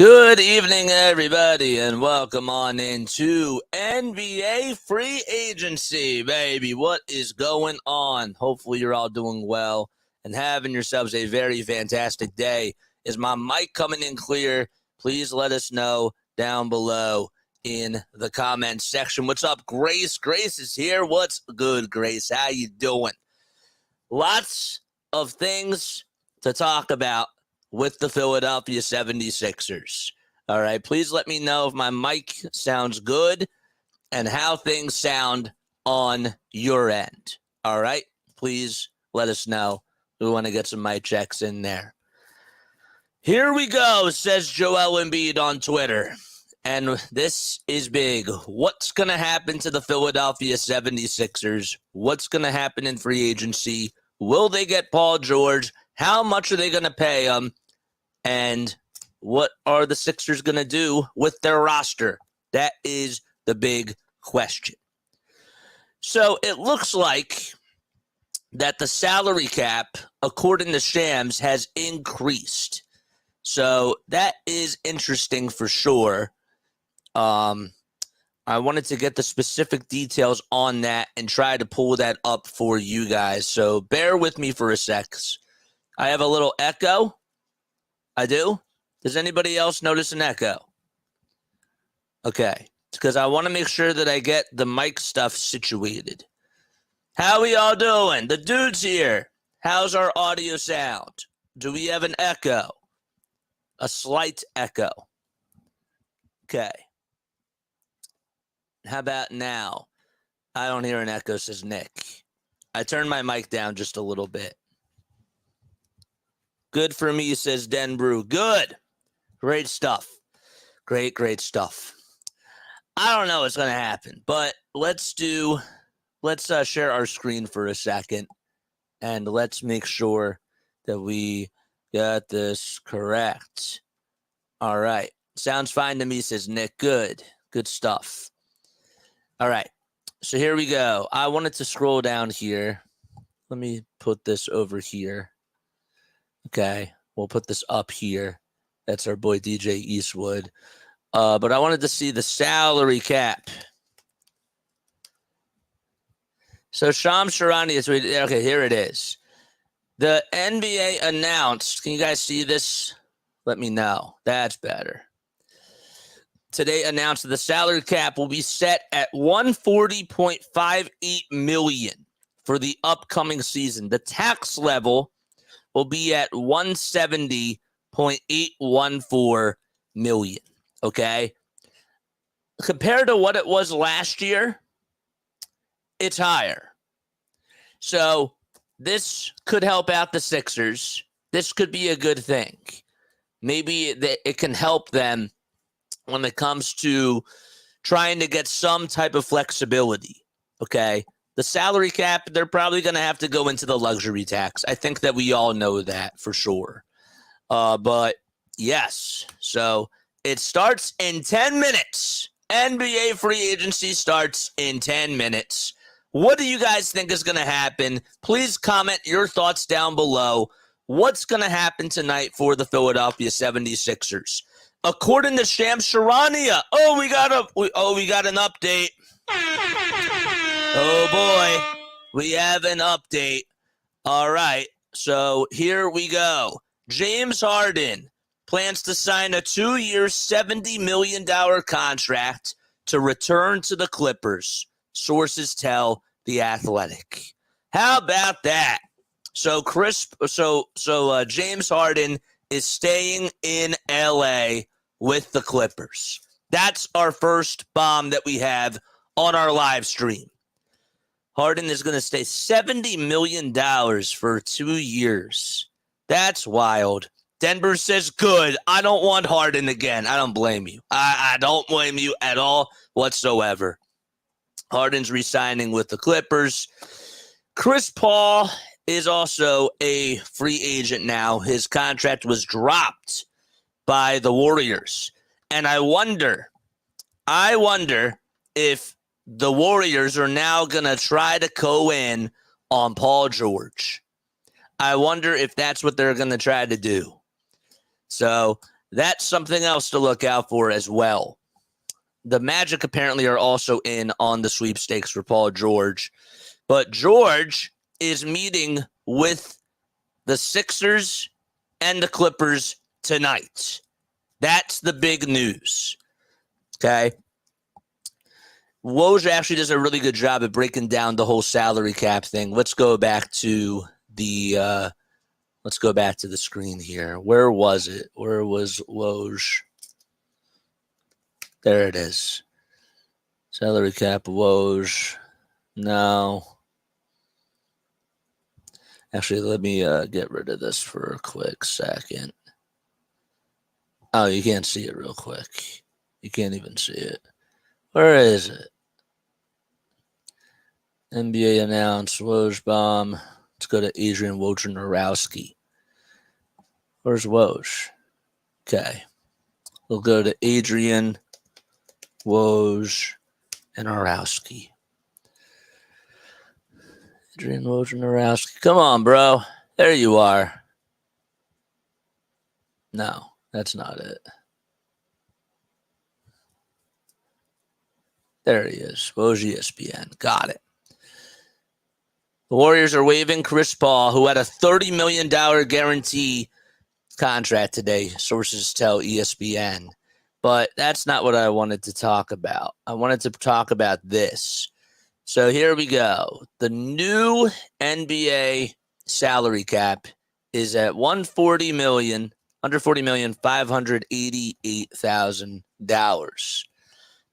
Good evening, everybody, and welcome on into NBA free agency, baby. What is going on? Hopefully you're all doing well and having yourselves a very fantastic day. Is my mic coming in clear? Please let us know down below in the comments section. What's up, Grace? Grace is here. What's good, Grace? How you doing? Lots of things to talk about with the Philadelphia 76ers. All right, please let me know if my mic sounds good and how things sound on your end. All right, please let us know. We want to get some mic checks in there. Here we go, says Joel Embiid on Twitter. And this is big. What's going to happen to the Philadelphia 76ers? What's going to happen in free agency? Will they get Paul George? How much are they going to pay him? And what are the Sixers going to do with their roster? That is the big question. So it looks like that the salary cap, according to Shams, has increased. So that is interesting for sure. I wanted to get the specific details on that and try to pull that up for you guys. So bear with me for a sec. I have a little echo. I do? Does anybody else notice an echo? Okay. It's because I want to make sure that I get the mic stuff situated. How we all doing? The dude's here. How's our audio sound? Do we have an echo? A slight echo. Okay. How about now? I don't hear an echo, says Nick. I turned my mic down just a little bit. Good for me, says Den Brew. Good. Great stuff. Great stuff. I don't know what's going to happen, but let's share our screen for a second, and let's make sure that we got this correct. All right. Sounds fine to me, says Nick. Good stuff. All right. So here we go. I wanted to scroll down here. Let me put this over here. Okay, we'll put this up here. That's our boy DJ Eastwood. But I wanted to see the salary cap. So Shams Charania is okay. Here it is. The NBA announced. Can you guys see this? Let me know. That's better. Today announced that the salary cap will be set at $140.58 million for the upcoming season. The tax level will be at $170.814 million. Okay? Compared to what it was last year, it's higher. So this could help out the Sixers. This could be a good thing. Maybe it can help them when it comes to trying to get some type of flexibility. Okay? The salary cap, they're probably going to have to go into the luxury tax. I think that we all know that for sure. But yes, so it starts in 10 minutes. NBA free agency starts in 10 minutes. What do you guys think is going to happen? Please comment your thoughts down below. What's going to happen tonight for the Philadelphia 76ers? According to Shams Charania, we got an update. Oh, boy, we have an update. All right, so here we go. James Harden plans to sign a 2-year, $70 million contract to return to the Clippers, sources tell The Athletic. How about that? So James Harden is staying in L.A. with the Clippers. That's our first bomb that we have on our live stream. Harden is going to stay $70 million for 2 years. That's wild. Denver says, good. I don't want Harden again. I don't blame you. I don't blame you at all whatsoever. Harden's re-signing with the Clippers. Chris Paul is also a free agent now. His contract was dropped by the Warriors. And I wonder if the Warriors are now going to try to go in on Paul George. I wonder if that's what they're going to try to do. So That's something else to look out for as well. The Magic apparently are also in on the sweepstakes for Paul George. But George is meeting with the Sixers and the Clippers tonight. That's the big news. Okay. Woj actually does a really good job at breaking down the whole salary cap thing. Let's go back to the screen here. Where was it? Where was Woj? There it is. Salary cap, Woj. No. Actually, let me get rid of this for a quick second. Oh, you can't see it real quick. You can't even see it. Where is it? NBA announced Woj bomb. Let's go to Adrian Wojnarowski. Where's Woj? Okay. We'll go to Adrian Woj and Arowski. Adrian Wojnarowski. Come on, bro. There you are. No, that's not it. There he is. Woj ESPN. Got it. The Warriors are waiving Chris Paul, who had a $30 million guarantee contract today, sources tell ESPN. But that's not what I wanted to talk about. I wanted to talk about this. So here we go. The new NBA salary cap is at $140 million, $588,000.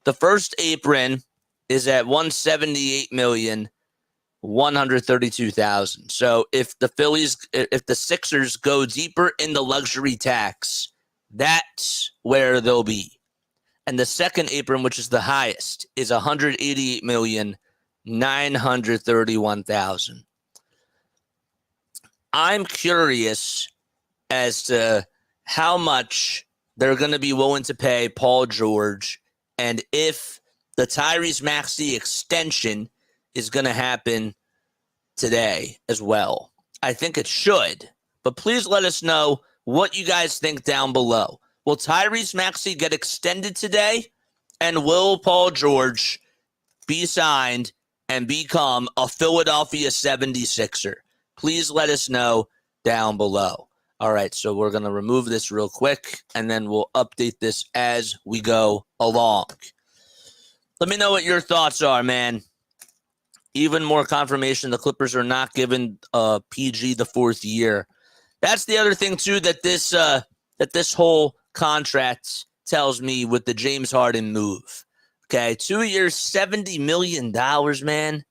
The first apron is at $178,132,000. So if the Sixers go deeper in the luxury tax, that's where they'll be. And the second apron, which is the highest, is $188,931,000. I'm curious as to how much they're going to be willing to pay Paul George, and if the Tyrese Maxey extension is going to happen today as well. I think it should, but please let us know what you guys think down below. Will Tyrese Maxey get extended today? And will Paul George be signed and become a Philadelphia 76er? Please let us know down below. All right, so we're going to remove this real quick, and then we'll update this as we go along. Let me know what your thoughts are, man. Even more confirmation the Clippers are not giving PG the fourth year. That's the other thing, too, that this whole contract tells me with the James Harden move. Okay, 2 years, $70 million, man.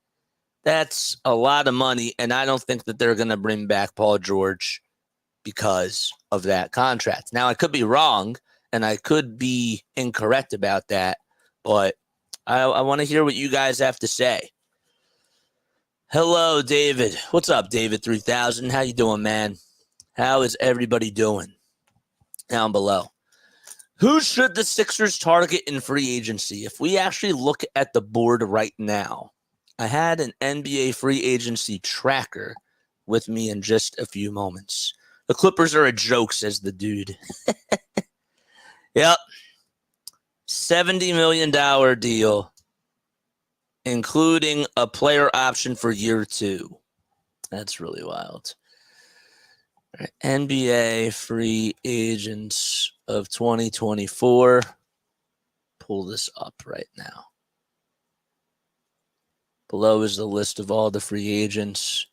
That's a lot of money, and I don't think that they're going to bring back Paul George because of that contract. Now, I could be wrong, and I could be incorrect about that, but I want to hear what you guys have to say. Hello, David. What's up, David 3000? How you doing, man? How is everybody doing? Down below. Who should the Sixers target in free agency? If we actually look at the board right now, I had an NBA free agency tracker with me in just a few moments. The Clippers are a joke, says the dude. Yep. $70 million deal, including a player option for year 2. That's really wild. All right. NBA free agents of 2024. Pull this up right now. Below is the list of all the free agents.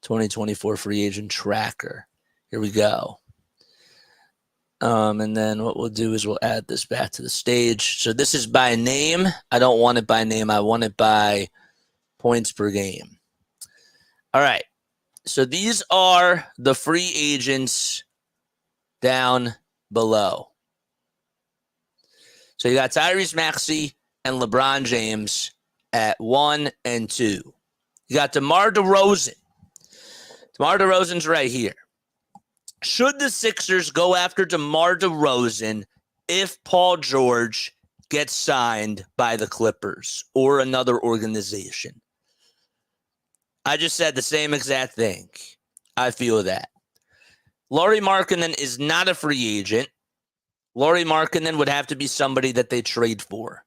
2024 free agent tracker. Here we go. And then what we'll do is we'll add this back to the stage. So this is by name. I don't want it by name. I want it by points per game. All right. So these are the free agents down below. So you got Tyrese Maxey and LeBron James at 1 and 2. You got DeMar DeRozan. DeMar DeRozan's right here. Should the Sixers go after DeMar DeRozan if Paul George gets signed by the Clippers or another organization? I just said the same exact thing. I feel that. Lauri Markkanen is not a free agent. Lauri Markkanen would have to be somebody that they trade for.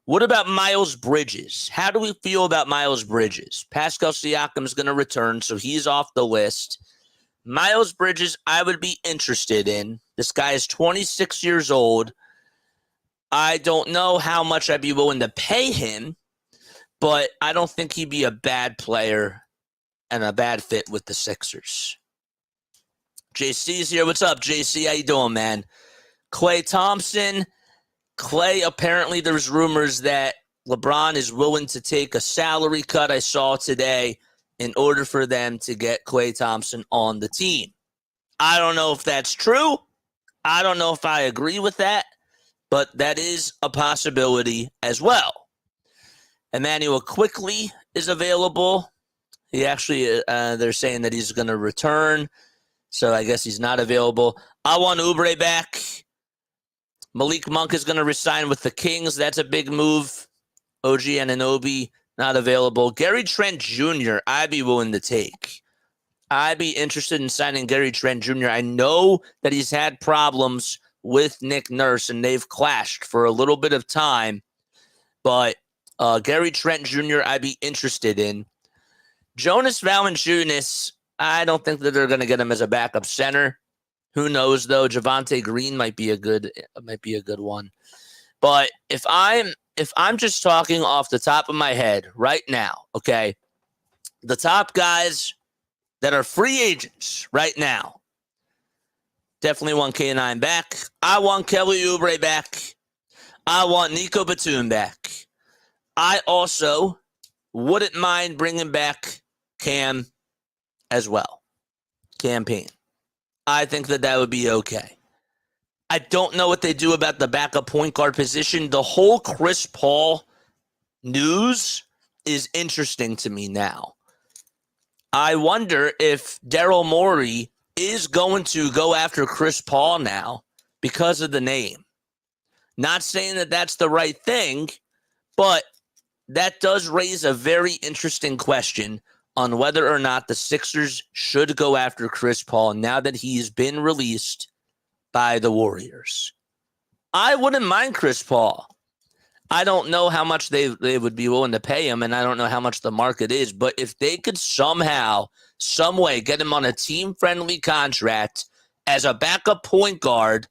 What about Miles Bridges? How do we feel about Miles Bridges? Pascal Siakam's going to return, so he's off the list. Miles Bridges, I would be interested in. This guy is 26 years old. I don't know how much I'd be willing to pay him, but I don't think he'd be a bad player and a bad fit with the Sixers. JC's here. What's up, JC? How you doing, man? Klay Thompson. Klay, apparently there's rumors that LeBron is willing to take a salary cut I saw today in order for them to get Klay Thompson on the team. I don't know if that's true. I don't know if I agree with that, but that is a possibility as well. Emmanuel Quickly is available. He actually, they're saying that he's going to return, so I guess he's not available. I want Oubre back. Malik Monk is going to resign with the Kings. That's a big move. OG Anunoby, not available. Gary Trent Jr., I'd be willing to take. I'd be interested in signing Gary Trent Jr. I know that he's had problems with Nick Nurse, and they've clashed for a little bit of time. But Gary Trent Jr., I'd be interested in. Jonas Valanciunas, I don't think that they're going to get him as a backup center. Who knows, though? Javonte Green might be a good one. But if I'm just talking off the top of my head right now, okay, the top guys that are free agents right now, definitely want K9 back. I want Kelly Oubre back. I want Nico Batum back. I also wouldn't mind bringing back Cam as well. Cam Payne. I think that would be okay. I don't know what they do about the backup point guard position. The whole Chris Paul news is interesting to me now. I wonder if Daryl Morey is going to go after Chris Paul now because of the name. Not saying that that's the right thing, but that does raise a very interesting question on whether or not the Sixers should go after Chris Paul now that he's been released by the Warriors. I wouldn't mind Chris Paul. I don't know how much they would be willing to pay him, and I don't know how much the market is, but if they could somehow, some way get him on a team-friendly contract as a backup point guard,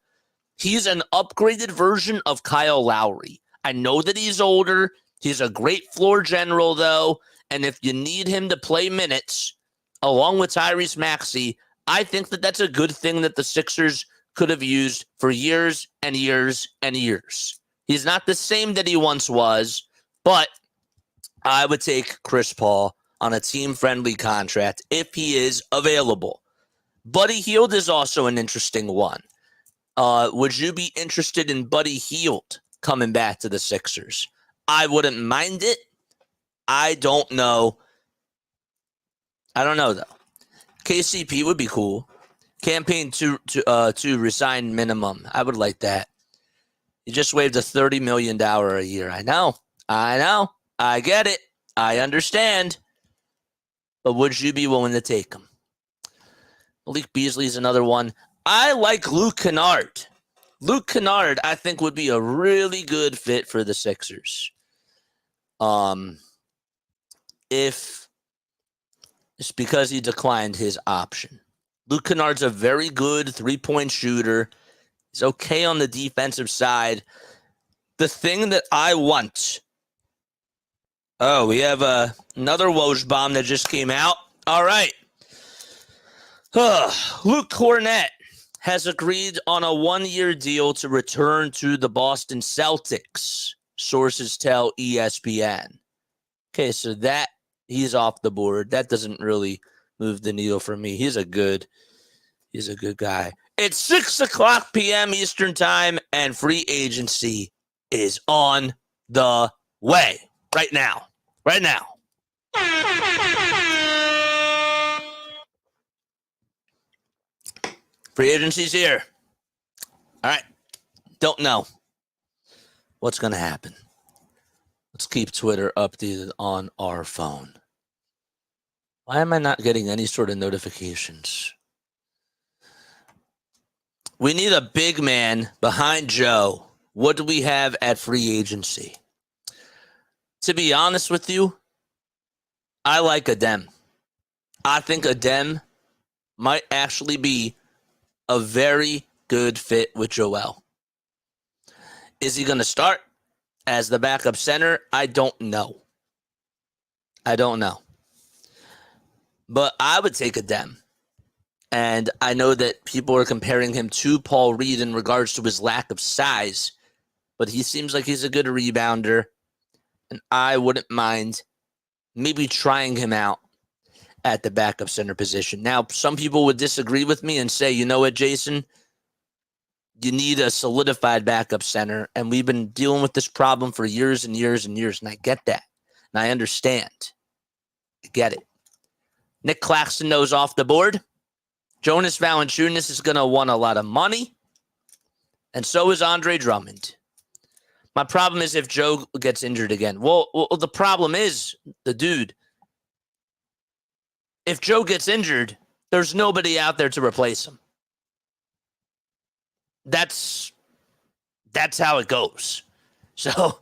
he's an upgraded version of Kyle Lowry. I know that he's older. He's a great floor general, though. And if you need him to play minutes, along with Tyrese Maxey, I think that that's a good thing that the Sixers could have used for years and years and years. He's not the same that he once was, but I would take Chris Paul on a team-friendly contract if he is available. Buddy Hield is also an interesting one. Would you be interested in Buddy Hield coming back to the Sixers? I wouldn't mind it. I don't know. I don't know, though. KCP would be cool. Campaign to resign minimum. I would like that. He just waived a $30 million a year. I know. I get it. I understand. But would you be willing to take him? Malik Beasley is another one. I like Luke Kennard. Luke Kennard, I think, would be a really good fit for the Sixers. If it's because he declined his option. Luke Kennard's a very good three-point shooter. He's okay on the defensive side. The thing that I want... Oh, we have another Woj bomb that just came out. All right. Luke Cornett has agreed on a one-year deal to return to the Boston Celtics. Sources tell ESPN. Okay, so that he's off the board. That doesn't really move the needle for me. He's a good guy. It's 6 o'clock p.m. Eastern time, and free agency is on the way right now. Right now. Free agency's here. All right. Don't know what's going to happen. Let's keep Twitter updated on our phone. Why am I not getting any sort of notifications? We need a big man behind Joe. What do we have at free agency? To be honest with you, I like Adem. I think Adem might actually be a very good fit with Joel. Is he going to start as the backup center? I don't know. But I would take Adem. And I know that people are comparing him to Paul Reed in regards to his lack of size, but he seems like he's a good rebounder, and I wouldn't mind maybe trying him out at the backup center position. Now, some people would disagree with me and say, you know what, Jason? You need a solidified backup center, and we've been dealing with this problem for years and years and years, and I get that, and I understand. I get it. Nick Claxton knows off the board. Jonas Valanciunas is going to want a lot of money, and so is Andre Drummond. My problem is if Joe gets injured again. Well, the problem is the dude. If Joe gets injured, there's nobody out there to replace him. That's how it goes. So,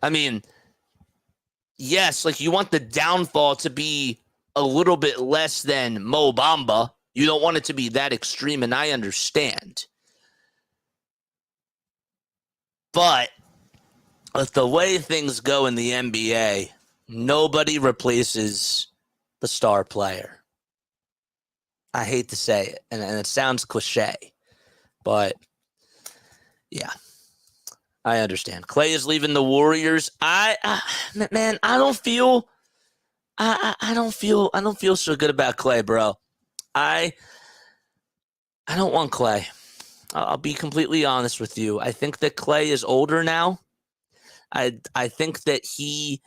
I mean, yes, like you want the downfall to be a little bit less than Mo Bamba. You don't want it to be that extreme, and I understand. But with the way things go in the NBA, nobody replaces the star player. I hate to say it, and it sounds cliche, but yeah, I understand. Klay is leaving the Warriors. I don't feel so good about Klay, bro. I don't want Klay. I'll be completely honest with you. I think that Klay is older now. I think that he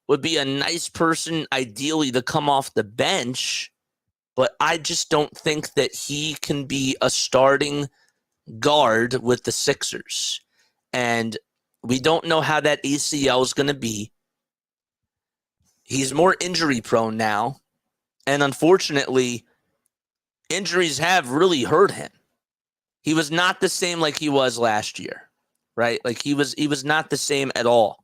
would be a nice person, ideally, to come off the bench, but I just don't think that he can be a starting guard with the Sixers. And we don't know how that ACL is going to be. He's more injury prone now. And unfortunately, injuries have really hurt him. He was not the same like he was last year, right? Like he was not the same at all.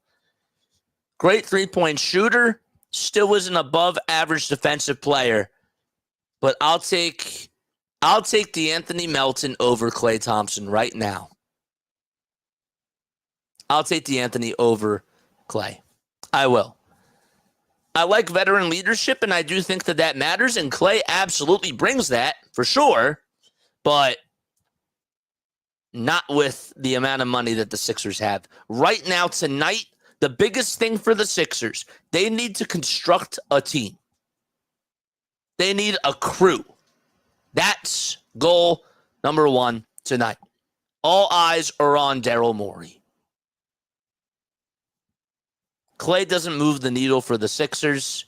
Great three-point shooter, still was an above average defensive player, but I'll take DeAnthony Melton over Klay Thompson right now. I'll take DeAnthony over Klay. I will. I like veteran leadership, and I do think that matters, and Klay absolutely brings that, for sure, but not with the amount of money that the Sixers have. Right now, tonight, the biggest thing for the Sixers, they need to construct a team. They need a crew. That's goal number one tonight. All eyes are on Daryl Morey. Klay doesn't move the needle for the Sixers.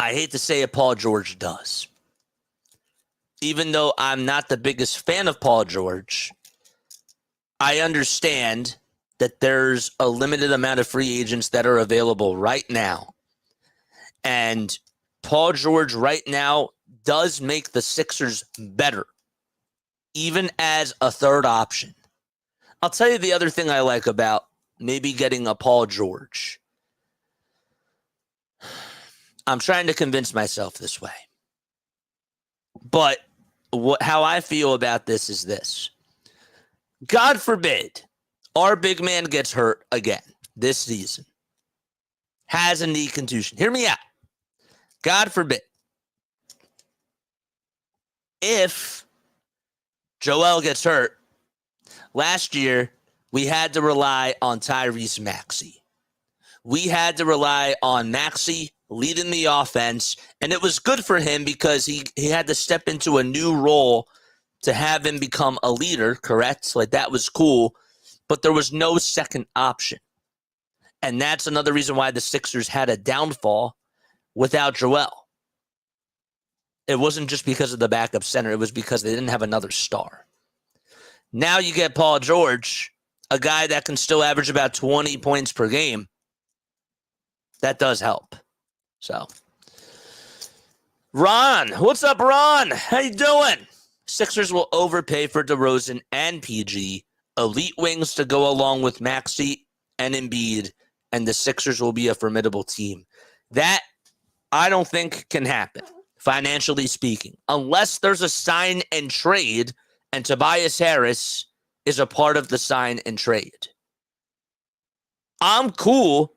I hate to say it, Paul George does. Even though I'm not the biggest fan of Paul George, I understand that there's a limited amount of free agents that are available right now. And Paul George right now does make the Sixers better, even as a third option. I'll tell you the other thing I like about maybe getting a Paul George. I'm trying to convince myself this way. But how I feel about this is this. God forbid our big man gets hurt again this season. Has a knee contusion. Hear me out. God forbid. If Joel gets hurt, last year we had to rely on Tyrese Maxey. We had to rely on Maxey leading the offense, and it was good for him because he had to step into a new role to have him become a leader, correct? Like, that was cool, but there was no second option. And that's another reason why the Sixers had a downfall without Joel. It wasn't just because of the backup center. It was because they didn't have another star. Now you get Paul George, a guy that can still average about 20 points per game. That does help. So, Ron, what's up, Ron? How you doing? Sixers will overpay for DeRozan and PG, elite wings to go along with Maxey and Embiid, and the Sixers will be a formidable team. That, I don't think, can happen, financially speaking, unless there's a sign and trade, and Tobias Harris is a part of the sign and trade. I'm cool.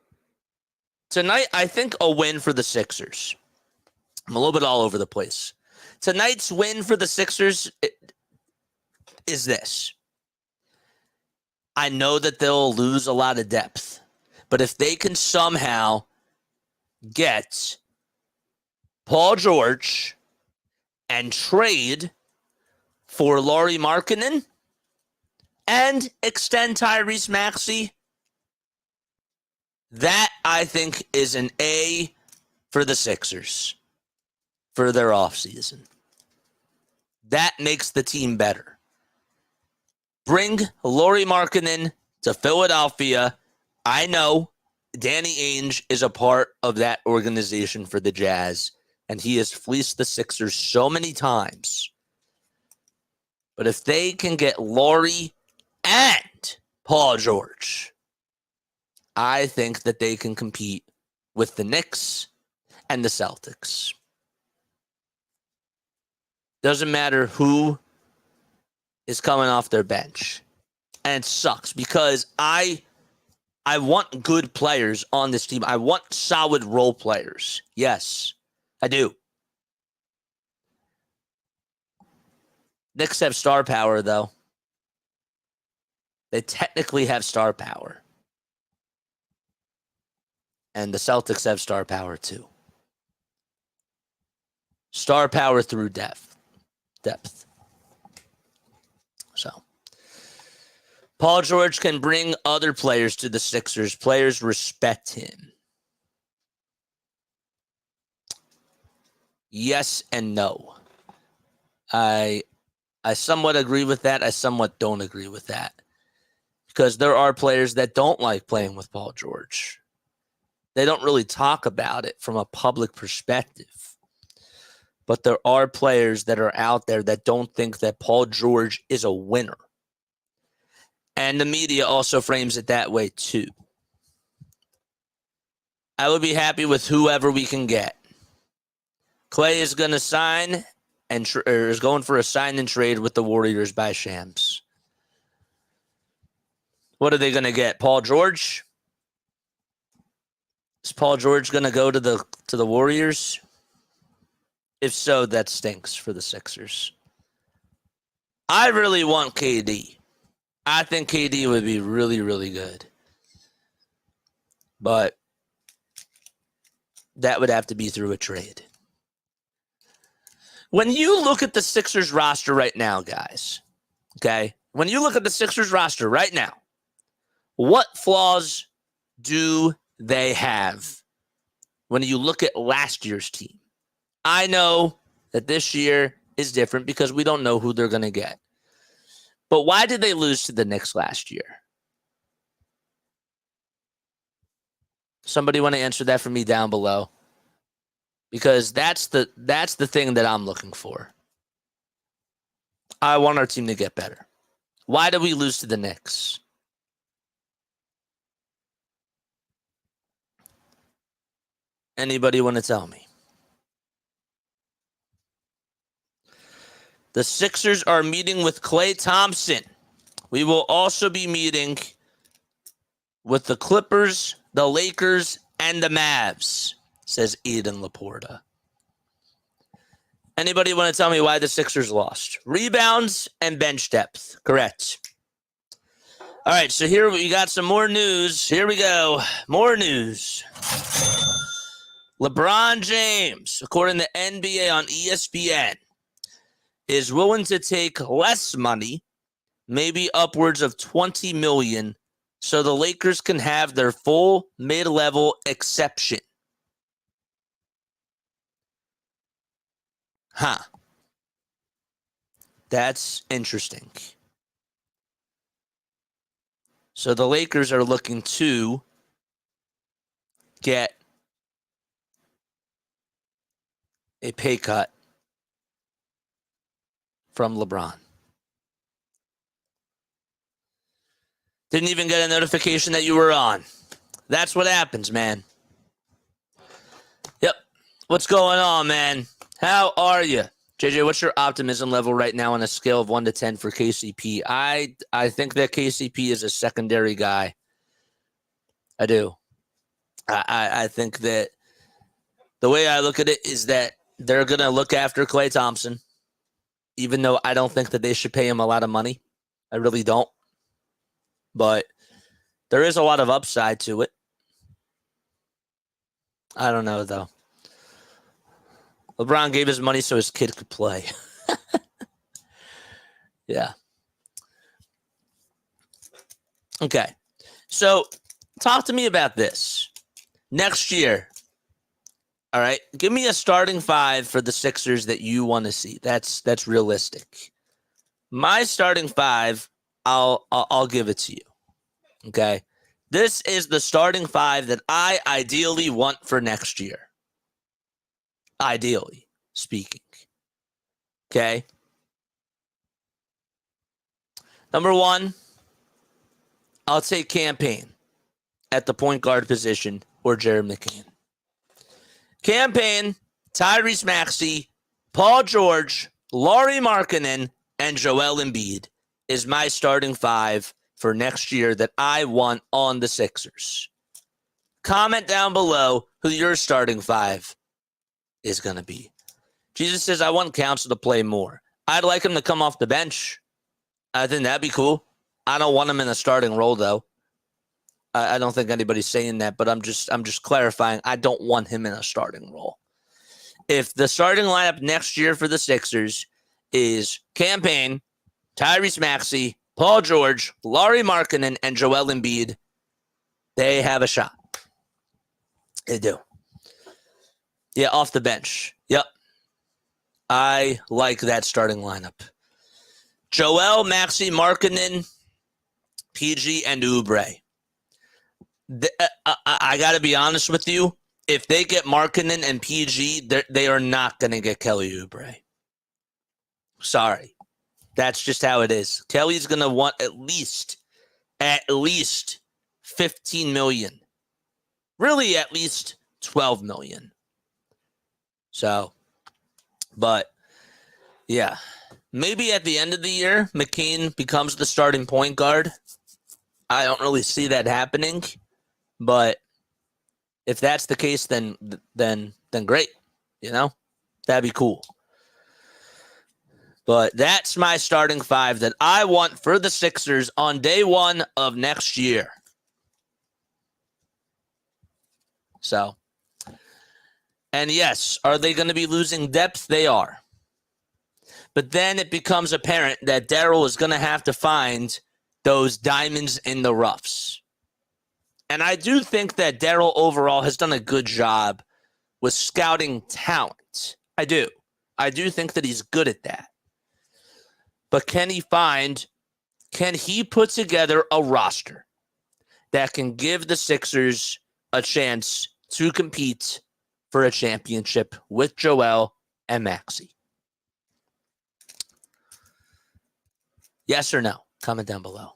Tonight, I think a win for the Sixers. I'm a little bit all over the place. Tonight's win for the Sixers is this. I know that they'll lose a lot of depth, but if they can somehow get Paul George and trade for Lauri Markkanen and extend Tyrese Maxey, that, I think, is an A for the Sixers for their offseason. That makes the team better. Bring Lauri Markkanen to Philadelphia. I know Danny Ainge is a part of that organization for the Jazz, and he has fleeced the Sixers so many times. But if they can get Lauri and Paul George, I think that they can compete with the Knicks and the Celtics. Doesn't matter who is coming off their bench. And it sucks because I want good players on this team. I want solid role players. Yes, I do. Knicks have star power, though. They technically have star power. And the Celtics have star power, too. Star power through depth. So, Paul George can bring other players to the Sixers. Players respect him. Yes and no. I somewhat agree with that. I somewhat don't agree with that. Because there are players that don't like playing with Paul George. They don't really talk about it from a public perspective. But there are players that are out there that don't think that Paul George is a winner. And the media also frames it that way too. I would be happy with whoever we can get. Klay is going to sign and is going for a sign and trade with the Warriors by Shams. What are they going to get? Paul George? Is Paul George going to go to the Warriors? If so, that stinks for the Sixers. I really want KD. I think KD would be really, really good. But that would have to be through a trade. When you look at the Sixers roster right now, guys, okay? When you look at the Sixers roster right now, what flaws do they have when you look at last year's team? I know that this year is different because we don't know who they're going to get. But why did they lose to the Knicks last year? Somebody want to answer that for me down below? Because that's the thing that I'm looking for. I want our team to get better. Why did we lose to the Knicks? Anybody want to tell me? The Sixers are meeting with Klay Thompson. We will also be meeting with the Clippers, the Lakers, and the Mavs, says Eden Laporta. Anybody want to tell me why the Sixers lost? Rebounds and bench depth. Correct. All right, so here we got some more news. Here we go. More news. LeBron James, according to NBA on ESPN, is willing to take less money, maybe upwards of $20 million, so the Lakers can have their full mid-level exception. Huh. That's interesting. So the Lakers are looking to get a pay cut from LeBron. Didn't even get a notification that you were on. That's what happens, man. Yep. What's going on, man? How are you? JJ, what's your optimism level right now on a scale of 1 to 10 for KCP? I think that KCP is a secondary guy. I do. I think that the way I look at it is that they're going to look after Klay Thompson, even though I don't think that they should pay him a lot of money. I really don't. But there is a lot of upside to it. I don't know, though. LeBron gave his money so his kid could play. Yeah. Okay. So talk to me about this. Next year, all right, give me a starting five for the Sixers that you want to see. That's realistic. My starting five, I'll give it to you. Okay. This is the starting five that I ideally want for next year. Ideally speaking. Okay. Number one, I'll take Campaign at the point guard position or Jared McCain. Campaign, Tyrese Maxey, Paul George, Lauri Markkanen, and Joel Embiid is my starting five for next year that I want on the Sixers. Comment down below who your starting five is going to be. Jesus says, I want Council to play more. I'd like him to come off the bench. I think that'd be cool. I don't want him in a starting role, though. I don't think anybody's saying that, but I'm just clarifying. I don't want him in a starting role. If the starting lineup next year for the Sixers is Campaign, Tyrese Maxey, Paul George, Lauri Markkanen, and Joel Embiid, they have a shot. They do. Yeah, off the bench. Yep. I like that starting lineup. Joel, Maxey, Markkanen, PG, and Oubre. I got to be honest with you. If they get Markkanen and PG, they are not going to get Kelly Oubre. Sorry. That's just how it is. Kelly's going to want at least 15 million. Really, at least 12 million. So, but, yeah. Maybe at the end of the year, McCain becomes the starting point guard. I don't really see that happening. But if that's the case, then great. You know? That'd be cool. But that's my starting five that I want for the Sixers on day one of next year. So, and yes, are they going to be losing depth? They are. But then it becomes apparent that Daryl is going to have to find those diamonds in the roughs. And I do think that Daryl overall has done a good job with scouting talent. I do. I do think that he's good at that. But can he put together a roster that can give the Sixers a chance to compete for a championship with Joel and Maxey? Yes or no? Comment down below.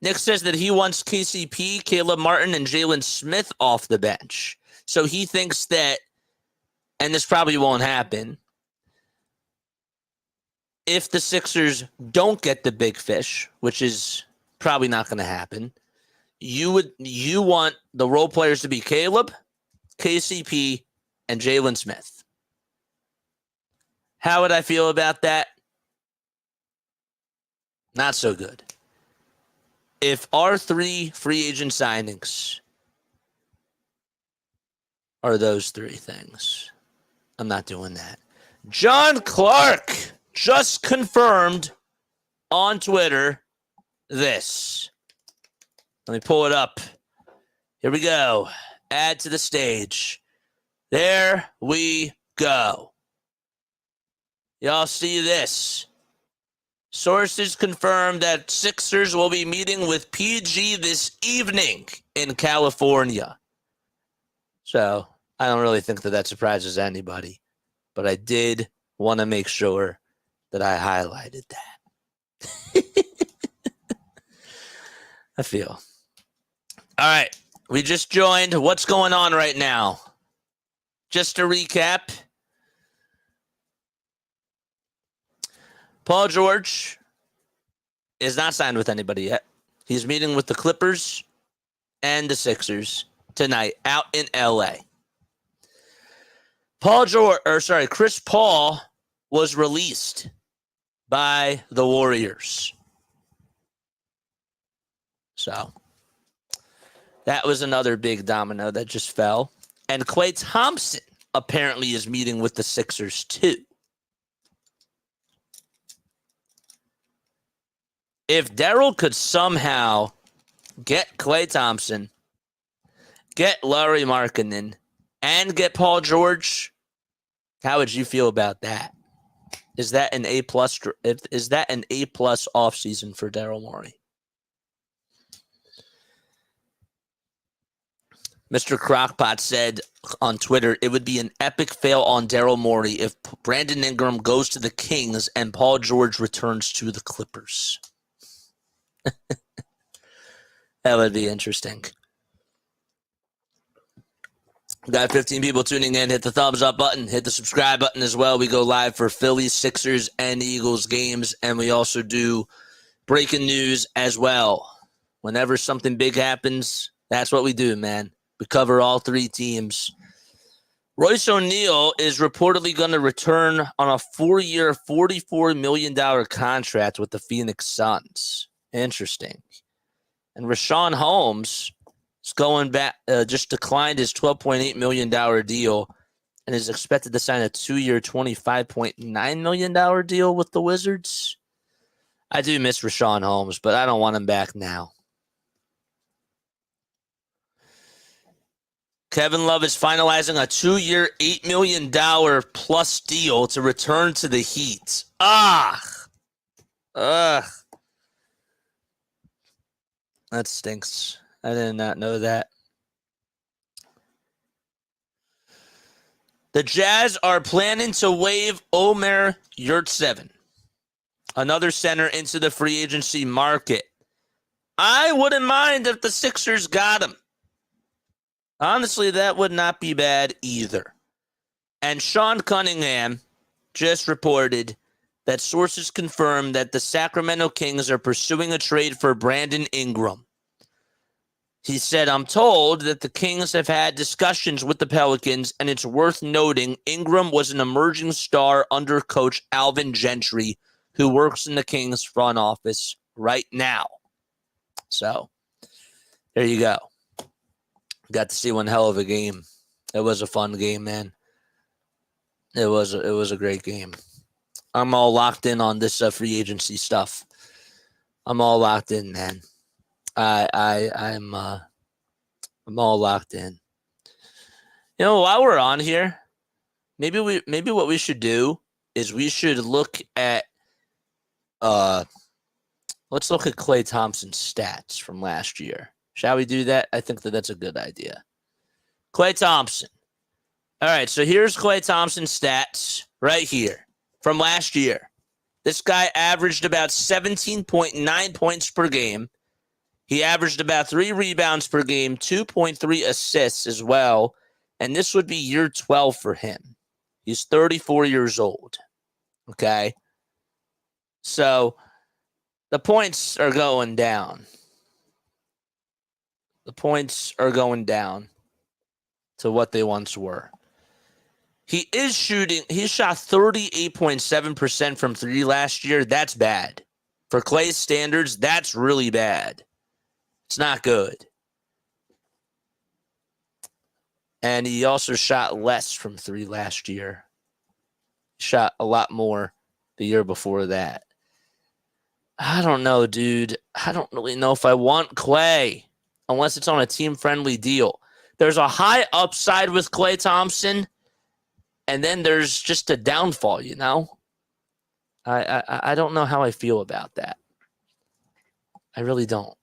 Nick says that he wants KCP, Caleb Martin, and Jalen Smith off the bench. So he thinks that, and this probably won't happen, if the Sixers don't get the big fish, which is probably not going to happen, you want the role players to be Caleb, KCP, and Jalen Smith. How would I feel about that? Not so good. If our 3 free agent signings are those 3 things, I'm not doing that. John Clark just confirmed on Twitter this. Let me pull it up. Here we go. Add to the stage. There we go. Y'all see this? Sources confirm that Sixers will be meeting with PG this evening in California. So I don't really think that surprises anybody. But I did want to make sure that I highlighted that. I feel. All right. We just joined. What's going on right now? Just to recap, Paul George is not signed with anybody yet. He's meeting with the Clippers and the Sixers tonight out in LA. Chris Paul was released by the Warriors. So that was another big domino that just fell. And Klay Thompson apparently is meeting with the Sixers too. If Daryl could somehow get Klay Thompson, get Larry Markkanen, and get Paul George, how would you feel about that? Is that an A plus? Is that an A plus offseason for Daryl Morey? Mr. Crockpot said on Twitter, it would be an epic fail on Daryl Morey if Brandon Ingram goes to the Kings and Paul George returns to the Clippers. That would be interesting. We got 15 people tuning in. Hit the thumbs up button. Hit the subscribe button as well. We go live for Phillies, Sixers, and Eagles games. And we also do breaking news as well. Whenever something big happens, that's what we do, man. We cover all three teams. Royce O'Neal is reportedly going to return on a 4-year, $44 million contract with the Phoenix Suns. Interesting. And Rashawn Holmes is going back, just declined his $12.8 million deal and is expected to sign a 2-year, $25.9 million deal with the Wizards. I do miss Rashawn Holmes, but I don't want him back now. Kevin Love is finalizing a 2-year, $8 million plus deal to return to the Heat. That stinks. I did not know that. The Jazz are planning to waive Omer Yurtseven, another center, into the free agency market. I wouldn't mind if the Sixers got him. Honestly, that would not be bad either. And Sean Cunningham just reported that sources confirm that the Sacramento Kings are pursuing a trade for Brandon Ingram. He said, I'm told that the Kings have had discussions with the Pelicans, and it's worth noting Ingram was an emerging star under coach Alvin Gentry, who works in the Kings front office right now. So, there you go. Got to see one hell of a game. It was a fun game, man. It was a great game. I'm all locked in on this free agency stuff. I'm all locked in, man. I'm all locked in. You know, while we're on here, maybe what we should do is we should look at let's look at Klay Thompson's stats from last year. Shall we do that? I think that's a good idea. Klay Thompson. All right, so here's Klay Thompson's stats right here from last year. This guy averaged about 17.9 points per game. He averaged about 3 rebounds per game, 2.3 assists as well. And this would be year 12 for him. He's 34 years old. Okay? So the points are going down. The points are going down to what they once were. He shot 38.7% from 3 last year. That's bad. For Klay's standards, that's really bad. It's not good. And he also shot less from 3 last year. Shot a lot more the year before that. I don't know, dude. I don't really know if I want Klay unless it's on a team-friendly deal. There's a high upside with Klay Thompson, and then there's just a downfall, you know? I don't know how I feel about that. I really don't.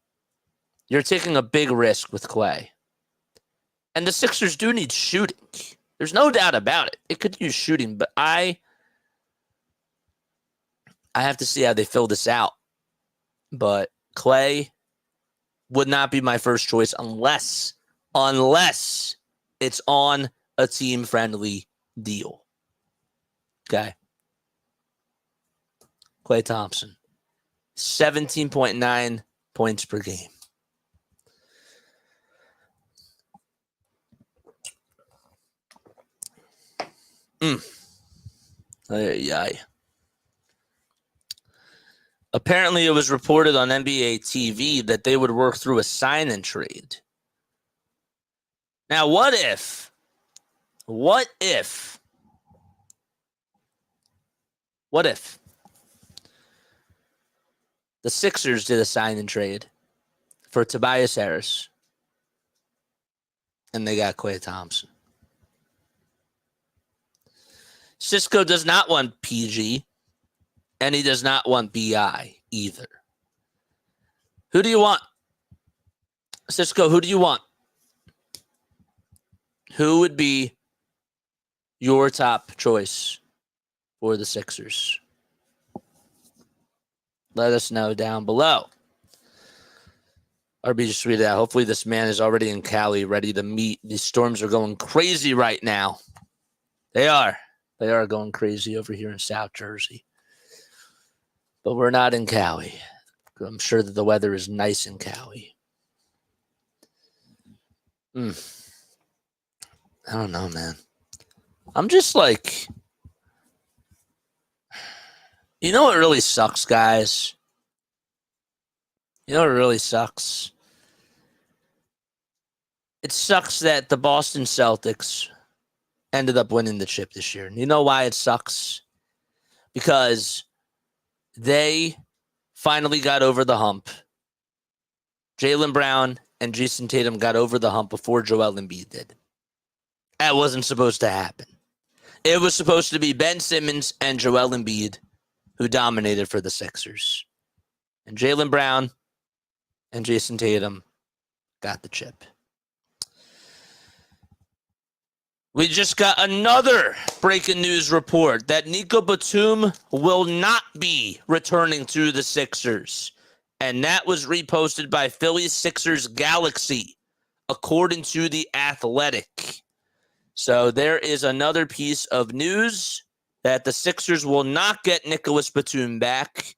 You're taking a big risk with Klay. And the Sixers do need shooting. There's no doubt about it. It could use shooting, but I I have to see how they fill this out. But Klay would not be my first choice unless it's on a team-friendly deal. Okay. Klay Thompson, 17.9 points per game. Ay. Apparently, it was reported on NBA TV that they would work through a sign and trade. Now, what if the Sixers did a sign and trade for Tobias Harris and they got Klay Thompson? Cisco does not want PG, and he does not want BI either. Who do you want? Cisco, who do you want? Who would be your top choice for the Sixers? Let us know down below. RB just tweeted out. Hopefully this man is already in Cali, ready to meet. These storms are going crazy right now. They are. They are going crazy over here in South Jersey. But we're not in Cali. I'm sure that the weather is nice in Cali. I don't know, man. I'm just like, you know what really sucks, guys? You know what really sucks? It sucks that the Boston Celtics ended up winning the chip this year. And you know why it sucks? Because they finally got over the hump. Jaylen Brown and Jason Tatum got over the hump before Joel Embiid did. That wasn't supposed to happen. It was supposed to be Ben Simmons and Joel Embiid who dominated for the Sixers. And Jaylen Brown and Jason Tatum got the chip. We just got another breaking news report that Nico Batum will not be returning to the Sixers. And that was reposted by Phillies Sixers Galaxy, according to The Athletic. So there is another piece of news that the Sixers will not get Nicholas Batum back.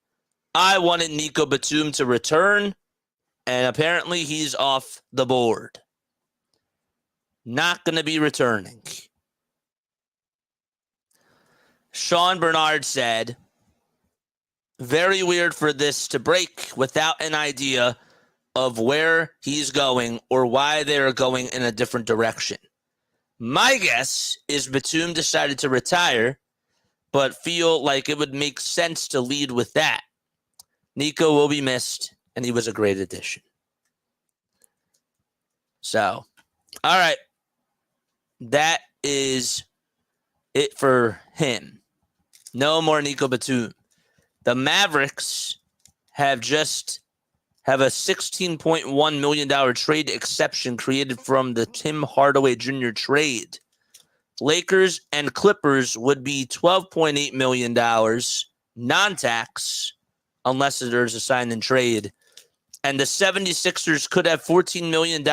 I wanted Nico Batum to return, and apparently he's off the board. Not going to be returning. Sean Bernard said, very weird for this to break without an idea of where he's going or why they're going in a different direction. My guess is Batum decided to retire, but feel like it would make sense to lead with that. Nico will be missed, and he was a great addition. So, all right. That is it for him. No more Nico Batum. The Mavericks have a $16.1 million trade exception created from the Tim Hardaway Jr. trade. Lakers and Clippers would be $12.8 million non-tax unless there's a sign and trade. And the 76ers could have $14 million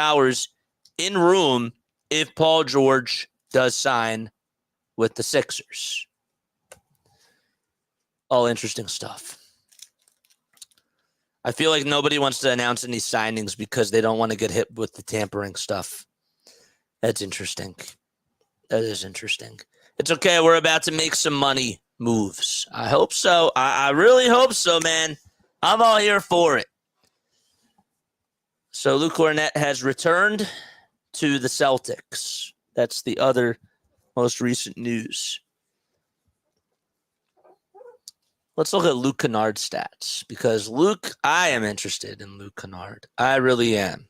in room if Paul George does sign with the Sixers. All interesting stuff. I feel like nobody wants to announce any signings because they don't want to get hit with the tampering stuff. That's interesting. That is interesting. It's okay. We're about to make some money moves. I hope so. I really hope so, man. I'm all here for it. So Luke Cornett has returned to the Celtics. That's the other most recent news. Let's look at Luke Kennard's stats because I am interested in Luke Kennard. I really am.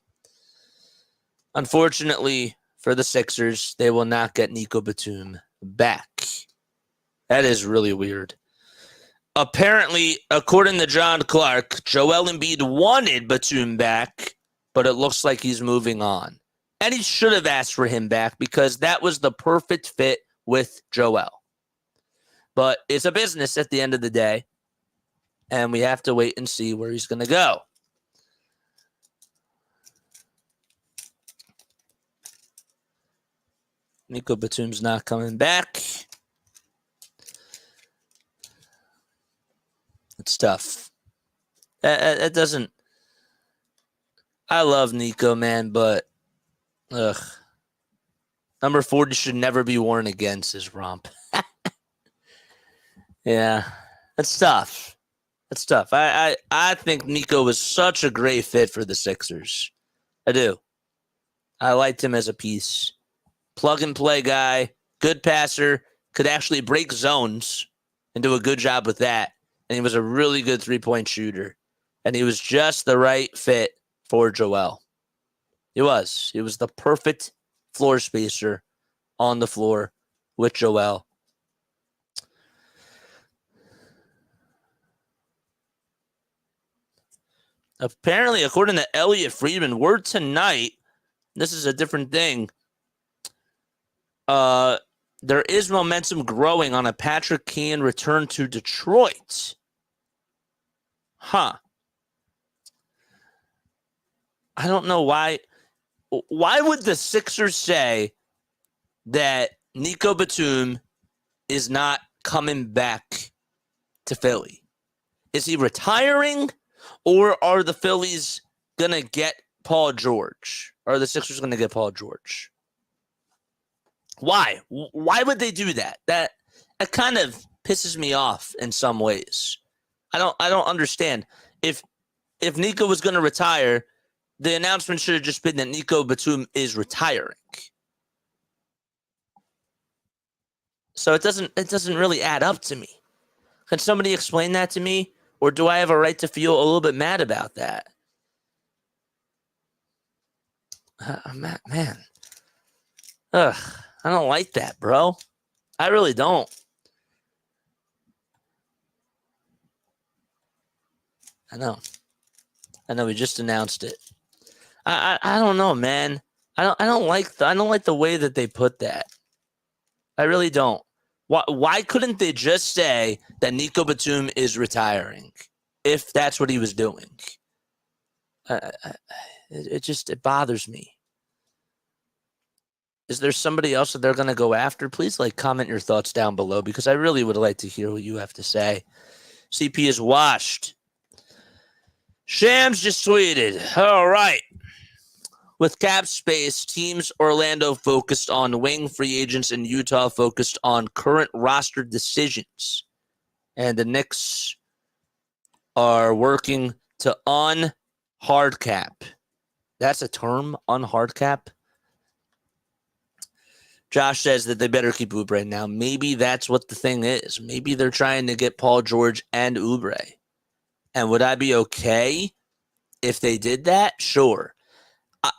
Unfortunately for the Sixers, they will not get Nico Batum back. That is really weird. Apparently, according to John Clark, Joel Embiid wanted Batum back, but it looks like he's moving on. And he should have asked for him back because that was the perfect fit with Joel. But it's a business at the end of the day. and we have to wait and see where he's going to go. Nico Batum's not coming back. It's tough. It doesn't. I love Nico, man, but number 40 should never be worn against his romp. Yeah, it's tough. It's tough. I think Nico was such a great fit for the Sixers. I do. I liked him as a piece. Plug and play guy, good passer, could actually break zones and do a good job with that. And he was a really good three-point shooter. And he was just the right fit for Joel. He was. He was the perfect floor spacer on the floor with Joel. Apparently, according to Elliot Friedman, we're tonight. This is a different thing. There is momentum growing on a Patrick Keane return to Detroit. Huh. I don't know why. Why would the Sixers say that Nico Batum is not coming back to Philly? Is he retiring, or are the Phillies going to get Paul George? Or are the Sixers going to get Paul George? Why? Why would they do that? That kind of pisses me off in some ways. I don't understand. If Nico was going to retire, the announcement should have just been that Nico Batum is retiring. So it doesn't really add up to me. Can somebody explain that to me? Or do I have a right to feel a little bit mad about that? Man. Ugh. I don't like that, bro. I really don't. I know. We just announced it. I don't know, man. I don't like the way that they put that. I really don't. Why couldn't they just say that Nico Batum is retiring if that's what he was doing? It bothers me. Is there somebody else that they're going to go after? Please comment your thoughts down below because I really would like to hear what you have to say. CP is washed. Shams just tweeted, all right. With cap space, teams Orlando focused on wing free agents and Utah focused on current roster decisions. And the Knicks are working to un-hard cap. That's a term, un-hard cap? Josh says that they better keep Oubre now. Maybe that's what the thing is. Maybe they're trying to get Paul George and Oubre. And would I be okay if they did that? Sure.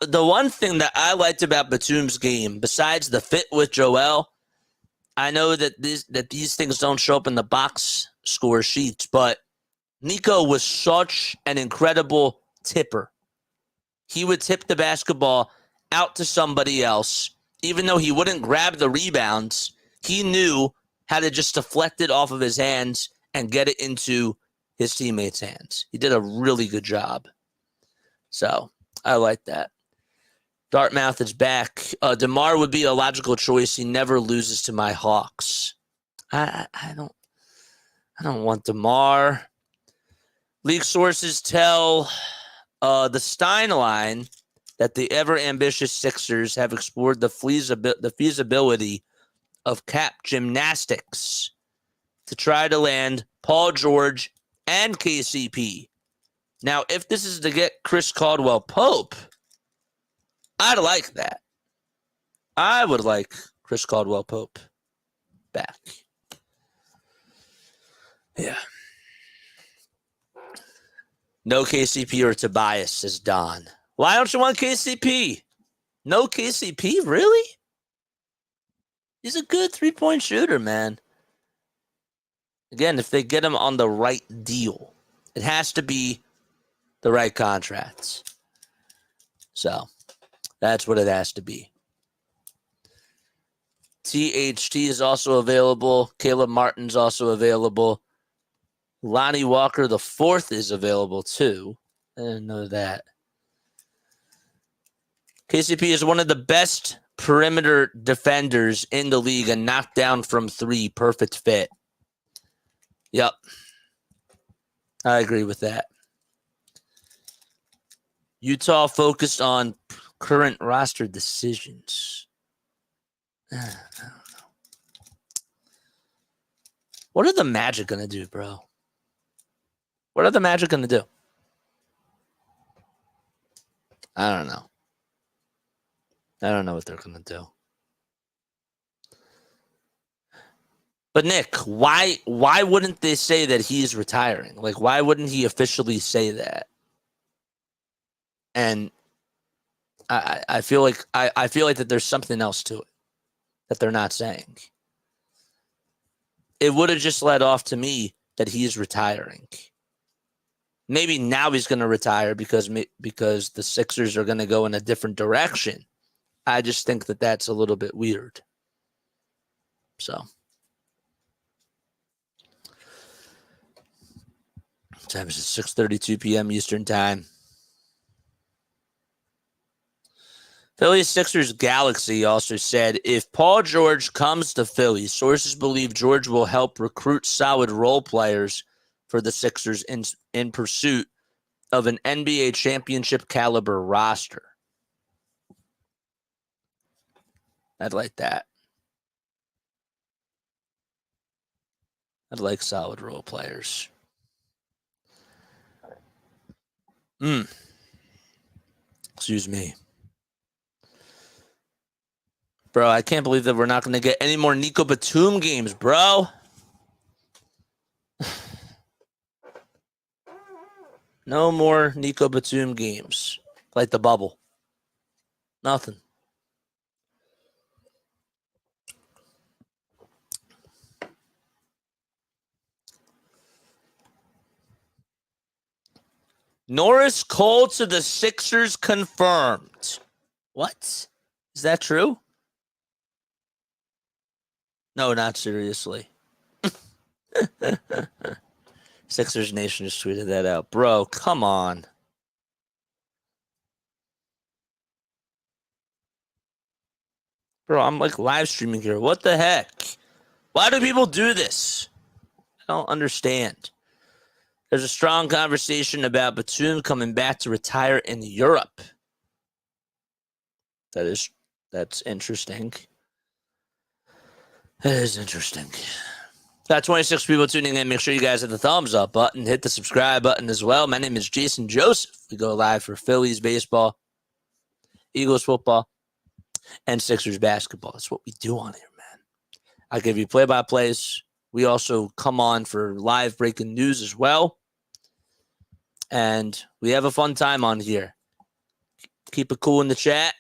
The one thing that I liked about Batum's game, besides the fit with Joel, I know that these things don't show up in the box score sheets, but Nico was such an incredible tipper. He would tip the basketball out to somebody else. Even though he wouldn't grab the rebounds, he knew how to just deflect it off of his hands and get it into his teammates' hands. He did a really good job. So I like that. Dartmouth is back. DeMar would be a logical choice. He never loses to my Hawks. I don't want DeMar. League sources tell the Stein line that the ever-ambitious Sixers have explored the feasibility of cap gymnastics to try to land Paul George and KCP. Now, if this is to get Chris Caldwell-Pope, I'd like that. I would like Chris Caldwell-Pope back. Yeah. No KCP or Tobias, says Don. Why don't you want KCP? No KCP? Really? He's a good three-point shooter, man. Again, if they get him on the right deal, it has to be the right contracts. So, that's what it has to be. THT is also available. Caleb Martin's also available. Lonnie Walker the fourth is available too. I didn't know that. KCP is one of the best perimeter defenders in the league and knocked down from three. Perfect fit. Yep. I agree with that. Utah focused on current roster decisions. I don't know. What are the Magic going to do, bro? What are the Magic going to do? I don't know. I don't know what they're going to do. But Nick, why wouldn't they say that he's retiring? Like, why wouldn't he officially say that? And I feel like I feel like that there's something else to it that they're not saying. It would have just led off to me that he's retiring. Maybe now he's going to retire because the Sixers are going to go in a different direction. I just think that that's a little bit weird. So. Time is 6:32 p.m. Eastern Time. Phillies Sixers Galaxy also said, if Paul George comes to Philly, sources believe George will help recruit solid role players for the Sixers in pursuit of an NBA championship caliber roster. I'd like that. I'd like solid role players. Excuse me. Bro, I can't believe that we're not going to get any more Nico Batum games, bro. No more Nico Batum games. Like the bubble. Nothing. Norris Cole to the Sixers confirmed. What? Is that true? No, not seriously. Sixers Nation just tweeted that out. Bro, come on. Bro, I'm like live streaming here. What the heck? Why do people do this? I don't understand. There's a strong conversation about Batum coming back to retire in Europe. That's interesting. That is interesting. Got 26 people tuning in. Make sure you guys hit the thumbs up button. Hit the subscribe button as well. My name is Jason Joseph. We go live for Phillies baseball, Eagles football, and Sixers basketball. That's what we do on here, man. I give you play-by-plays. We also come on for live breaking news as well. And we have a fun time on here. Keep it cool in the chat.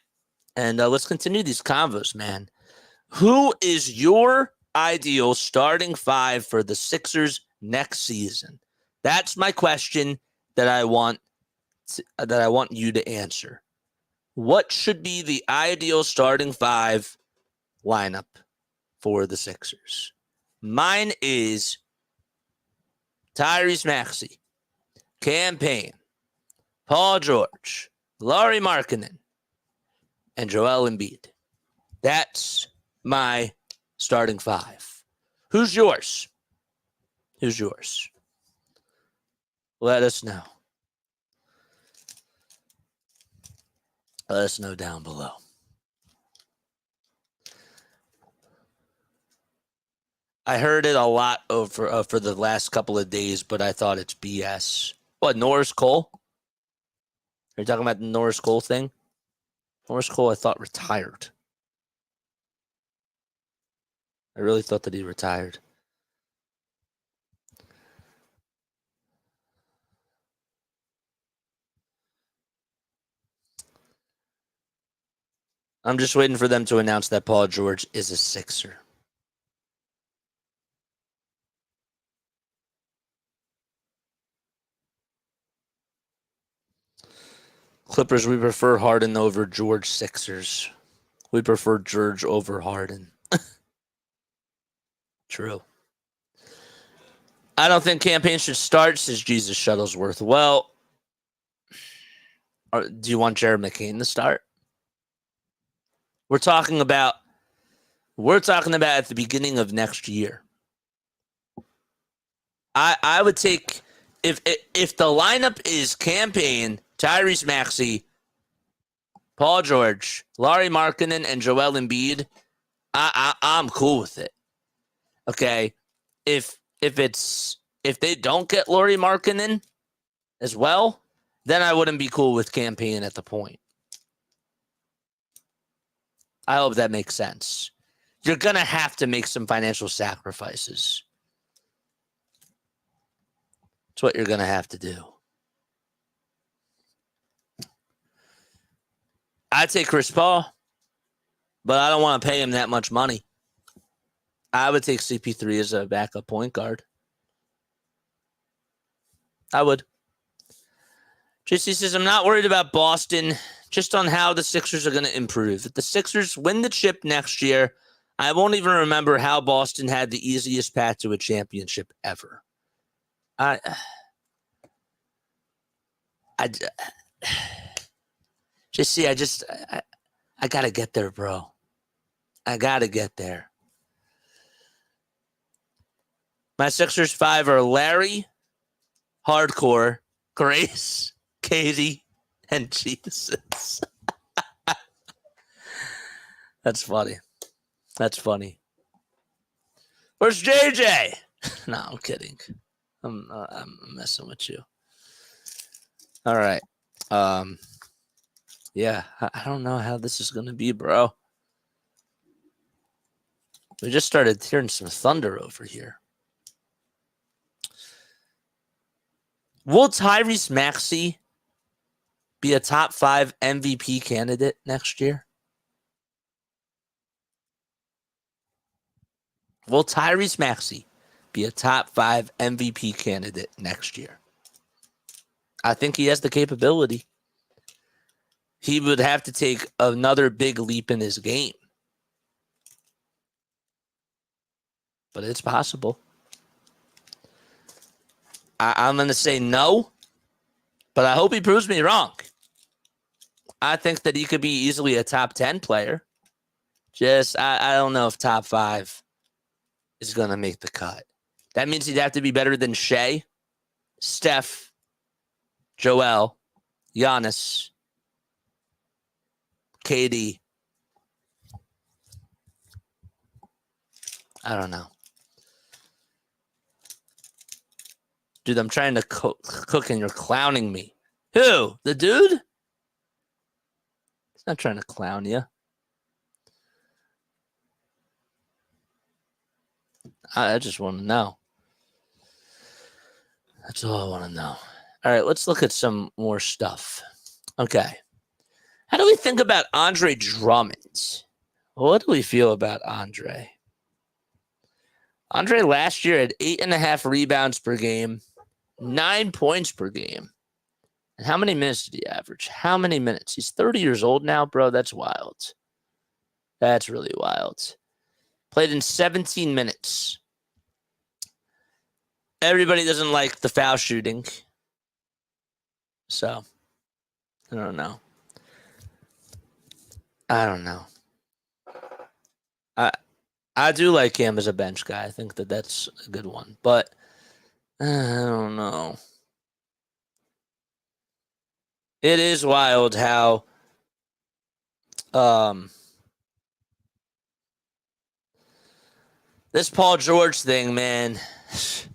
And let's continue these convos, man. Who is your ideal starting five for the Sixers next season? That's my question that I want you to answer. What should be the ideal starting five lineup for the Sixers? Mine is Tyrese Maxey, Cam Payne, Paul George, Lauri Markkanen, and Joel Embiid. That's my starting five. Who's yours? Who's yours? Let us know. Let us know down below. I heard it a lot over for the last couple of days, but I thought it's BS. What, Norris Cole? Are you talking about the Norris Cole thing? Norris Cole, I thought, retired. I really thought that he retired. I'm just waiting for them to announce that Paul George is a Sixer. Clippers, we prefer Harden over George. Sixers, we prefer George over Harden. True. I don't think campaign should start, says Jesus Shuttlesworth. Well, do you want Jared McCain to start? We're talking about at the beginning of next year. I would take if the lineup is campaign, Tyrese Maxey, Paul George, Lauri Markkanen, and Joel Embiid. I'm cool with it. Okay, if they don't get Lauri Markkanen as well, then I wouldn't be cool with campaign at the point. I hope that makes sense. You're gonna have to make some financial sacrifices. It's what you're gonna have to do. I'd take Chris Paul, but I don't want to pay him that much money. I would take CP3 as a backup point guard. I would. JC says, I'm not worried about Boston, just on how the Sixers are going to improve. If the Sixers win the chip next year, I won't even remember how Boston had the easiest path to a championship ever. JC, I got to get there, bro. I got to get there. My Sixers 5 are Larry, Hardcore, Grace, Katie, and Jesus. That's funny. That's funny. Where's JJ? No, I'm kidding. I'm messing with you. All right. Yeah, I don't know how this is going to be, bro. We just started hearing some thunder over here. Will Tyrese Maxey be a top 5 MVP candidate next year? Will Tyrese Maxey be a top 5 MVP candidate next year? I think he has the capability. He would have to take another big leap in his game. But it's possible. I'm going to say no, but I hope he proves me wrong. I think that he could be easily a top 10 player. Just, I don't know if top 5 is going to make the cut. That means he'd have to be better than Shea, Steph, Joel, Giannis, KD. I don't know. Dude, I'm trying to cook and you're clowning me. Who? The dude? He's not trying to clown you. I just want to know. That's all I want to know. All right, let's look at some more stuff. Okay. How do we think about Andre Drummond? What do we feel about Andre? Andre last year had 8.5 rebounds per game, 9 points per game. And how many minutes did he average? How many minutes? He's 30 years old now, bro. That's wild. That's really wild. Played in 17 minutes. Everybody doesn't like the foul shooting. So, I don't know. I do like him as a bench guy. I think that that's a good one. But I don't know. It is wild how this Paul George thing, man. This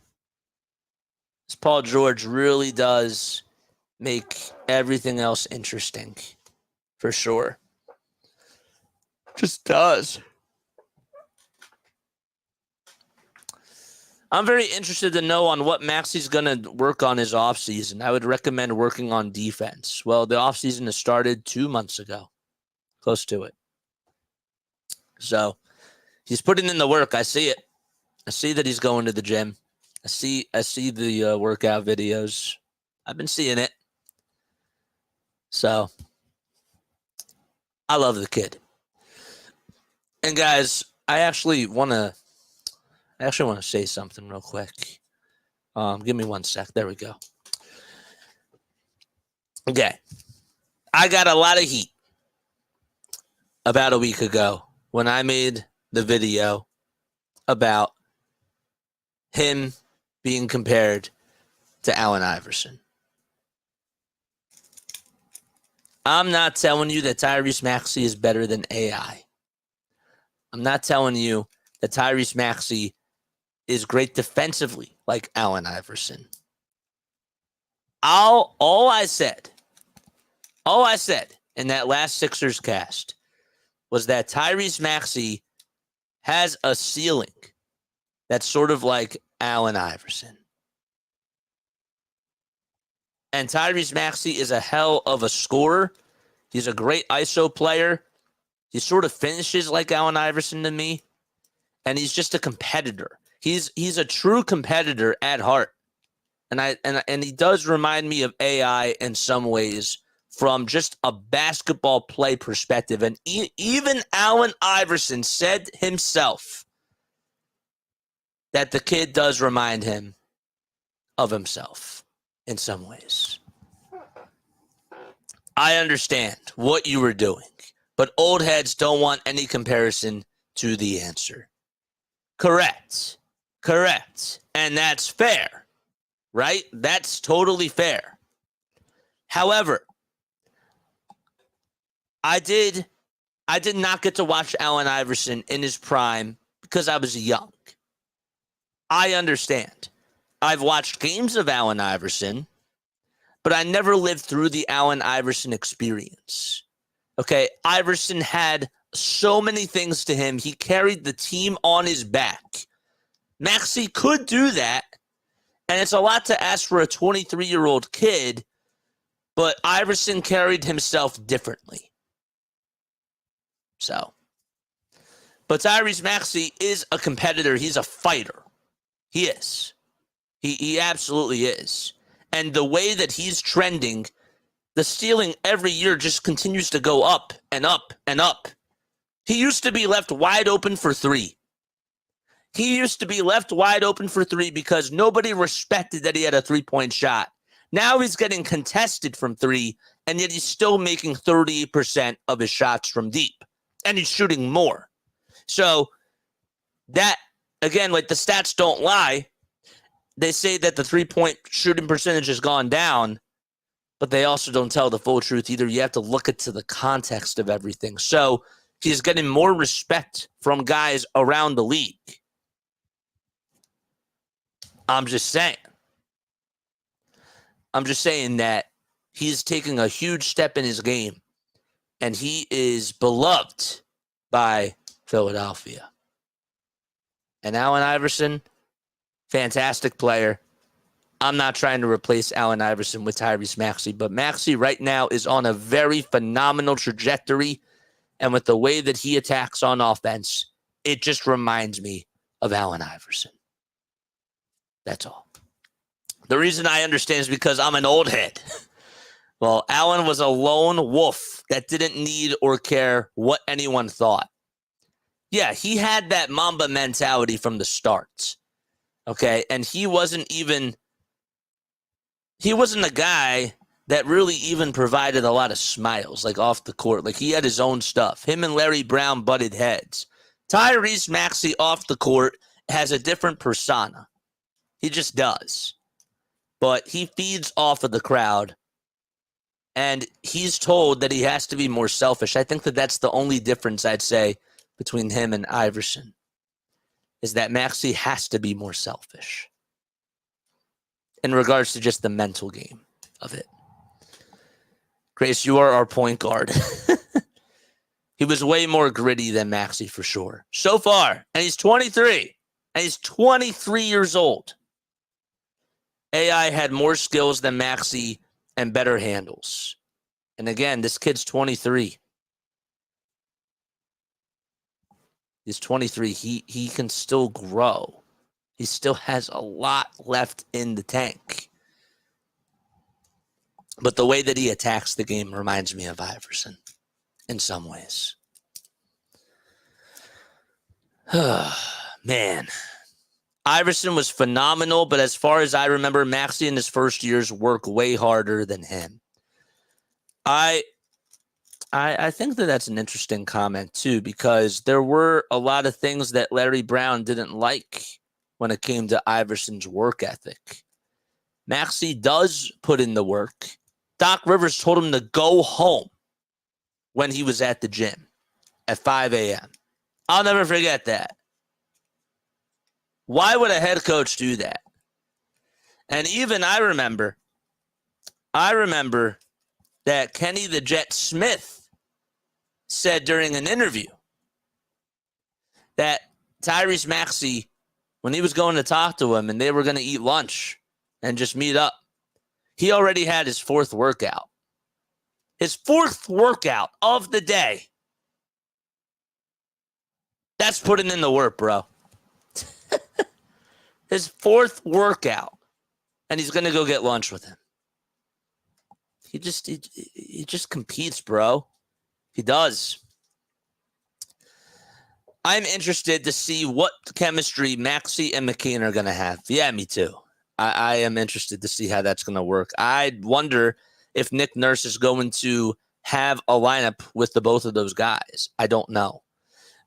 Paul George really does make everything else interesting. For sure. Just does. I'm very interested to know on what Maxey's going to work on his offseason. I would recommend working on defense. Well, the offseason has started 2 months ago. Close to it. So, he's putting in the work. I see it. I see that he's going to the gym. I see the workout videos. I've been seeing it. So, I love the kid. And guys, I actually want to say something real quick. Give me 1 sec. There we go. Okay. I got a lot of heat about a week ago when I made the video about him being compared to Allen Iverson. I'm not telling you that Tyrese Maxey is better than AI. I'm not telling you that Tyrese Maxey is great defensively like Allen Iverson. All I said in that last Sixers cast was that Tyrese Maxey has a ceiling that's sort of like Allen Iverson. And Tyrese Maxey is a hell of a scorer. He's a great ISO player. He sort of finishes like Allen Iverson to me. And he's just a competitor. He's a true competitor at heart. And he does remind me of AI in some ways from just a basketball play perspective. And even Allen Iverson said himself that the kid does remind him of himself in some ways. I understand what you were doing, but old heads don't want any comparison to the answer. Correct. And that's fair, right? That's totally fair. However, I did not get to watch Allen Iverson in his prime because I was young. I understand. I've watched games of Allen Iverson, but I never lived through the Allen Iverson experience. Okay, Iverson had so many things to him. He carried the team on his back. Maxey could do that, and it's a lot to ask for a 23-year-old kid, but Iverson carried himself differently. So, but Tyrese Maxey is a competitor. He's a fighter. He is. He absolutely is. And the way that he's trending, the ceiling every year just continues to go up and up and up. He used to be left wide open for three. Because nobody respected that he had a three-point shot. Now he's getting contested from three, and yet he's still making 38% of his shots from deep. And he's shooting more. So that, again, like the stats don't lie. They say that the three-point shooting percentage has gone down, but they also don't tell the full truth either. You have to look into the context of everything. So he's getting more respect from guys around the league. I'm just saying that he's taking a huge step in his game, and he is beloved by Philadelphia. And Allen Iverson, fantastic player. I'm not trying to replace Allen Iverson with Tyrese Maxey, but Maxey right now is on a very phenomenal trajectory, and with the way that he attacks on offense, it just reminds me of Allen Iverson. That's all. The reason I understand is because I'm an old head. Well, Allen was a lone wolf that didn't need or care what anyone thought. Yeah, he had that Mamba mentality from the start. Okay, and he wasn't a guy that really even provided a lot of smiles, like off the court. Like he had his own stuff. Him and Larry Brown butted heads. Tyrese Maxey off the court has a different persona. He just does. But he feeds off of the crowd, and he's told that he has to be more selfish. I think that that's the only difference I'd say between him and Iverson, is that Maxey has to be more selfish in regards to just the mental game of it. Grace, you are our point guard. He was way more gritty than Maxey for sure. So far, and he's 23. And he's 23 years old. AI had more skills than Maxey and better handles. And again, this kid's 23. He's 23. He can still grow. He still has a lot left in the tank. But the way that he attacks the game reminds me of Iverson in some ways. Man, Iverson was phenomenal, but as far as I remember, Maxey in his first years worked way harder than him. I think that that's an interesting comment, too, because there were a lot of things that Larry Brown didn't like when it came to Iverson's work ethic. Maxey does put in the work. Doc Rivers told him to go home when he was at the gym at 5 a.m. I'll never forget that. Why would a head coach do that? And even I remember that Kenny the Jet Smith said during an interview that Tyrese Maxey, when he was going to talk to him and they were going to eat lunch and just meet up, he already had his fourth workout. His fourth workout of the day. That's putting in the work, bro. His fourth workout. And he's going to go get lunch with him. He just competes, bro. He does. I'm interested to see what chemistry Maxey and McKean are going to have. Yeah, me too. I am interested to see how that's going to work. I wonder if Nick Nurse is going to have a lineup with the both of those guys. I don't know.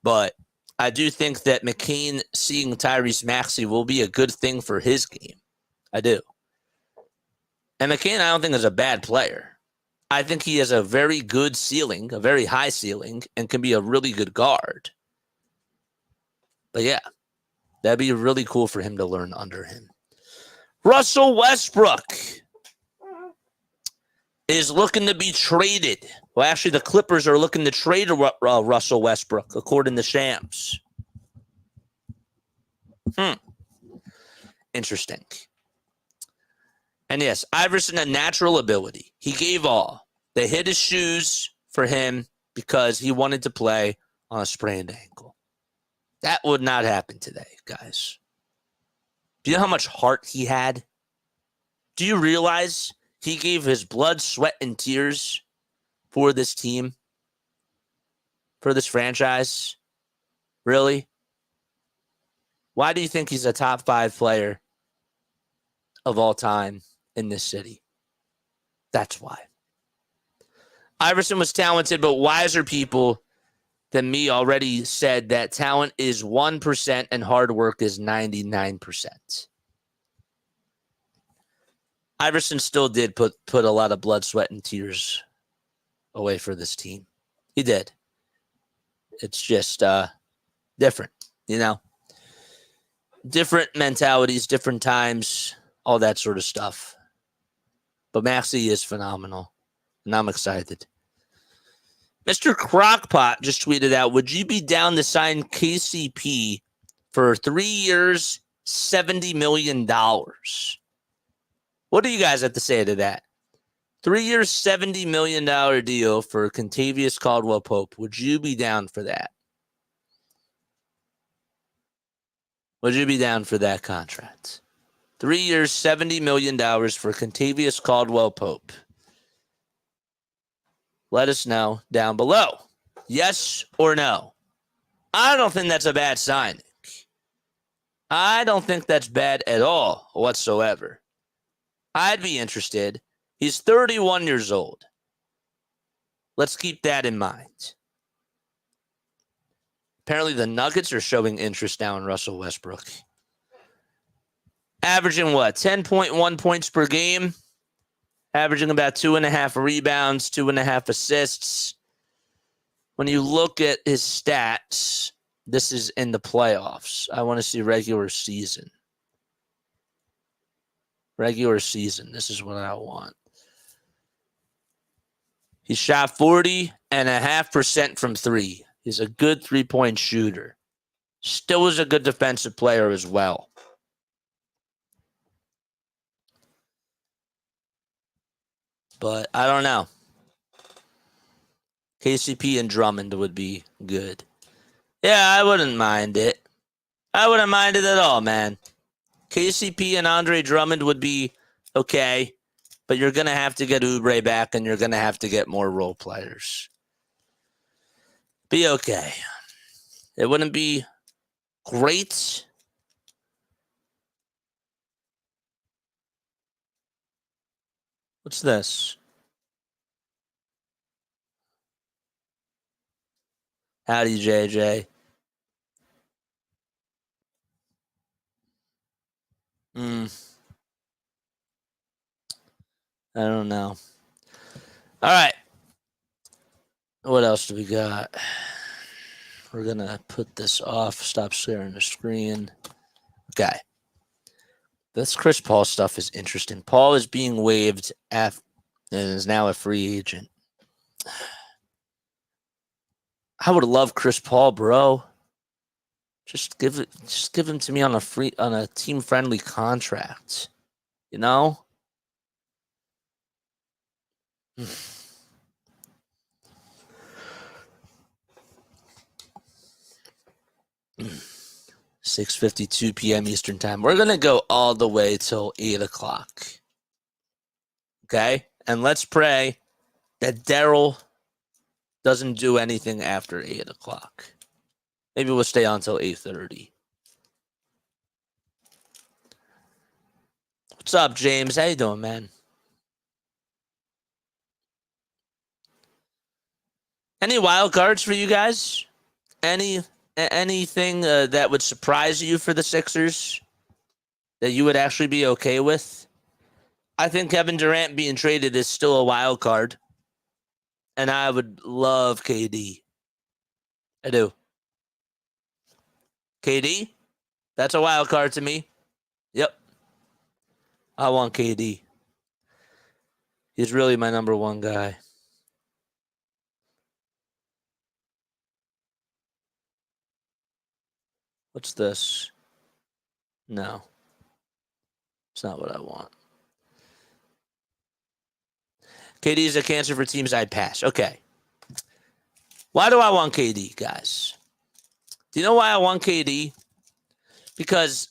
But I do think that McKean seeing Tyrese Maxey will be a good thing for his game. I do. And McKean, I don't think is a bad player. I think he has a very good ceiling, a very high ceiling, and can be a really good guard. But yeah, that'd be really cool for him to learn under him. Russell Westbrook is looking to be traded. Well, actually, the Clippers are looking to trade Russell Westbrook, according to Shams. Interesting. And yes, Iverson had natural ability. He gave all. They hit his shoes for him because he wanted to play on a sprained ankle. That would not happen today, guys. Do you know how much heart he had? Do you realize he gave his blood, sweat, and tears for this team? For this franchise? Really? Why do you think he's a top 5 player of all time in this city? That's why. Iverson was talented, but wiser people than me already said that talent is 1% and hard work is 99%. Iverson still did put a lot of blood, sweat, and tears away for this team. He did. It's just different, you know? Different mentalities, different times, all that sort of stuff. But Maxey is phenomenal, and I'm excited. Mr. Crockpot just tweeted out, would you be down to sign KCP for 3 years, $70 million? What do you guys have to say to that? 3 years, $70 million deal for Kentavious Caldwell-Pope. Would you be down for that? Would you be down for that contract? 3 years, $70 million for Kentavious Caldwell-Pope. Let us know down below. Yes or no? I don't think that's a bad signing. I don't think that's bad at all whatsoever. I'd be interested. He's 31 years old. Let's keep that in mind. Apparently the Nuggets are showing interest now in Russell Westbrook. Averaging what? 10.1 points per game. Averaging about 2.5 rebounds, 2.5 assists. When you look at his stats, this is in the playoffs. I want to see regular season. Regular season. This is what I want. He shot 40.5% from three. He's a good three-point shooter. Still is a good defensive player as well. But I don't know. KCP and Drummond would be good. Yeah, I wouldn't mind it. I wouldn't mind it at all, man. KCP and Andre Drummond would be okay, but you're going to have to get Oubre back, and you're going to have to get more role players. Be okay. It wouldn't be great, What's this? Howdy, JJ. I don't know. All right. What else do we got? We're going to put this off. Stop sharing the screen. Okay. This Chris Paul stuff is interesting. Paul is being waived and is now a free agent. I would love Chris Paul, bro. Just give him to me on a team friendly contract. You know? 6:52 p.m. Eastern time. We're gonna go all the way till 8 o'clock. Okay? And let's pray that Daryl doesn't do anything after 8 o'clock. Maybe we'll stay on until 8:30. What's up, James? How you doing, man? Any wild cards for you guys? Anything that would surprise you for the Sixers that you would actually be okay with? I think Kevin Durant being traded is still a wild card. And I would love KD. I do. KD? That's a wild card to me. Yep. I want KD. He's really my number one guy. What's this? No. It's not what I want. KD is a cancer for teams I'd pass. Okay. Why do I want KD, guys? Do you know why I want KD? Because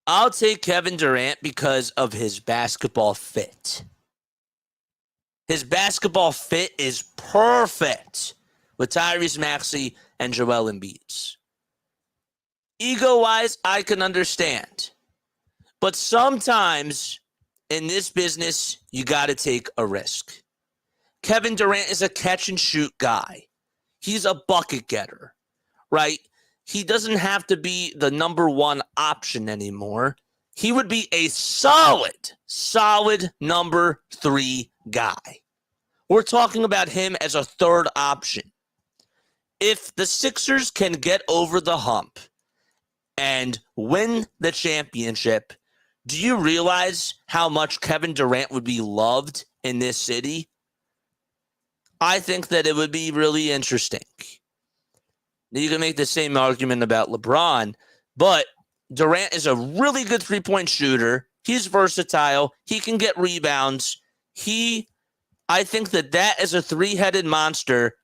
I'll take Kevin Durant because of his basketball fit. His basketball fit is perfect with Tyrese Maxey and Joel Embiid. Ego-wise, I can understand. But sometimes in this business, you got to take a risk. Kevin Durant is a catch-and-shoot guy. He's a bucket getter, right? He doesn't have to be the number one option anymore. He would be a solid number 3 guy. We're talking about him as a third option. If the Sixers can get over the hump and win the championship, do you realize how much Kevin Durant would be loved in this city? I think that it would be really interesting. You can make the same argument about LeBron, but Durant is a really good three-point shooter. He's versatile. He can get rebounds. I think that as a three-headed monster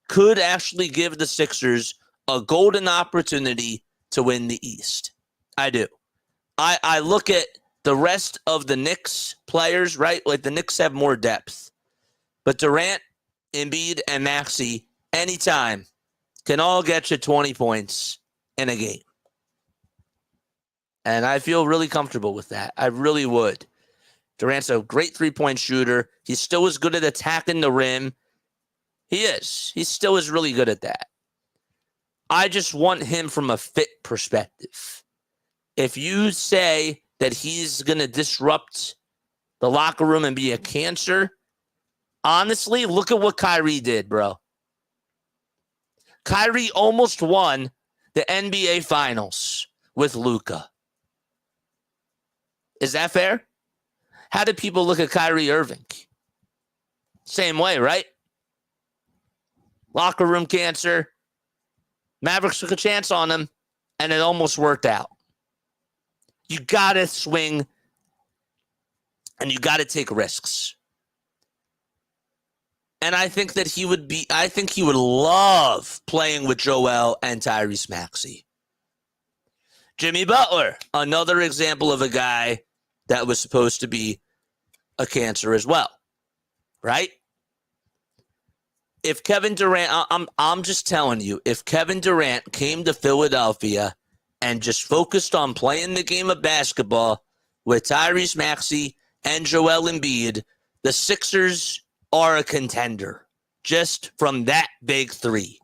could actually give the Sixers a golden opportunity to win the East. I do. I look at the rest of the Knicks players, right? Like the Knicks have more depth. But Durant, Embiid, and Maxey, anytime, can all get you 20 points in a game. And I feel really comfortable with that. I really would. Durant's a great three-point shooter. He's still as good at attacking the rim. He is. He still is really good at that. I just want him from a fit perspective. If you say that he's going to disrupt the locker room and be a cancer, honestly, look at what Kyrie did, bro. Kyrie almost won the NBA Finals with Luka. Is that fair? How did people look at Kyrie Irving? Same way, right? Locker room cancer. Mavericks took a chance on him, and it almost worked out. You got to swing, and you got to take risks. And I think that he would love playing with Joel and Tyrese Maxey. Jimmy Butler, another example of a guy that was supposed to be a cancer as well, right? If Kevin Durant, I'm just telling you, if Kevin Durant came to Philadelphia and just focused on playing the game of basketball, with Tyrese Maxey and Joel Embiid, the Sixers are a contender just from that big three.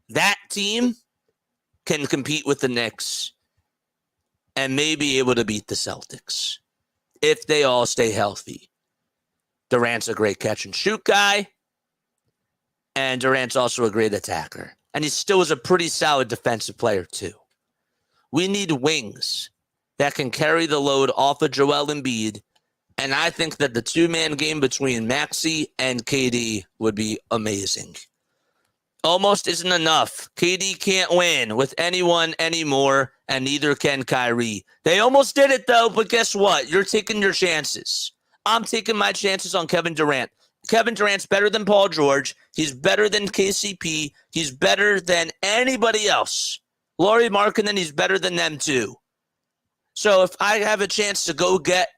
That team can compete with the Knicks and may be able to beat the Celtics if they all stay healthy. Durant's a great catch and shoot guy, and Durant's also a great attacker. And he still is a pretty solid defensive player too. We need wings that can carry the load off of Joel Embiid, and I think that the two-man game between Maxey and KD would be amazing. Almost isn't enough. KD can't win with anyone anymore, and neither can Kyrie. They almost did it, though, but guess what? You're taking your chances. I'm taking my chances on Kevin Durant. Kevin Durant's better than Paul George. He's better than KCP. He's better than anybody else. Lauri Markkanen, he's better than them, too. So if I have a chance to go get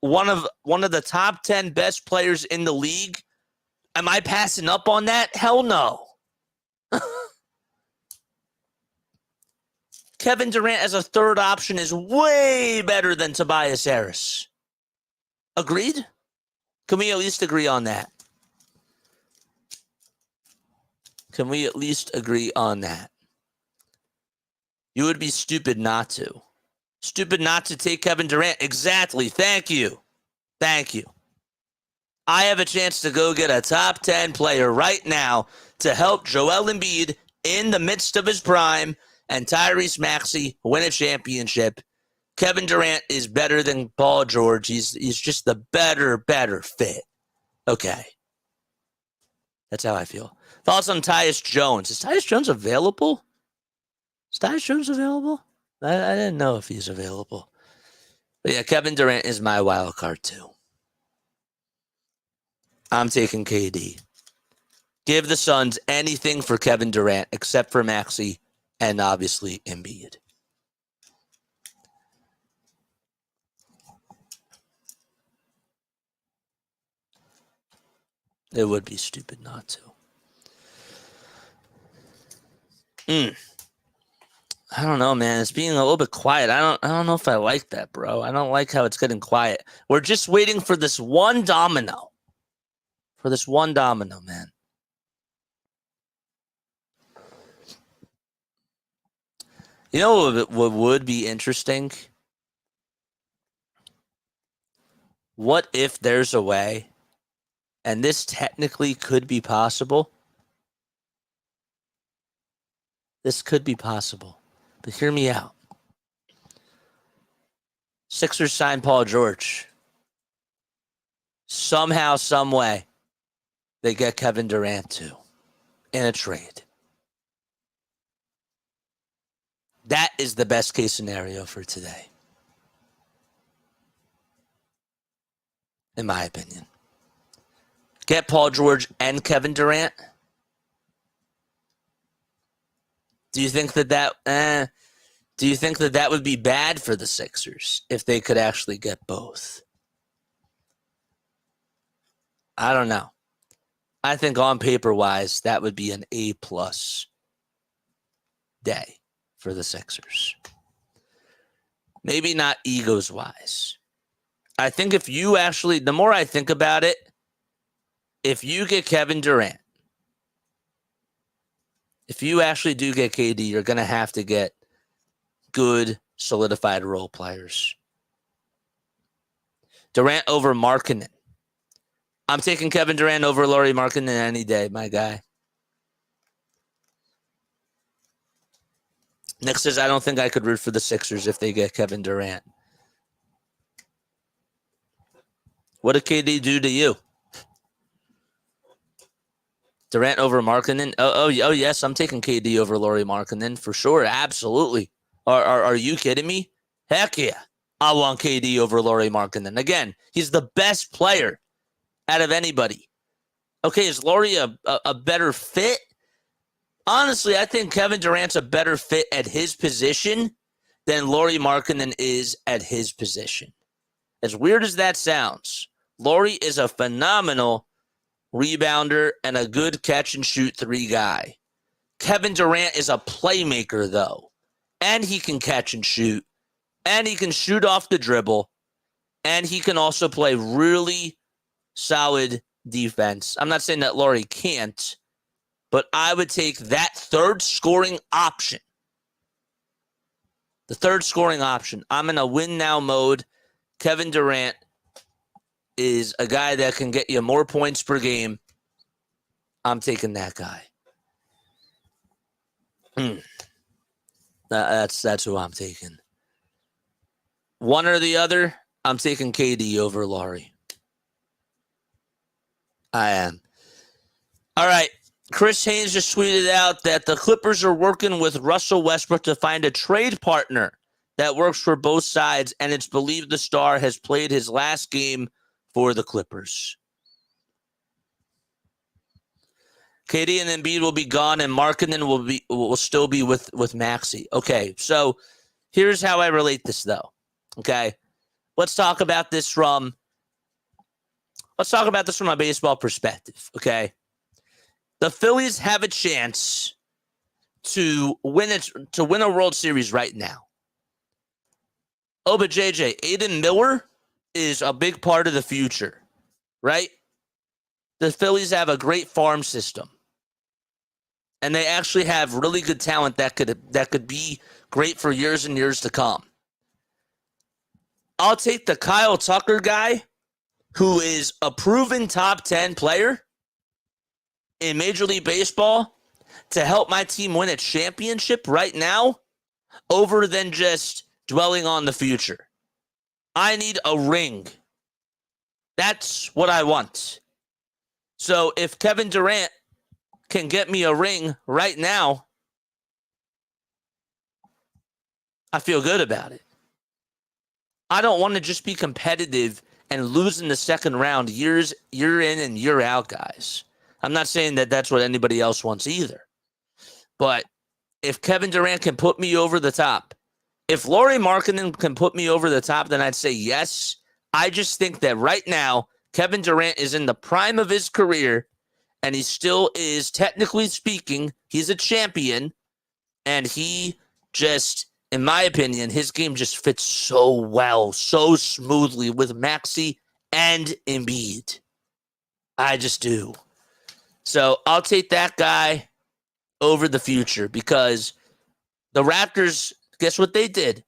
one of the top 10 best players in the league, am I passing up on that? Hell no. Kevin Durant as a third option is way better than Tobias Harris. Agreed? Can we at least agree on that? Can we at least agree on that? You would be stupid not to. Stupid not to take Kevin Durant. Exactly. Thank you. Thank you. I have a chance to go get a top 10 player right now to help Joel Embiid in the midst of his prime and Tyrese Maxey win a championship. Kevin Durant is better than Paul George. He's just the better fit. Okay. That's how I feel. Thoughts on Tyus Jones. Is Tyus Jones available? Is Tyus Jones available? I didn't know if he's available. But yeah, Kevin Durant is my wild card too. I'm taking KD. Give the Suns anything for Kevin Durant except for Maxey and obviously Embiid. It would be stupid not to. I don't know, man. It's being a little bit quiet. I don't know if I like that, bro. I don't like how it's getting quiet. We're just waiting for this one domino. Man. You know what would be interesting? What if there's a way, and this technically could be possible? This could be possible. But hear me out. Sixers sign Paul George. Somehow, some way, they get Kevin Durant too in a trade. That is the best case scenario for today, in my opinion. Get Paul George and Kevin Durant. Do you think that would be bad for the Sixers if they could actually get both? I don't know. I think on paper-wise, that would be an A+ day for the Sixers. Maybe not egos-wise. I think if you actually, the more I think about it, if you get Kevin Durant, if you actually do get KD, you're going to have to get good, solidified role players. Durant over Markkanen. I'm taking Kevin Durant over Lauri Markkanen any day, my guy. Nick says, I don't think I could root for the Sixers if they get Kevin Durant. What did KD do to you? Durant over Markkanen? Oh, yes, I'm taking KD over Lauri Markkanen for sure. Absolutely. Are you kidding me? Heck yeah. I want KD over Lauri Markkanen. Again, he's the best player out of anybody. Okay, is Lauri a better fit? Honestly, I think Kevin Durant's a better fit at his position than Lauri Markkanen is at his position. As weird as that sounds, Lauri is a phenomenal rebounder and a good catch-and-shoot three guy. Kevin Durant is a playmaker, though, and he can catch and shoot, and he can shoot off the dribble, and he can also play really solid defense. I'm not saying that Lauri can't, but I would take that third scoring option. The third scoring option. I'm in a win now mode. Kevin Durant is a guy that can get you more points per game. I'm taking that guy. That's who I'm taking. One or the other, I'm taking KD over Lauri. I am. All right. Chris Haynes just tweeted out that the Clippers are working with Russell Westbrook to find a trade partner that works for both sides, and it's believed the star has played his last game for the Clippers. KD and Embiid will be gone, and Markkanen will still be with Maxey. Okay, so here's how I relate this, though. Okay, let's talk about this from a baseball perspective. Okay, the Phillies have a chance to win a World Series right now. Oh, but JJ, Aiden Miller is a big part of the future, right? The Phillies have a great farm system, and they actually have really good talent that could be great for years and years to come. I'll take the Kyle Tucker guy, who is a proven top 10 player in Major League Baseball, to help my team win a championship right now, over than just dwelling on the future. I need a ring. That's what I want. So if Kevin Durant can get me a ring right now, I feel good about it. I don't want to just be competitive and lose in the second round year in and year out, guys. I'm not saying that that's what anybody else wants either. But if Kevin Durant can put me over the top, if Lauri Markkanen can put me over the top, then I'd say yes. I just think that right now, Kevin Durant is in the prime of his career, and he still is, technically speaking, he's a champion, and he just, in my opinion, his game just fits so well, so smoothly with Maxey and Embiid. I just do. So I'll take that guy over the future, because the Raptors, guess what they did?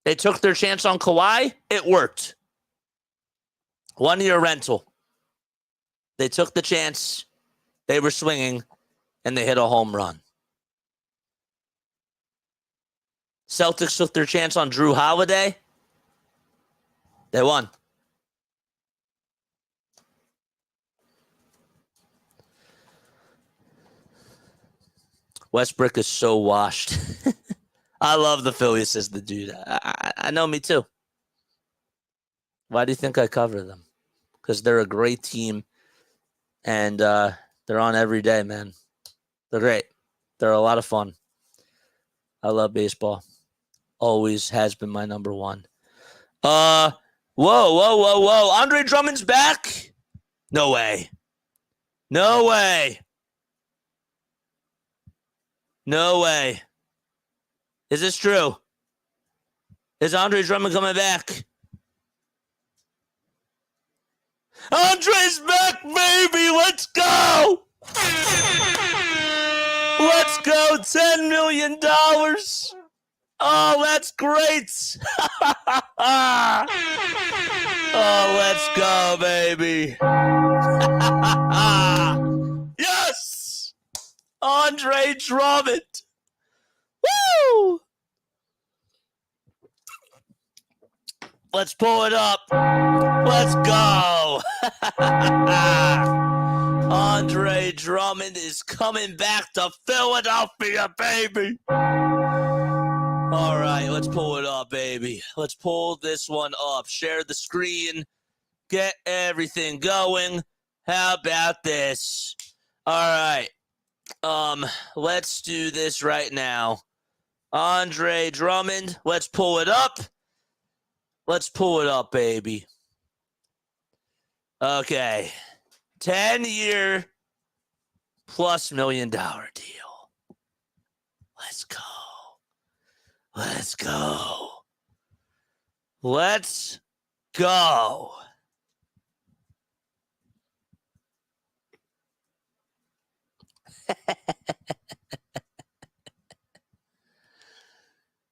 They took their chance on Kawhi. It worked. 1 year rental. They took the chance. They were swinging, and they hit a home run. Celtics took their chance on Drew Holiday. They won. Westbrook is so washed. I love the Phillies, says the dude. I know, me too. Why do you think I cover them? Because they're a great team, and they're on every day, man. They're great. They're a lot of fun. I love baseball. Always has been my number one. Whoa. Andre Drummond's back? No way. No way. No way. Is this true? Is Andre Drummond coming back? Andre's back, baby! Let's go! Let's go! $10 million! Oh, that's great! Oh, let's go, baby! Yes! Andre Drummond! Woo! Let's pull it up. Let's go. Andre Drummond is coming back to Philadelphia, baby. All right, let's pull it up, baby. Let's pull this one up. Share the screen. Get everything going. How about this? All right. Let's do this right now. Andre Drummond, let's pull it up. Let's pull it up, baby. Okay. 10-year plus $1 million deal. Let's go. Let's go. Let's go.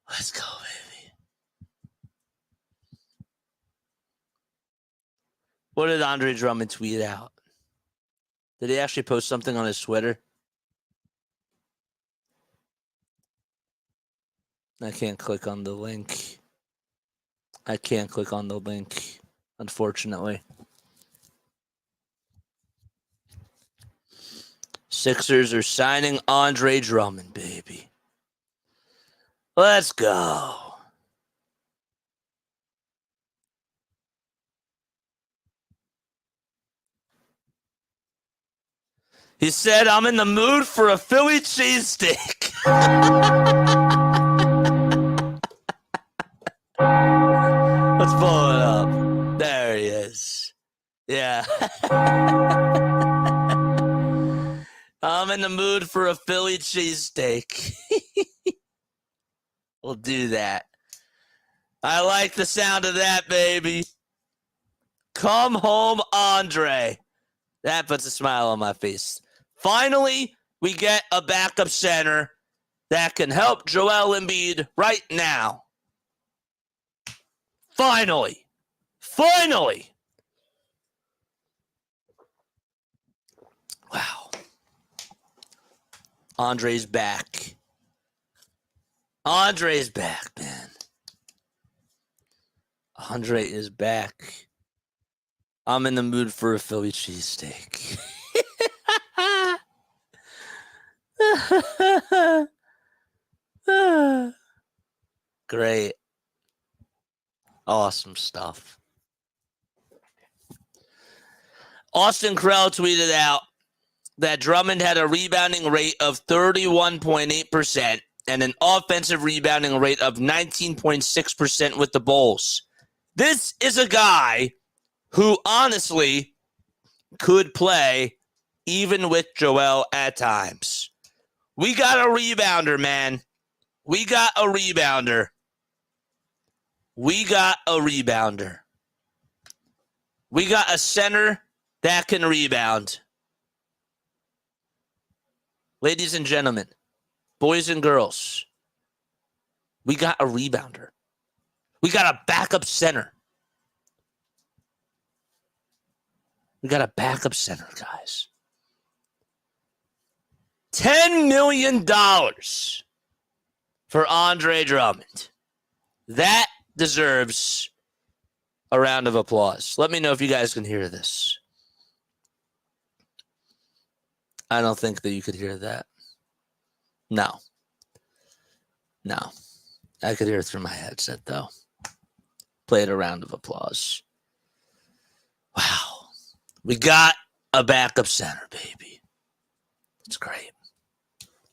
Let's go, baby. What did Andre Drummond tweet out? Did he actually post something on his Twitter? I can't click on the link. Unfortunately. Sixers are signing Andre Drummond, baby. Let's go. He said, I'm in the mood for a Philly cheesesteak. Let's pull it up. There he is. Yeah. I'm in the mood for a Philly cheesesteak. We'll do that. I like the sound of that, baby. Come home, Andre. That puts a smile on my face. Finally, we get a backup center that can help Joel Embiid right now. Finally. Wow. Andre's back. Andre's back, man. Andre is back. I'm in the mood for a Philly cheesesteak. Great. Awesome stuff. Austin Krell tweeted out that Drummond had a rebounding rate of 31.8% and an offensive rebounding rate of 19.6% with the Bulls. This is a guy who honestly could play even with Joel at times. We got a rebounder, man. We got a rebounder. We got a center that can rebound. Ladies and gentlemen, boys and girls, we got a rebounder. We got a backup center. We got a backup center, guys. $10 million for Andre Drummond. That deserves a round of applause. Let me know if you guys can hear this. I don't think that you could hear that. No. I could hear it through my headset, though. Played a round of applause. Wow. We got a backup center, baby. It's great.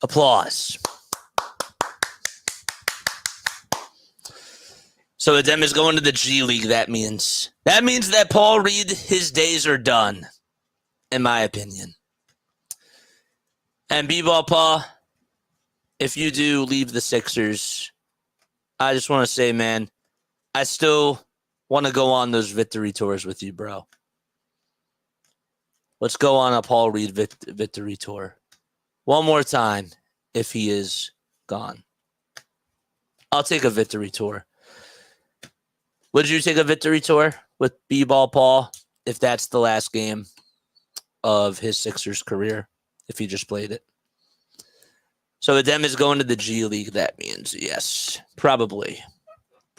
Applause. So Adem is going to the G League, that means. That means that Paul Reed, his days are done, in my opinion. And B-Ball Paul, if you do leave the Sixers, I just want to say, man, I still want to go on those victory tours with you, bro. Let's go on a Paul Reed victory tour. One more time if he is gone. I'll take a victory tour. Would you take a victory tour with B-Ball Paul if that's the last game of his Sixers career, if he just played it? So Adem is going to the G League. That means yes, probably.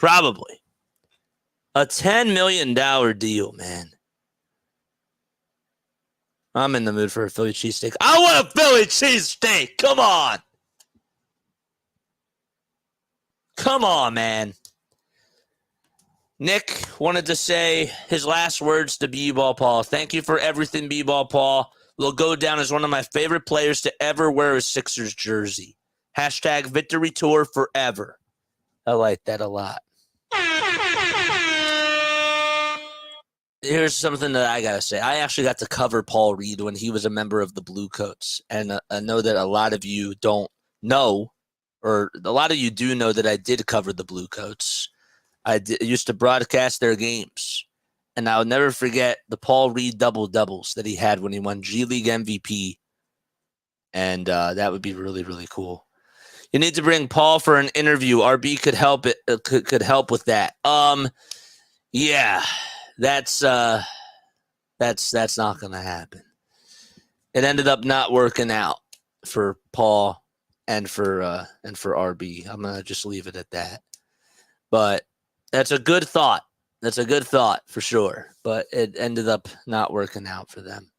A $10 million deal, man. I'm in the mood for a Philly cheesesteak. I want a Philly cheesesteak. Come on, man. Nick wanted to say his last words to B-Ball Paul. Thank you for everything, B-Ball Paul. Will go down as one of my favorite players to ever wear a Sixers jersey. Hashtag victory tour forever. I like that a lot. Here's something that I got to say. I actually got to cover Paul Reed when he was a member of the Blue Coats. And I know that a lot of you don't know, or a lot of you do know that I did cover the Blue Coats. used to broadcast their games. And I'll never forget the Paul Reed double-doubles that he had when he won G League MVP. And that would be really, really cool. You need to bring Paul for an interview. RB could help it. Could help with that. Yeah, that's not going to happen. It ended up not working out for Paul and for RB. I'm gonna just leave it at that. But that's a good thought. That's a good thought for sure. But it ended up not working out for them.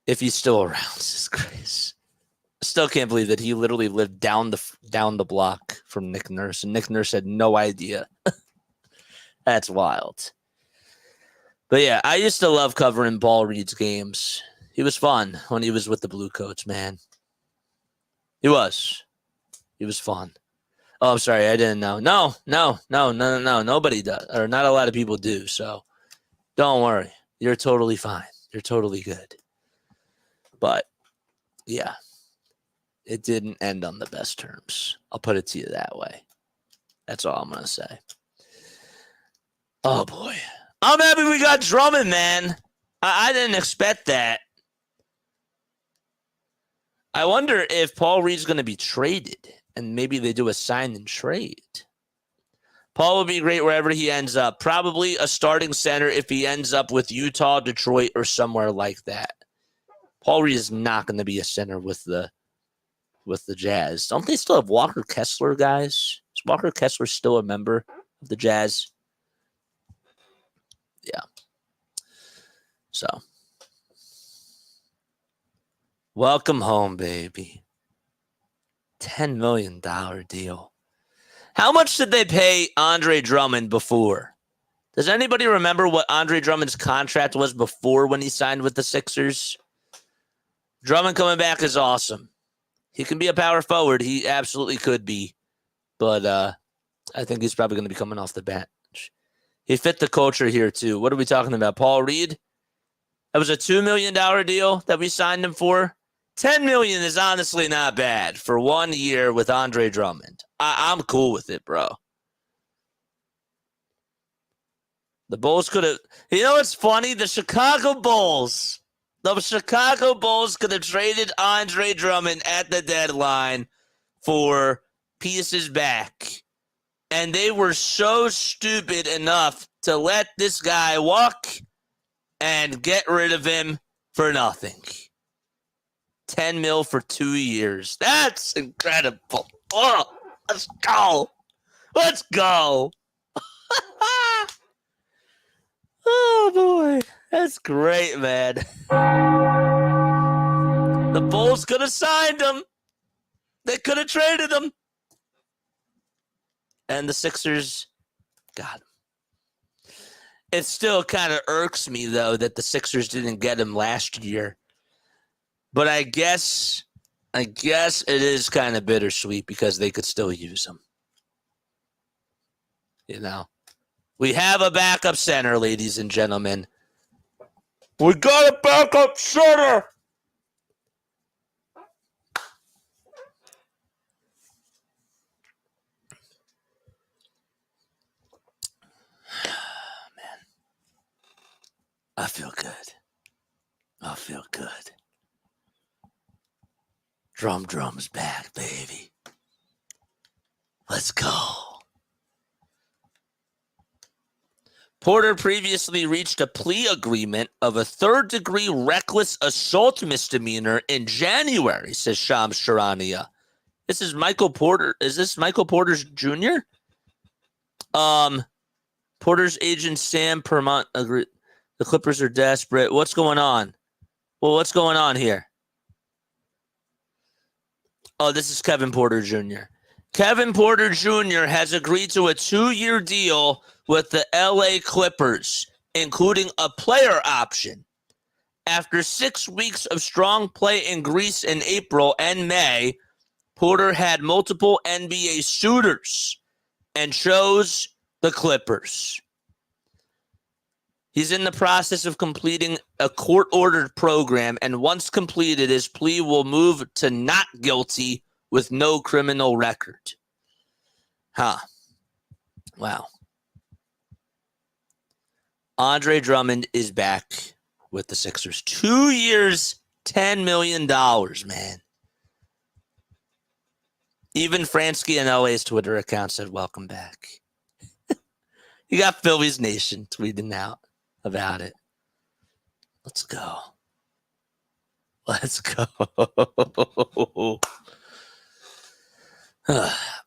If he's still around, Jesus Christ. Still can't believe that he literally lived down the block from Nick Nurse, and Nick Nurse had no idea. That's wild. But yeah, I used to love covering Paul Reed's games. He was fun when he was with the Blue Coats, man. He was fun. Oh, I'm sorry, I didn't know. No. Nobody does, or not a lot of people do. So don't worry. You're totally fine. You're totally good. But yeah, it didn't end on the best terms. I'll put it to you that way. That's all I'm going to say. Oh, boy. I'm happy we got Drummond, man. I didn't expect that. I wonder if Paul Reed's going to be traded, and maybe they do a sign and trade. Paul will be great wherever he ends up. Probably a starting center if he ends up with Utah, Detroit, or somewhere like that. Paul Reed is not going to be a center with the Jazz. Don't they still have Walker Kessler, guys? Is Walker Kessler still a member of the Jazz? Yeah. So, welcome home, baby. $10 million deal. How much did they pay Andre Drummond before? Does anybody remember what Andre Drummond's contract was before when he signed with the Sixers? Drummond coming back is awesome. He can be a power forward. He absolutely could be. But I think he's probably going to be coming off the bench. He fit the culture here, too. What are we talking about? Paul Reed? That was a $2 million deal that we signed him for. $10 million is honestly not bad for 1 year with Andre Drummond. I'm cool with it, bro. The Bulls could have... You know what's funny? The Chicago Bulls could have traded Andre Drummond at the deadline for pieces back. And they were so stupid enough to let this guy walk and get rid of him for nothing. 10 mil for 2 years. That's incredible. Oh, let's go. Let's go. Oh, boy. That's great, man. The Bulls could have signed him. They could have traded him. And the Sixers got him. It still kind of irks me, though, that the Sixers didn't get him last year. But I guess it is kind of bittersweet because they could still use him. You know, we have a backup center, ladies and gentlemen. We got a backup center. Man, I feel good. I feel good. Drum's back, baby. Let's go. Porter previously reached a plea agreement of a third-degree reckless assault misdemeanor in January, says Shams Charania. This is Michael Porter. Is this Michael Porter's Jr.? Porter's agent Sam Permont agreed. The Clippers are desperate. What's going on? Well, what's going on here? Oh, this is Kevin Porter Jr. Kevin Porter Jr. has agreed to a 2-year deal with the LA Clippers, including a player option. After 6 weeks of strong play in Greece in April and May, Porter had multiple NBA suitors and chose the Clippers. He's in the process of completing a court-ordered program, and once completed, his plea will move to not guilty with no criminal record. Huh. Wow. Andre Drummond is back with the Sixers. 2 years, $10 million, man. Even Fransky and LA's Twitter account said, welcome back. You got Phillies Nation tweeting out about it. Let's go. Let's go.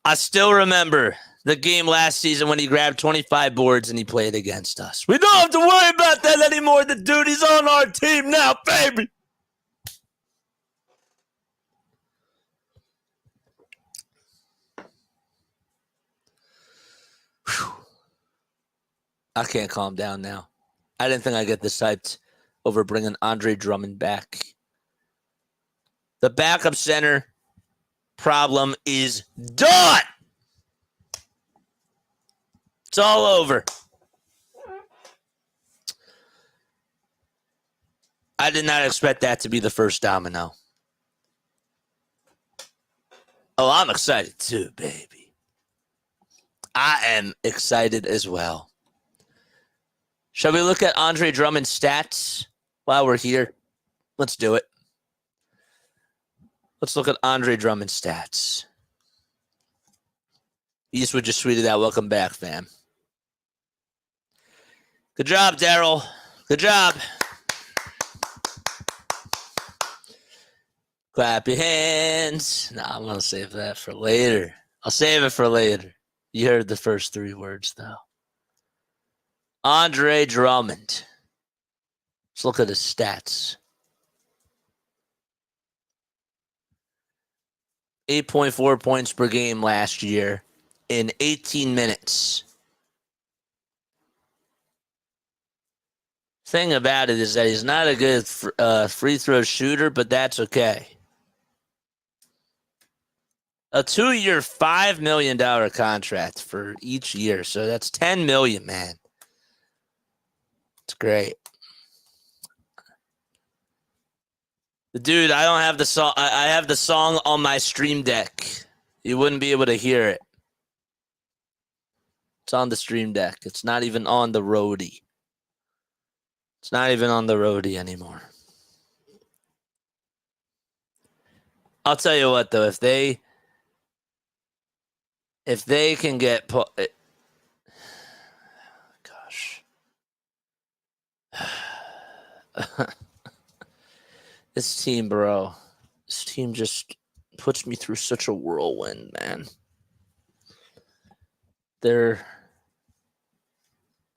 I still remember the game last season when he grabbed 25 boards and he played against us. We don't have to worry about that anymore. The duty's on our team now, baby. Whew. I can't calm down now. I didn't think I'd get this hyped over bringing Andre Drummond back. The backup center problem is done. It's all over. I did not expect that to be the first domino. Oh, I'm excited too, baby. I am excited as well. Shall we look at Andre Drummond's stats while we're here? Let's do it. Let's look at Andre Drummond's stats. Eastwood just tweeted out, welcome back, fam. Good job, Daryl. Good job. Clap your hands. No, I'm going to save that for later. I'll save it for later. You heard the first 3 words, though. Andre Drummond. Let's look at his stats. 8.4 points per game last year in 18 minutes. Thing about it is that he's not a good free throw shooter, but that's okay. A 2-year, $5 million contract for each year. So that's $10 million, man. It's great. The dude, I don't have the song. I have the song on my stream deck. You wouldn't be able to hear it. It's on the stream deck. It's not even on the roadie. It's not even on the roadie anymore. I'll tell you what, though, if they can get gosh. This team, bro. This team just puts me through such a whirlwind, man.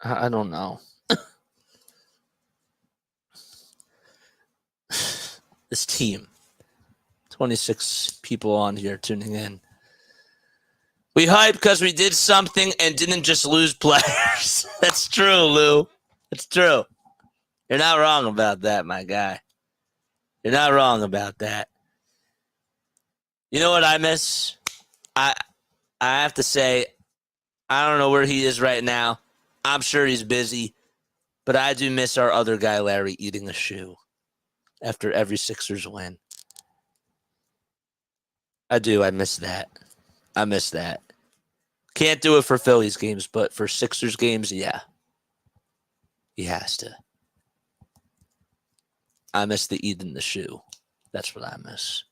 I don't know. This team. 26 people on here tuning in. We hyped because we did something and didn't just lose players. That's true, Lou. It's true. You're not wrong about that, my guy. You're not wrong about that. You know what I miss? I have to say, I don't know where he is right now. I'm sure he's busy. But I do miss our other guy, Larry, eating a shoe after every Sixers win. I do. I miss that. I miss that. Can't do it for Phillies games, but for Sixers games, yeah. He has to. I miss the eating the shoe. That's what I miss.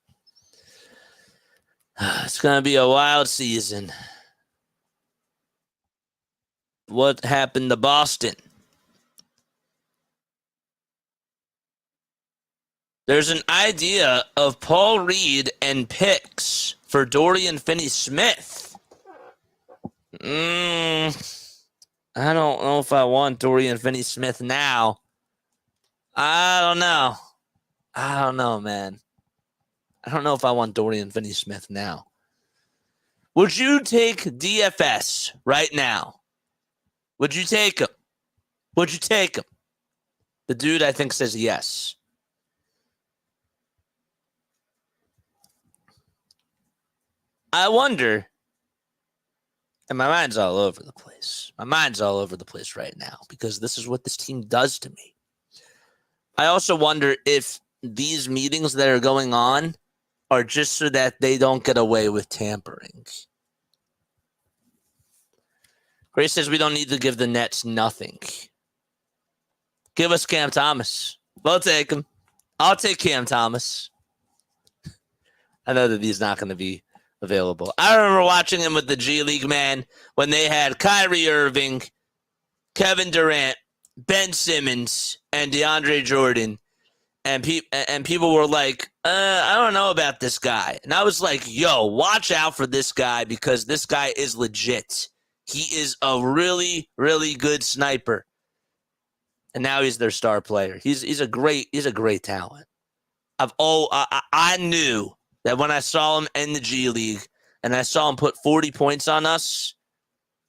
It's going to be a wild season. What happened to Boston? There's an idea of Paul Reed and picks for Dorian Finney-Smith. I don't know if I want Dorian Finney-Smith now. I don't know, man. I don't know if I want Dorian Finney-Smith now. Would you take DFS right now? Would you take him? Would you take him? The dude, I think, says yes. I wonder, and my mind's all over the place. My mind's all over the place right now because this is what this team does to me. I also wonder if these meetings that are going on are just so that they don't get away with tampering. Grace says we don't need to give the Nets nothing. Give us Cam Thomas. We'll take him. I'll take Cam Thomas. I know that he's not going to be available. I remember watching him with the G League, man, when they had Kyrie Irving, Kevin Durant, Ben Simmons, and DeAndre Jordan. And people were like, I don't know about this guy. And I was like, yo, watch out for this guy because this guy is legit. He is a really, really good sniper. And now he's their star player. He's a great talent. I knew that when I saw him in the G League and I saw him put 40 points on us,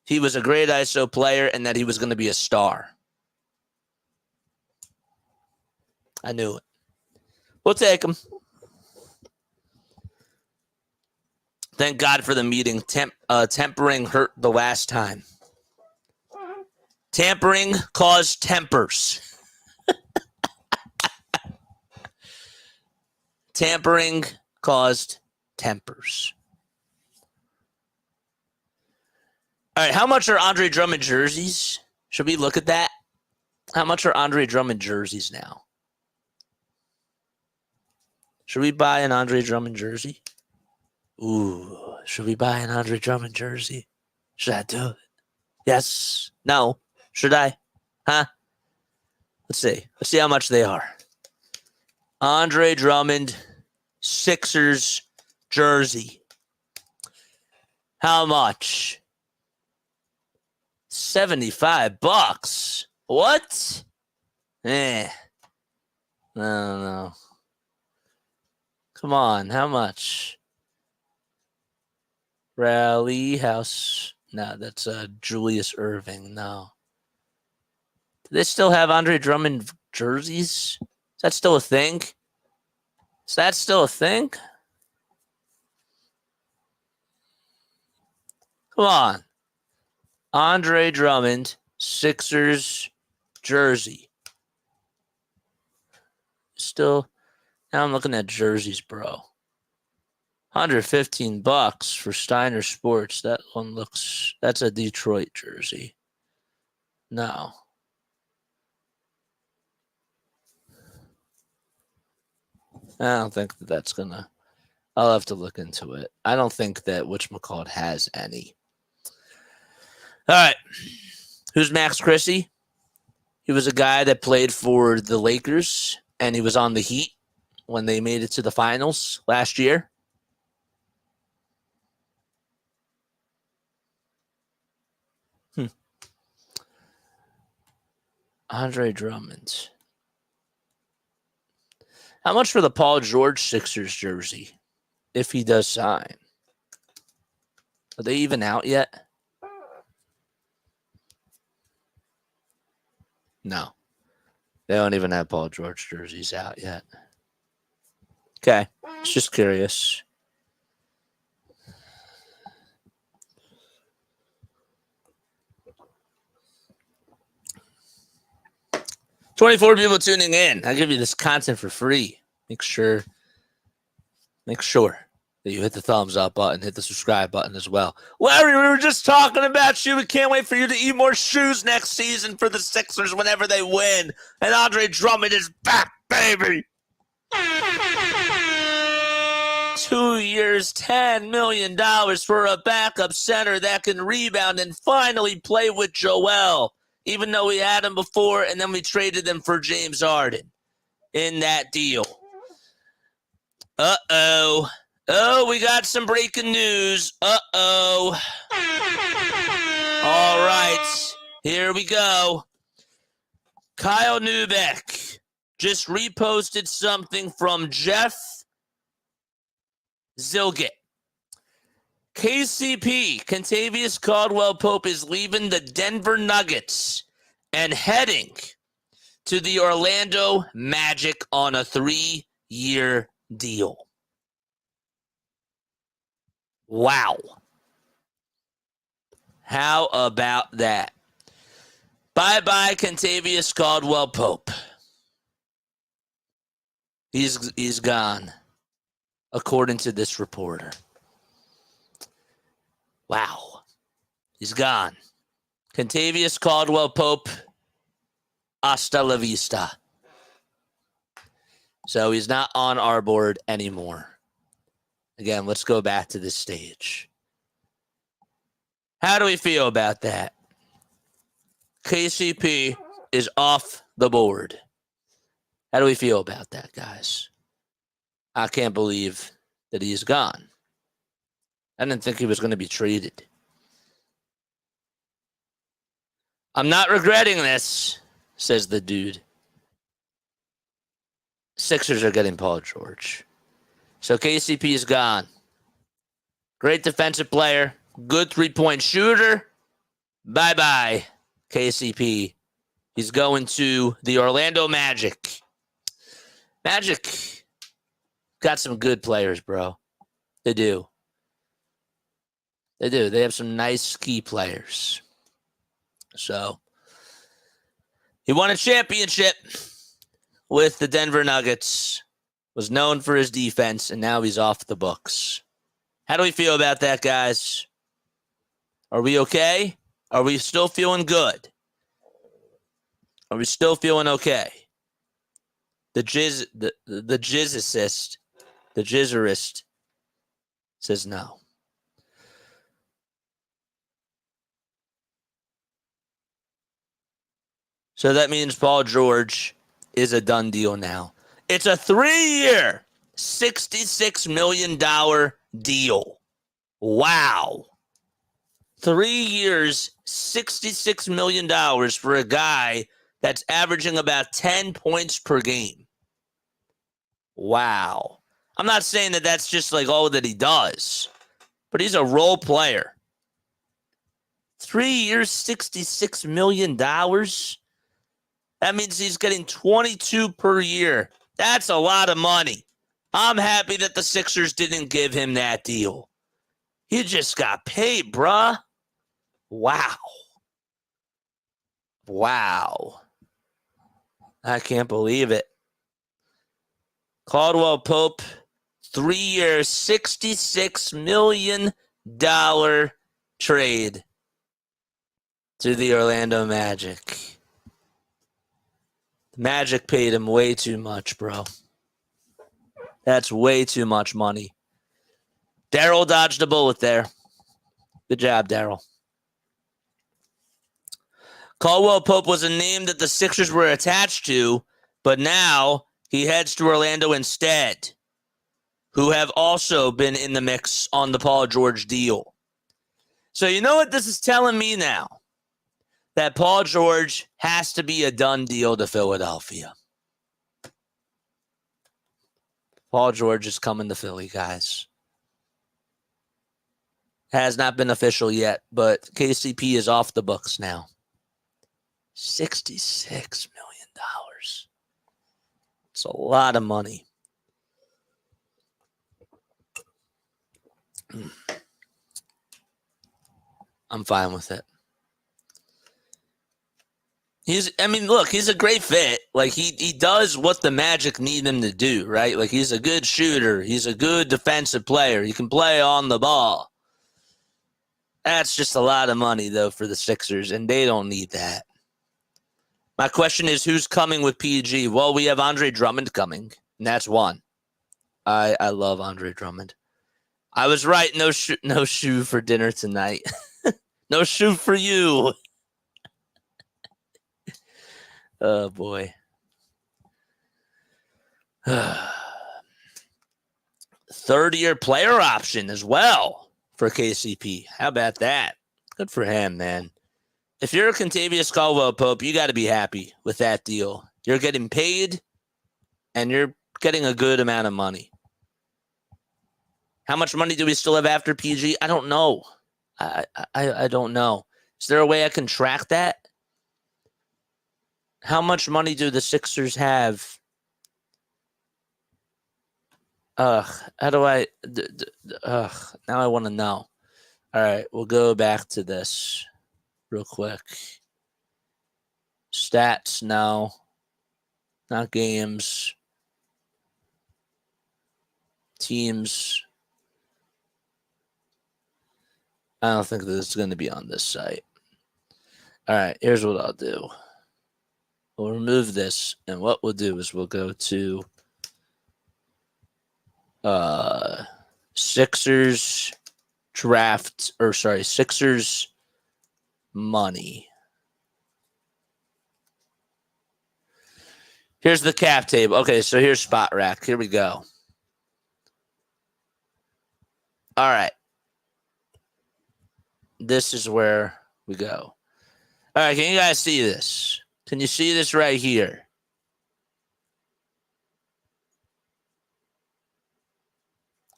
he was a great ISO player and that he was going to be a star. I knew it. We'll take him. Thank God for the meeting. Tempering hurt the last time. Tampering caused tempers. Tampering caused tempers. All right, how much are Andre Drummond jerseys? Should we look at that? How much are Andre Drummond jerseys now? Should we buy an Andre Drummond jersey? Ooh, should we buy an Andre Drummond jersey? Should I do it? Yes. No. Should I? Huh? Let's see. Let's see how much they are. Andre Drummond Sixers jersey. How much? $75. What? I don't know. Come on, how much? Rally House. No, that's Julius Irving. No. Do they still have Andre Drummond jerseys? Is that still a thing? Is that still a thing? Come on. Andre Drummond, Sixers jersey. Still, now I'm looking at jerseys, bro. $115 for Steiner Sports. That one that's a Detroit jersey. No. I don't think that's gonna. I'll have to look into it. I don't think that whatchamacallit has any. All right. Who's Max Christie? He was a guy that played for the Lakers, and he was on the Heat when they made it to the finals last year. Andre Drummond. How much for the Paul George Sixers jersey, if he does sign? Are they even out yet? No. They don't even have Paul George jerseys out yet. Okay. It's just curious. $24 people tuning in. I give you this content for free. Make sure that you hit the thumbs up button, hit the subscribe button as well. Larry, we were just talking about you. We can't wait for you to eat more shoes next season for the Sixers whenever they win. And Andre Drummond is back, baby. 2 years, $10 million for a backup center that can rebound and finally play with Joel. Even though we had him before, and then we traded him for James Harden in that deal. Uh-oh. Oh, we got some breaking news. Uh-oh. All right. Here we go. Kyle Neubeck just reposted something from Jeff Zilgett. KCP, Kentavious Caldwell-Pope, is leaving the Denver Nuggets and heading to the Orlando Magic on a 3-year deal. Wow. How about that? Bye-bye, Kentavious Caldwell-Pope. He's gone, according to this reporter. Wow. He's gone. Kentavious Caldwell-Pope, hasta la vista. So he's not on our board anymore. Again, let's go back to this stage. How do we feel about that? KCP is off the board. How do we feel about that, guys? I can't believe that he's gone. I didn't think he was going to be traded. I'm not regretting this, says the dude. Sixers are getting Paul George. So KCP is gone. Great defensive player. Good three-point shooter. Bye-bye, KCP. He's going to the Orlando Magic. Magic got some good players, bro. They do. They do. They have some nice key players. So, he won a championship with the Denver Nuggets, was known for his defense, and now he's off the books. How do we feel about that, guys? Are we okay? Are we still feeling good? Are we still feeling okay? The jizzerist says no. So that means Paul George is a done deal now. It's a 3-year, $66 million deal. Wow. 3 years, $66 million for a guy that's averaging about 10 points per game. Wow. I'm not saying that that's just like all that he does, but he's a role player. 3 years, $66 million. That means he's getting 22 per year. That's a lot of money. I'm happy that the Sixers didn't give him that deal. He just got paid, bruh. Wow. Wow. I can't believe it. Caldwell-Pope, 3 years, $66 million trade to the Orlando Magic. The Magic paid him way too much, bro. That's way too much money. Daryl dodged a bullet there. Good job, Daryl. Caldwell-Pope was a name that the Sixers were attached to, but now he heads to Orlando instead, who have also been in the mix on the Paul George deal. So you know what this is telling me now? That Paul George has to be a done deal to Philadelphia. Paul George is coming to Philly, guys. Has not been official yet, but KCP is off the books now. $66 million. It's a lot of money. I'm fine with it. He's a great fit. Like, he does what the Magic need him to do, right? Like, he's a good shooter. He's a good defensive player. He can play on the ball. That's just a lot of money, though, for the Sixers, and they don't need that. My question is, who's coming with PG? Well, we have Andre Drummond coming, and that's one. I love Andre Drummond. I was right. No shoe for dinner tonight. No shoe for you. Oh, boy. Third-year player option as well for KCP. How about that? Good for him, man. If you're a Kentavious Caldwell-Pope, you got to be happy with that deal. You're getting paid, and you're getting a good amount of money. How much money do we still have after PG? I don't know. I don't know. Is there a way I can track that? How much money do the Sixers have? How do I? Now I want to know. All right, we'll go back to this real quick. Stats, no. Not games. Teams. I don't think this is going to be on this site. All right, here's what I'll do. We'll remove this, and what we'll do is we'll go to Sixers draft, or sorry, Sixers money. Here's the cap table. Okay, so here's Spot Rack. Here we go. All right. This is where we go. All right, can you guys see this? Can you see this right here?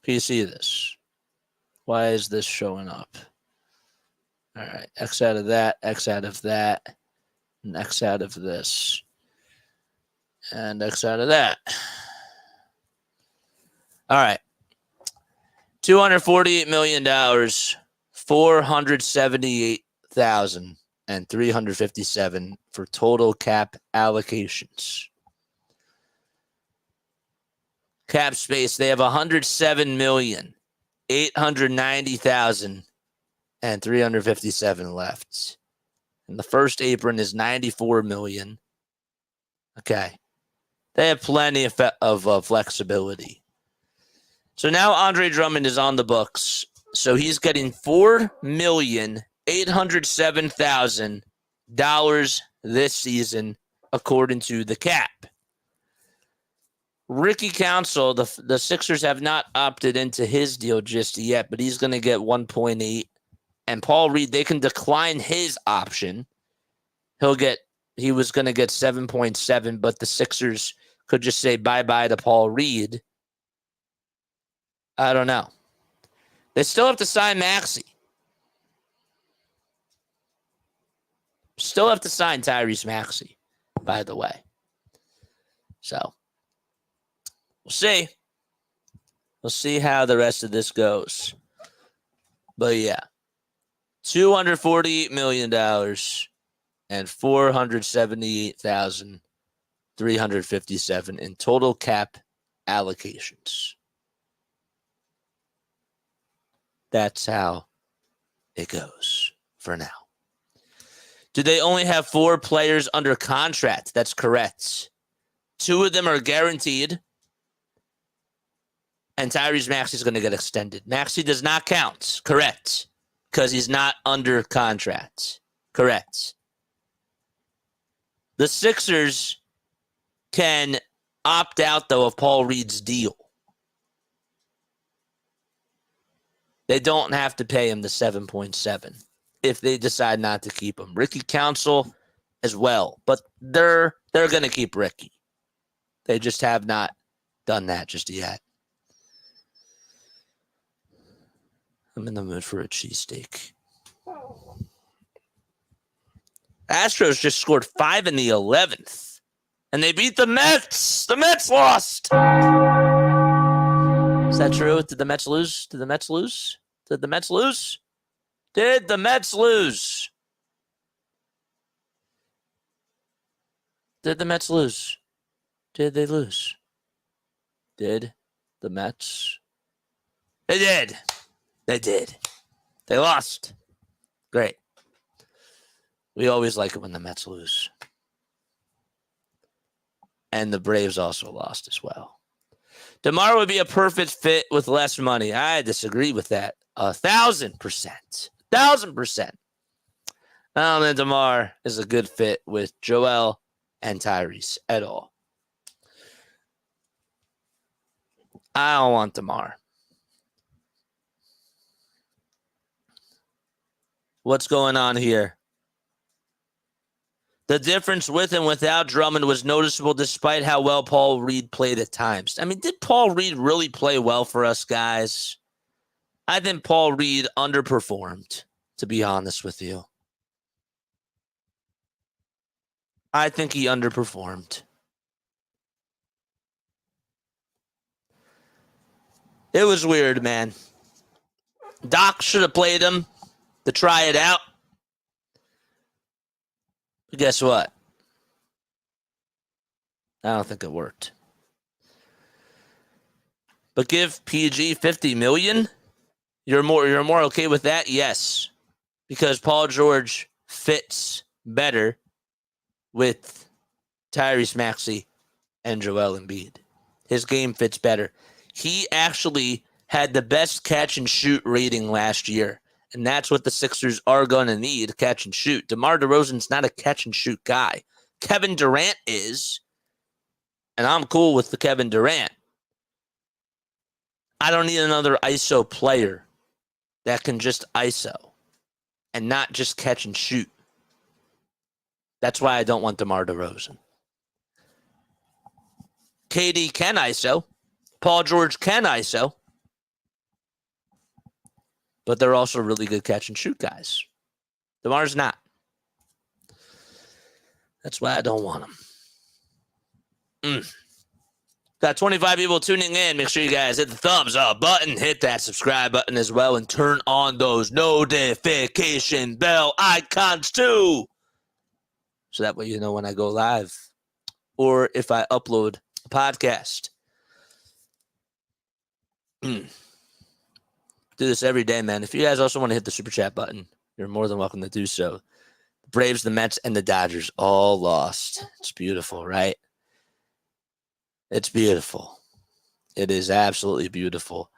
Can you see this? Why is this showing up? All right, X out of that, X out of that, and X out of this, and X out of that. All right. $248 million, 478,357 for total cap allocations. Cap space, they have 107,890,357 left. And the first apron is 94 million. Okay. They have plenty of flexibility. So now Andre Drummond is on the books. So he's getting $4,807,000 this season, according to the cap. Ricky Council, the Sixers have not opted into his deal just yet, but he's going to get 1.8. And Paul Reed, they can decline his option. He was going to get 7.7, but the Sixers could just say bye-bye to Paul Reed. I don't know. They still have to sign Maxey. Still have to sign Tyrese Maxey, by the way. So, we'll see. We'll see how the rest of this goes. But yeah, $248 million and 478,357 in total cap allocations. That's how it goes for now. Do they only have 4 players under contract? That's correct. 2 of them are guaranteed. And Tyrese Maxey is going to get extended. Maxey does not count. Correct. Because he's not under contract. Correct. The Sixers can opt out, though, of Paul Reed's deal. They don't have to pay him the 7.7 if they decide not to keep him. Ricky Council as well, but they're going to keep Ricky. They just have not done that just yet. I'm in the mood for a cheesesteak. Astros just scored 5 in the 11th, and they beat the Mets. The Mets lost. Is that true? Did the Mets lose? Did the Mets lose? Did the Mets lose? Did the Mets lose? Did the Mets lose? Did they lose? Did the Mets? They did. They did. They lost. Great. We always like it when the Mets lose. And the Braves also lost as well. DeMar would be a perfect fit with less money. I disagree with that 1,000%. 1,000%. I don't think DeMar is a good fit with Joel and Tyrese at all. I don't want DeMar. What's going on here? The difference with and without Drummond was noticeable despite how well Paul Reed played at times. I mean, did Paul Reed really play well for us, guys? I think Paul Reed underperformed, to be honest with you. I think he underperformed. It was weird, man. Doc should have played him to try it out. But guess what? I don't think it worked. But give PG $50 million? You're more okay with that? Yes. Because Paul George fits better with Tyrese Maxey and Joel Embiid. His game fits better. He actually had the best catch and shoot rating last year, and that's what the Sixers are going to need, catch and shoot. DeMar DeRozan's not a catch and shoot guy. Kevin Durant is, and I'm cool with the Kevin Durant. I don't need another ISO player that can just ISO and not just catch and shoot. That's why I don't want DeMar DeRozan. KD can ISO. Paul George can ISO. But they're also really good catch and shoot guys. DeMar's not. That's why I don't want him. Got 25 people tuning in. Make sure you guys hit the thumbs up button. Hit that subscribe button as well. And turn on those notification bell icons too. So that way you know when I go live. Or if I upload a podcast. Do this every day, man. If you guys also want to hit the super chat button, you're more than welcome to do so. The Braves, the Mets, and the Dodgers all lost. It's beautiful, right? It's beautiful. It is absolutely beautiful.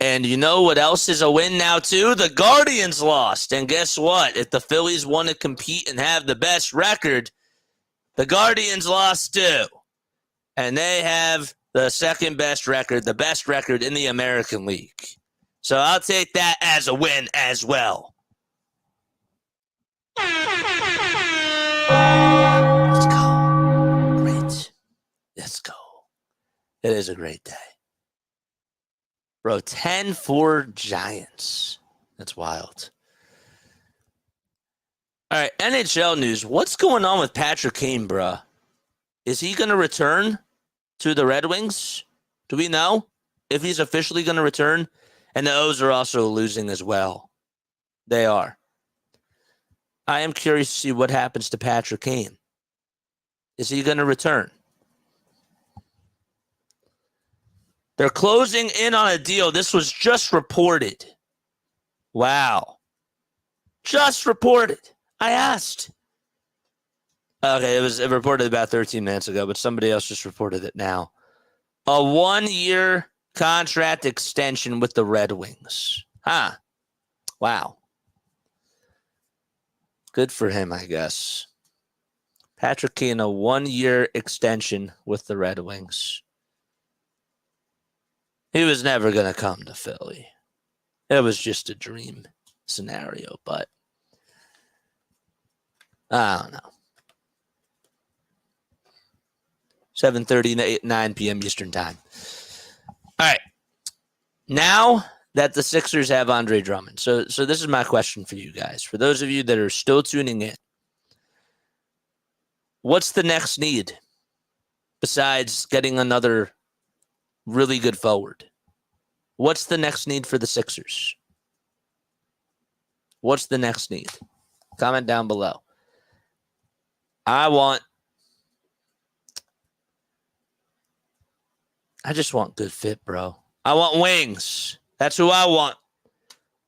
And you know what else is a win now, too? The Guardians lost. And guess what? If the Phillies want to compete and have the best record, the Guardians lost too. And they have the second best record, the best record in the American League. So I'll take that as a win as well. Let's go. Great. Let's go. It is a great day. Bro, 10-4 Giants. That's wild. All right, NHL news. What's going on with Patrick Kane, bro? Is he going to return to the Red Wings? Do we know if he's officially going to return? And the O's are also losing as well. They are. I am curious to see what happens to Patrick Kane. Is he going to return? They're closing in on a deal. This was just reported. Wow. Just reported. I asked. Okay, it was reported about 13 minutes ago, but somebody else just reported it now. A 1-year contract extension with the Red Wings. Huh. Wow. Good for him, I guess. Patrick Kane, a 1-year extension with the Red Wings. He was never going to come to Philly. It was just a dream scenario, but I don't know. 7:30, 9 p.m. Eastern time. All right. Now that the Sixers have Andre Drummond. So this is my question for you guys. For those of you that are still tuning in, what's the next need besides getting another really good forward? What's the next need for the Sixers? What's the next need? Comment down below. I just want good fit, bro. I want wings. That's who I want.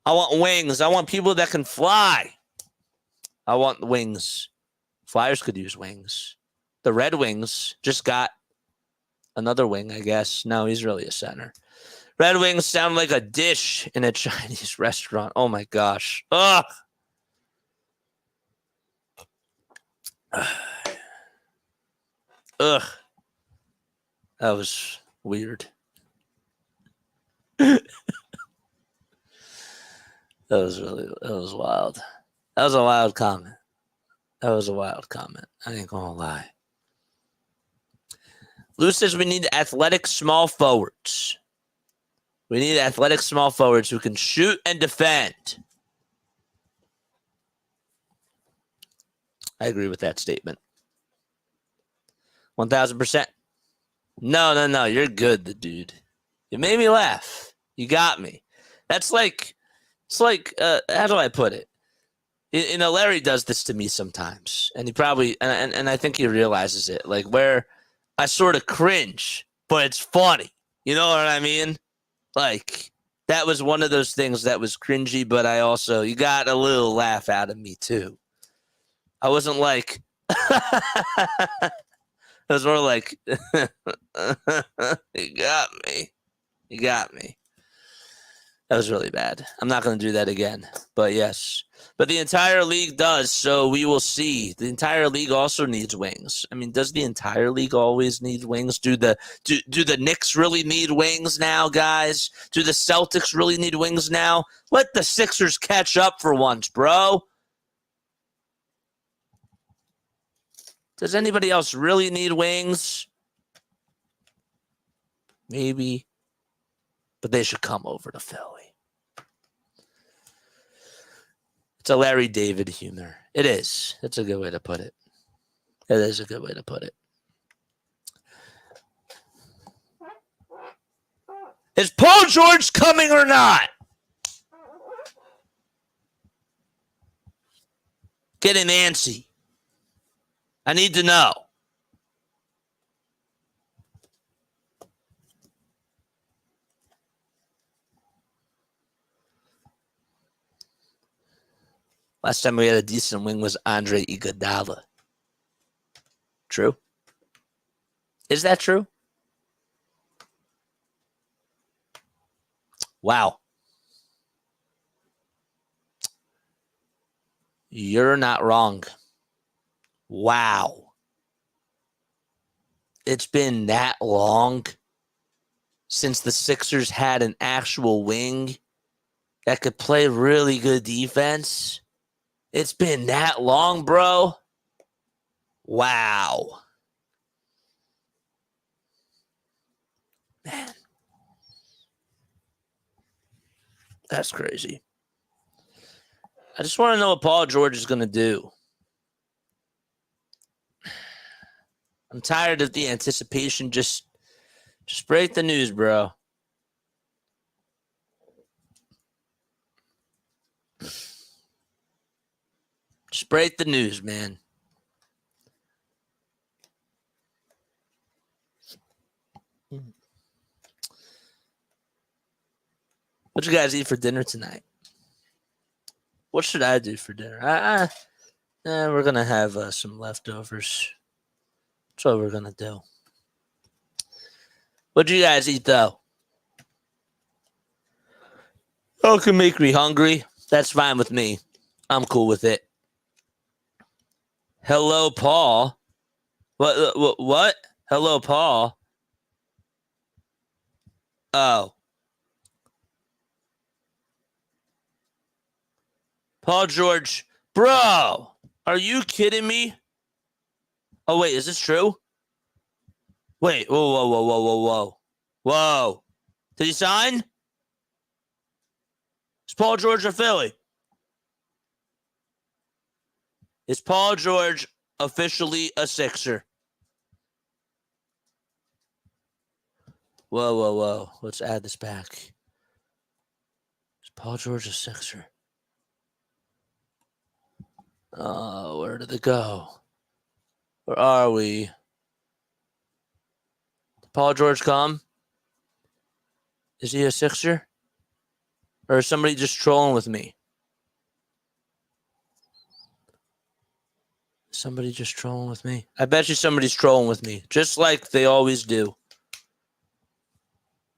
I want wings. I want people that can fly. I want wings. Flyers could use wings. The Red Wings just got another wing, I guess. No, he's really a center. Red Wings sound like a dish in a Chinese restaurant. Oh, my gosh. Ugh. Ugh. That was weird. That was wild. That was a wild comment. I ain't gonna lie. Lou says we need athletic small forwards. We need athletic small forwards who can shoot and defend. I agree with that statement. 1,000%. No. You're good, dude. You made me laugh. You got me. It's like, how do I put it? You know, Larry does this to me sometimes, and he probably, and I think he realizes it, like where I sort of cringe, but it's funny. You know what I mean? Like, that was one of those things that was cringy, but you got a little laugh out of me too. I wasn't like, it was more like, you got me. You got me. That was really bad. I'm not going to do that again. But yes. But the entire league does, so we will see. The entire league also needs wings. I mean, does the entire league always need wings? Do the Knicks really need wings now, guys? Do the Celtics really need wings now? Let the Sixers catch up for once, bro. Does anybody else really need wings? Maybe. But they should come over to Philly. It's a Larry David humor. It is. It's a good way to put it. It is a good way to put it. Is Paul George coming or not? Getting antsy. I need to know. Last time we had a decent wing was Andre Iguodala. True? Is that true? Wow. You're not wrong. Wow. It's been that long since the Sixers had an actual wing that could play really good defense. It's been that long, bro. Wow. Man. That's crazy. I just want to know what Paul George is going to do. I'm tired of the anticipation. Just break the news, bro. Just break the news, man. What you guys eat for dinner tonight? What should I do for dinner? We're going to have some leftovers. That's what we're going to do. What do you guys eat, though? Oh, it can make me hungry. That's fine with me. I'm cool with it. Hello, Paul. What? Hello, Paul. Oh. Paul George. Bro, are you kidding me? Oh, wait, is this true? Wait, whoa. Whoa. Did he sign? Is Paul George a Philly? Is Paul George officially a Sixer? Whoa. Let's add this back. Is Paul George a Sixer? Oh, where did it go? Where are we? Did Paul George come? Is he a Sixer? Or is somebody just trolling with me? Somebody just trolling with me? I bet you somebody's trolling with me. Just like they always do.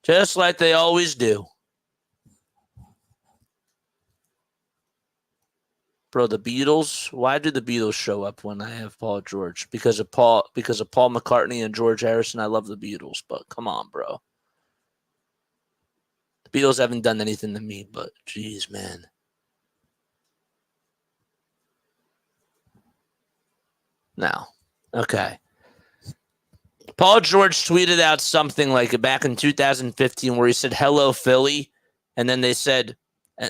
Just like they always do. Bro, the Beatles? Why do the Beatles show up when I have Paul George? Because of Paul McCartney and George Harrison. I love the Beatles, but come on, bro. The Beatles haven't done anything to me, but geez, man. No. Okay. Paul George tweeted out something like back in 2015 where he said, "Hello, Philly." And then they said,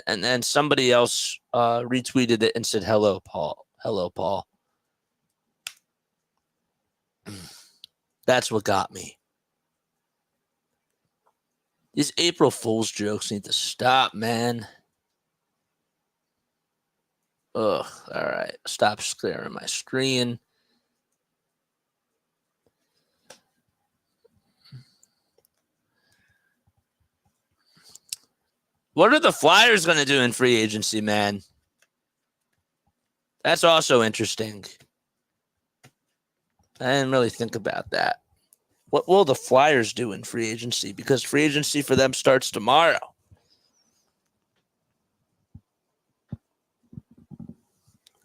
and then somebody else retweeted it and said, "Hello, Paul. Hello, Paul." That's what got me. These April Fool's jokes need to stop, man. Ugh. All right. Stop scaring my screen. What are the Flyers going to do in free agency, man? That's also interesting. I didn't really think about that. What will the Flyers do in free agency? Because free agency for them starts tomorrow.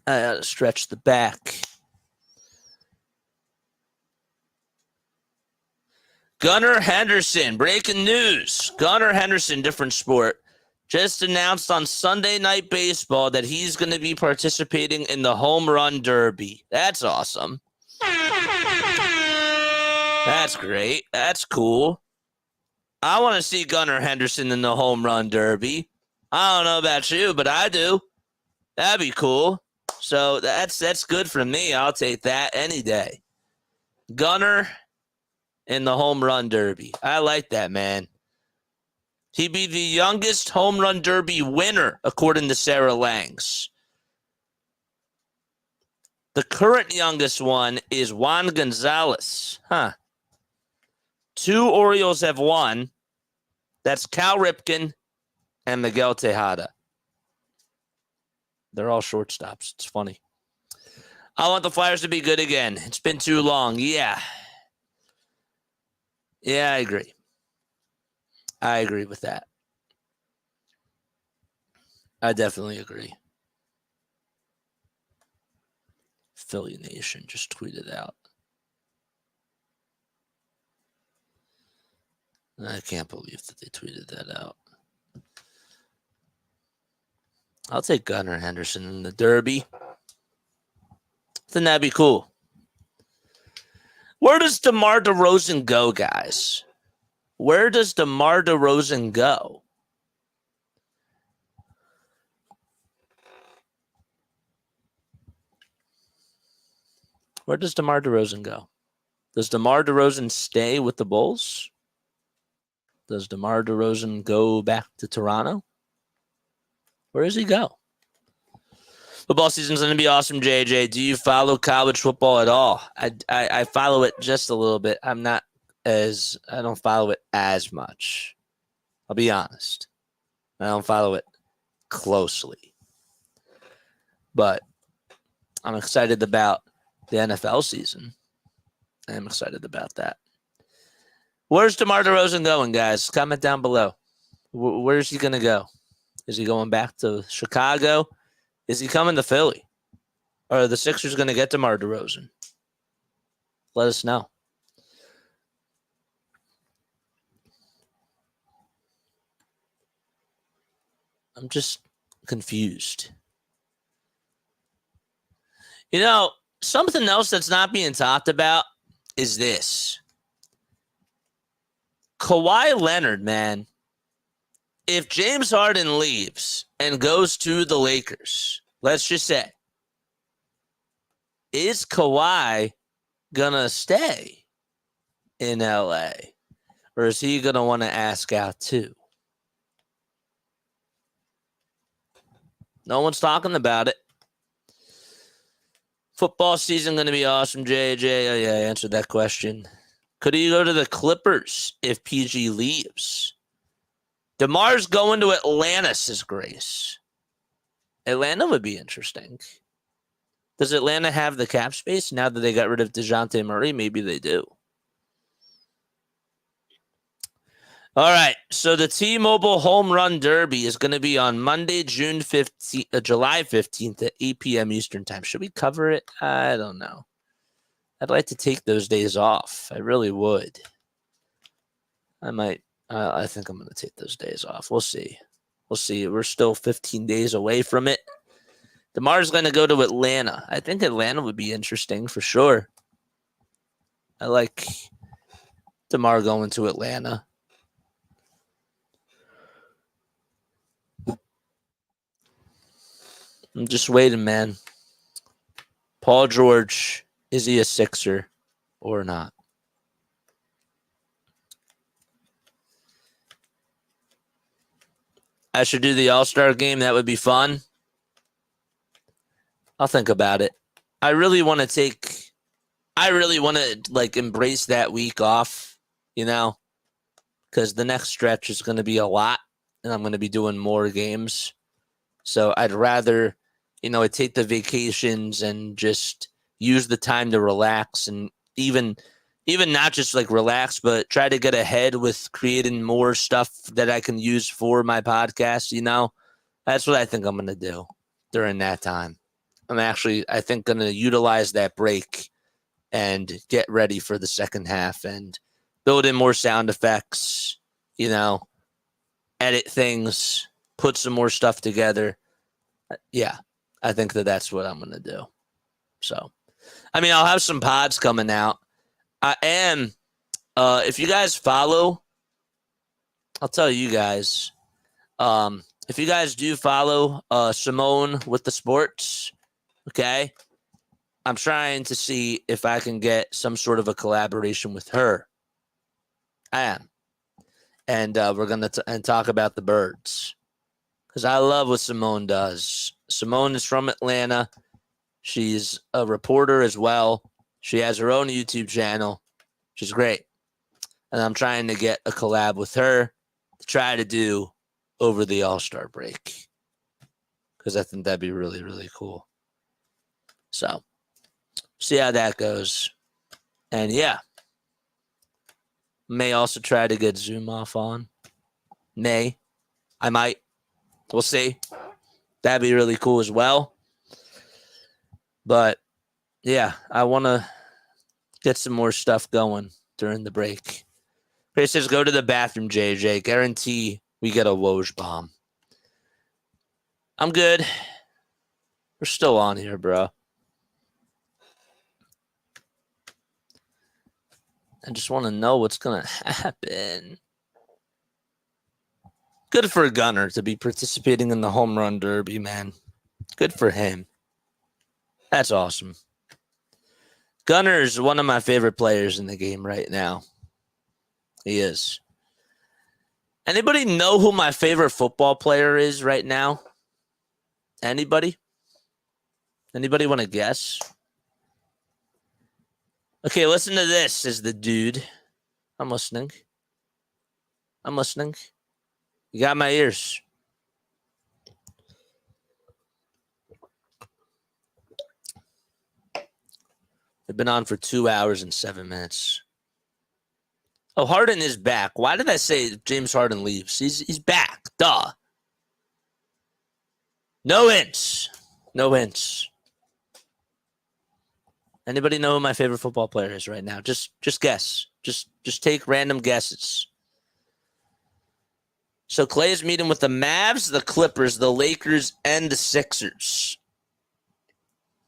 I gotta stretch the back. Gunnar Henderson, breaking news. Gunnar Henderson, different sport, just announced on Sunday Night Baseball that he's going to be participating in the Home Run Derby. That's awesome. That's great. That's cool. I want to see Gunnar Henderson in the Home Run Derby. I don't know about you, but I do. That'd be cool. So that's good for me. I'll take that any day. Gunnar in the Home Run Derby. I like that, man. He'd be the youngest Home Run Derby winner, according to Sarah Langs. The current youngest one is Juan Gonzalez. 2 Orioles have won. That's Cal Ripken and Miguel Tejada. They're all shortstops. It's funny. I want the Flyers to be good again. It's been too long. Yeah, I agree. I agree with that. I definitely agree. Philly Nation just tweeted out. I can't believe that they tweeted that out. I'll take Gunnar Henderson in the Derby. Then that'd be cool. Where does DeMar DeRozan go, guys? Where does DeMar DeRozan go? Where does DeMar DeRozan go? Does DeMar DeRozan stay with the Bulls? Does DeMar DeRozan go back to Toronto? Where does he go? Football season's going to be awesome, JJ. Do you follow college football at all? I follow it just a little bit. I don't follow it as much. I'll be honest. I don't follow it closely. But I'm excited about the NFL season. I'm excited about that. Where's DeMar DeRozan going, guys? Comment down below. Where's he going to go? Is he going back to Chicago? Is he coming to Philly? Or are the Sixers going to get DeMar DeRozan? Let us know. I'm just confused. You know, something else that's not being talked about is this. Kawhi Leonard, man. If James Harden leaves and goes to the Lakers, let's just say, is Kawhi going to stay in LA? Or is he going to want to ask out too? No one's talking about it. Football season going to be awesome, JJ. Oh, yeah, I answered that question. Could he go to the Clippers if PG leaves? DeMar's going to Atlanta, says Grace. Atlanta would be interesting. Does Atlanta have the cap space now that they got rid of DeJounte Murray? Maybe they do. All right, so the T-Mobile Home Run Derby is going to be on Monday, July 15th at 8 p.m. Eastern Time. Should we cover it? I don't know. I'd like to take those days off. I really would. I might. I think I'm going to take those days off. We'll see. We're still 15 days away from it. DeMar's going to go to Atlanta. I think Atlanta would be interesting for sure. I like DeMar going to Atlanta. I'm just waiting, man. Paul George, is he a Sixer or not? I should do the All-Star game. That would be fun. I'll think about it. I really want to like embrace that week off, you know, because the next stretch is going to be a lot and I'm going to be doing more games. So I'd rather, I take the vacations and just use the time to relax and even not just like relax, but try to get ahead with creating more stuff that I can use for my podcast. That's what I think I'm going to do during that time. I'm actually, I think, going to utilize that break and get ready for the second half and build in more sound effects, edit things, put some more stuff together. Yeah, I think that's what I'm going to do. So, I'll have some pods coming out. I am, if you guys follow, I'll tell you guys, if you guys do follow Simone with the sports, okay, I'm trying to see if I can get some sort of a collaboration with her. I am. And we're going to talk about the birds because I love what Simone does. Simone is from Atlanta. She's a reporter as well. She has her own YouTube channel. She's great. And I'm trying to get a collab with her to try to do over the All-Star break because I think that'd be really, really cool. So, see how that goes. And yeah, may also try to get Zoom off on. I might. We'll see. That'd be really cool as well. But yeah, I want to get some more stuff going during the break. Chris says, go to the bathroom, JJ. Guarantee we get a Woj bomb. I'm good. We're still on here, bro. I just want to know what's going to happen. Good for Gunner to be participating in the home run derby, man. Good for him. That's awesome. Gunner is one of my favorite players in the game right now. He is. Anybody know who my favorite football player is right now? Anybody? Anybody want to guess? Okay, listen to this, says the dude. I'm listening. You got my ears. They've been on for 2 hours and 7 minutes. Oh, Harden is back. Why did I say James Harden leaves? He's back. Duh. No hints. Anybody know who my favorite football player is right now? Just guess. Just take random guesses. So Klay is meeting with the Mavs, the Clippers, the Lakers, and the Sixers.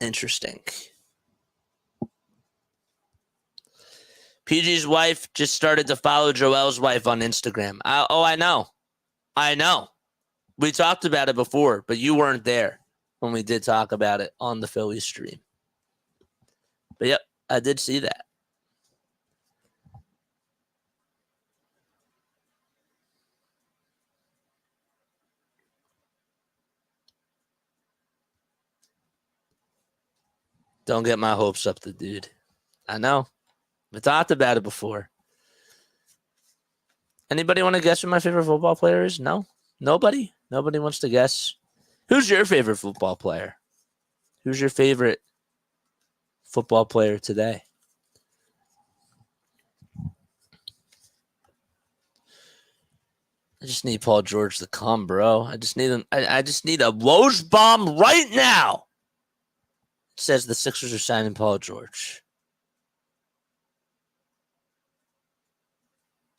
Interesting. PG's wife just started to follow Joel's wife on Instagram. I know. We talked about it before, but you weren't there when we did talk about it on the Phillies stream. But yep, I did see that. Don't get my hopes up, the dude. I know. We talked about it before. Anybody want to guess who my favorite football player is? No? Nobody? Nobody wants to guess? Who's your favorite football player? Who's your favorite football player today? I just need Paul George to come, bro. I just need him. I just need a Woj bomb right now. It says the Sixers are signing Paul George.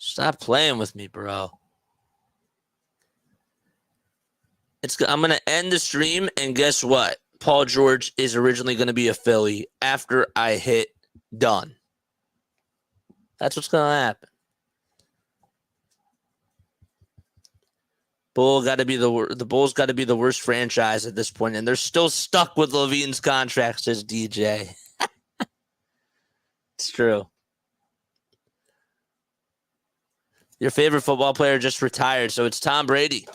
Stop playing with me, bro. I'm going to end the stream, and guess what? Paul George is originally going to be a Philly after I hit done. That's what's going to happen. The Bulls got to be the worst franchise at this point, and they're still stuck with Levine's contract, says DJ. It's true. Your favorite football player just retired, so it's Tom Brady.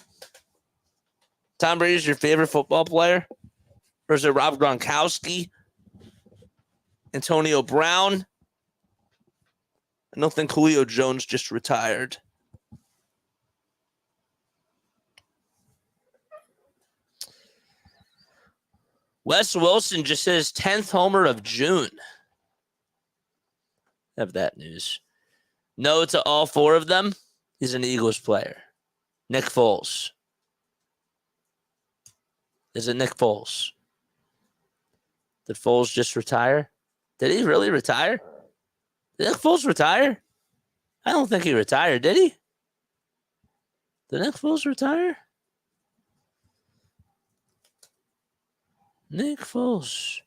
Tom Brady's your favorite football player? Or is it Rob Gronkowski? Antonio Brown? I don't think Julio Jones just retired. Wes Wilson just hit his 10th homer of June. Have that news. No to all 4 of them. He's an Eagles player. Nick Foles. Is it Nick Foles? Did Foles just retire? Did he really retire? Did Nick Foles retire? I don't think he retired, did he? Did Nick Foles retire? Nick Foles.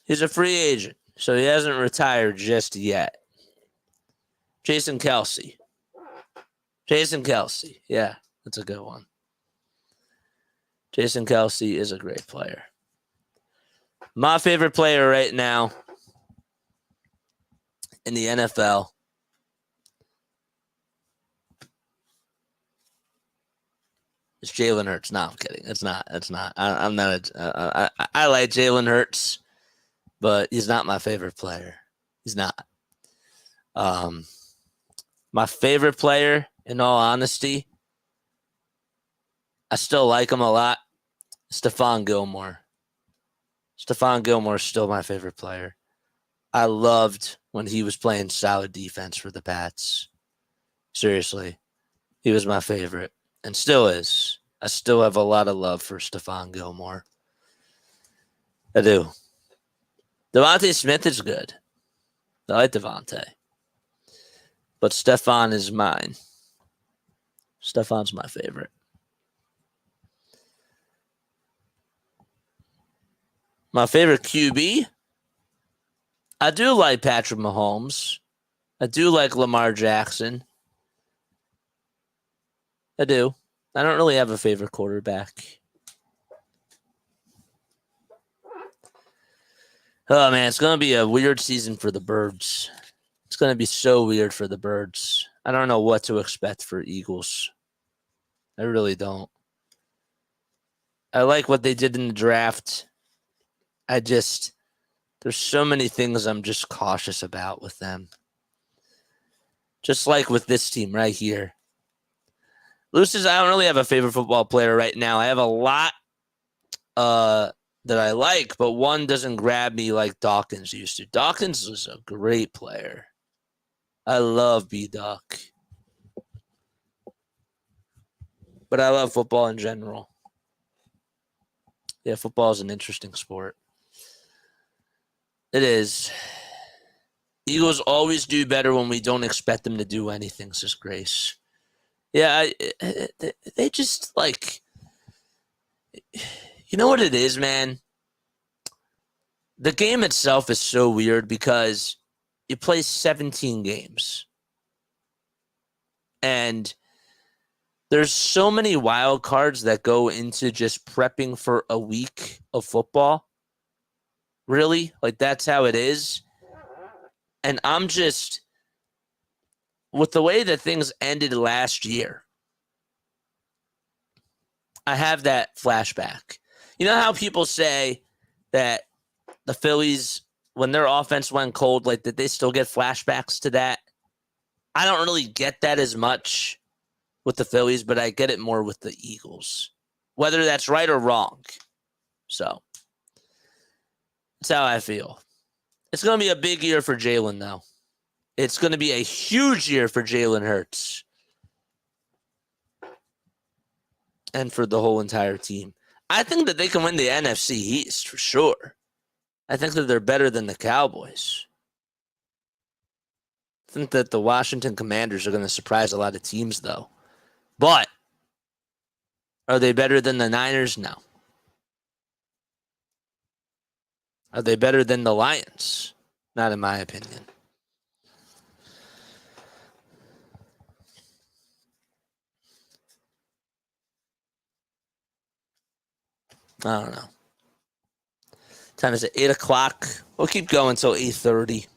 He's a free agent, so he hasn't retired just yet. Jason Kelce. Jason Kelce. Yeah, that's a good one. Jason Kelce is a great player. My favorite player right now in the NFL is Jalen Hurts. No, I'm kidding. It's not. I'm not. I like Jalen Hurts, but he's not my favorite player. He's not. My favorite player, in all honesty, I still like him a lot. Stephon Gilmore. Stephon Gilmore is still my favorite player. I loved when he was playing solid defense for the Pats. Seriously, he was my favorite and still is. I still have a lot of love for Stephon Gilmore. I do. Devontae Smith is good. I like Devontae. But Stephon is mine. Stephon's my favorite. My favorite QB? I do like Patrick Mahomes. I do like Lamar Jackson. I do. I don't really have a favorite quarterback. Oh, man, it's going to be a weird season for the Birds. It's going to be so weird for the Birds. I don't know what to expect for Eagles. I really don't. I like what they did in the draft. There's so many things I'm just cautious about with them. Just like with this team right here. Lucis, I don't really have a favorite football player right now. I have a lot that I like, but one doesn't grab me like Dawkins used to. Dawkins was a great player. I love B-Doc. But I love football in general. Yeah, football is an interesting sport. It is. Eagles always do better when we don't expect them to do anything, says Grace. Yeah, they just like, you know what it is, man? The game itself is so weird because you play 17 games. And there's so many wild cards that go into just prepping for a week of football. Really? Like, that's how it is. And I'm just, with the way that things ended last year, I have that flashback. You know how people say that the Phillies, when their offense went cold, like, did they still get flashbacks to that? I don't really get that as much with the Phillies, but I get it more with the Eagles. Whether that's right or wrong. So, that's how I feel. It's going to be a big year for Jalen, though. It's going to be a huge year for Jalen Hurts. And for the whole entire team. I think that they can win the NFC East for sure. I think that they're better than the Cowboys. I think that the Washington Commanders are going to surprise a lot of teams, though. But are they better than the Niners? No. Are they better than the Lions? Not in my opinion. I don't know. Time is at 8 o'clock. We'll keep going until 8:30.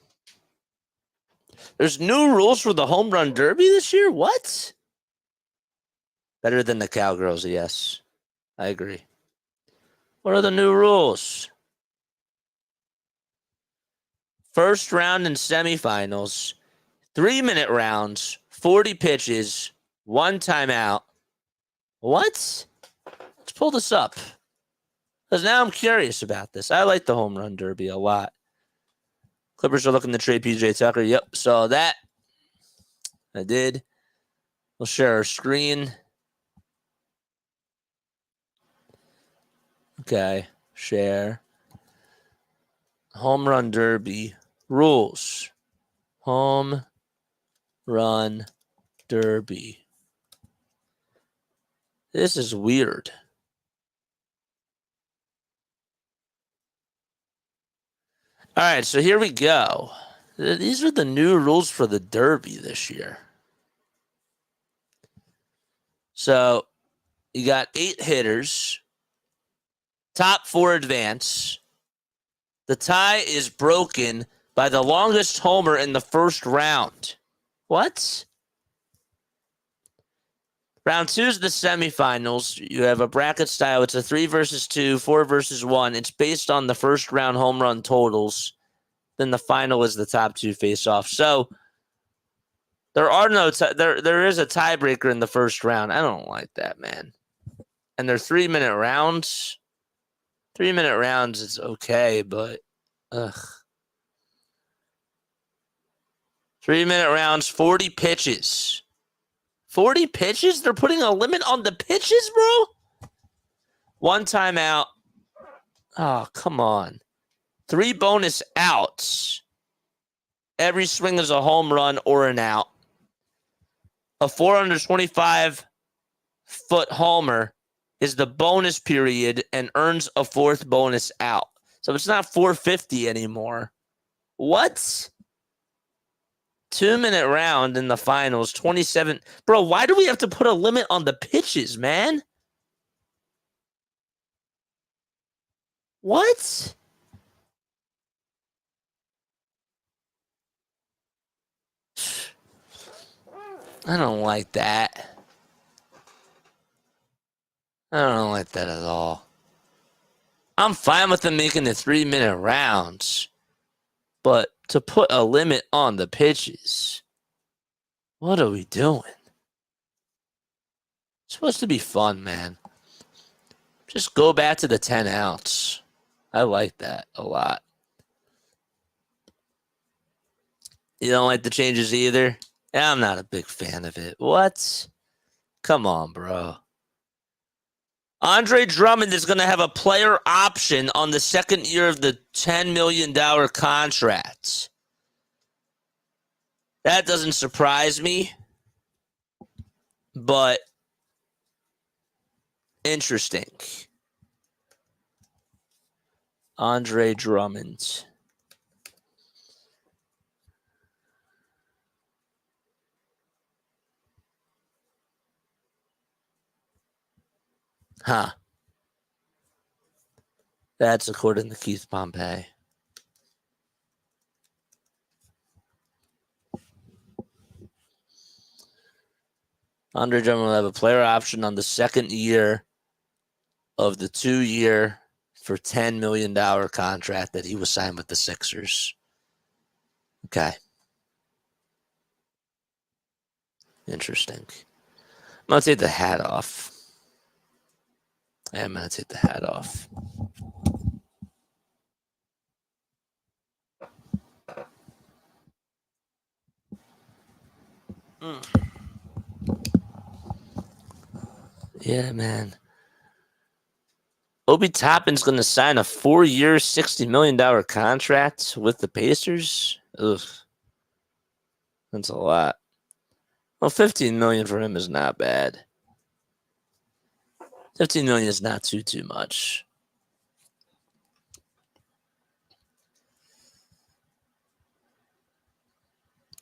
There's new rules for the home run derby this year? What? Better than the Cowgirls, yes. I agree. What are the new rules? First round and semifinals, 3-minute rounds, 40 pitches, 1 timeout, What? Let's pull this up. Because now I'm curious about this. I like the home run derby a lot. Clippers are looking to trade PJ Tucker. Yep, saw that. I did. We'll share our screen. Okay, share. Home run derby rules. Home run derby. This is weird. All right, so here we go. These are the new rules for the derby this year. So you got 8 hitters. Top 4 advance. The tie is broken by the longest homer in the first round. What? Round 2 is the semifinals. You have a bracket style. It's a 3 versus 2, 4 versus 1. It's based on the first round home run totals. Then the final is the top 2 face off. So there are no there is a tiebreaker in the first round. I don't like that, man. And they're 3-minute rounds. 3-minute rounds is okay, but ugh. 3-minute rounds, 40 pitches. 40 pitches? They're putting a limit on the pitches, bro? 1 timeout. Oh, come on. 3 bonus outs. Every swing is a home run or an out. A 425-foot homer is the bonus period and earns a 4th bonus out. So it's not 450 anymore. What? 2-minute round in the finals, 27. Bro, why do we have to put a limit on the pitches, man? What? I don't like that. I don't like that at all. I'm fine with them making the 3-minute rounds. But to put a limit on the pitches, what are we doing? It's supposed to be fun, man. Just go back to the 10 outs. I like that a lot. You don't like the changes either? Yeah, I'm not a big fan of it. What? Come on, bro. Andre Drummond is going to have a player option on the second year of the $10 million contract. That doesn't surprise me, but interesting. Andre Drummond. Huh. That's according to Keith Pompey. Andre Drummond will have a player option on the second year of the 2-year for $10 million contract that he was signed with the Sixers. Okay. Interesting. I'm going to take the hat off. I am going to take the hat off. Yeah, man. Obi Toppin's going to sign a 4-year, $60 million contract with the Pacers. Ugh. That's a lot. Well, $15 million for him is not bad. $15 million is not too much.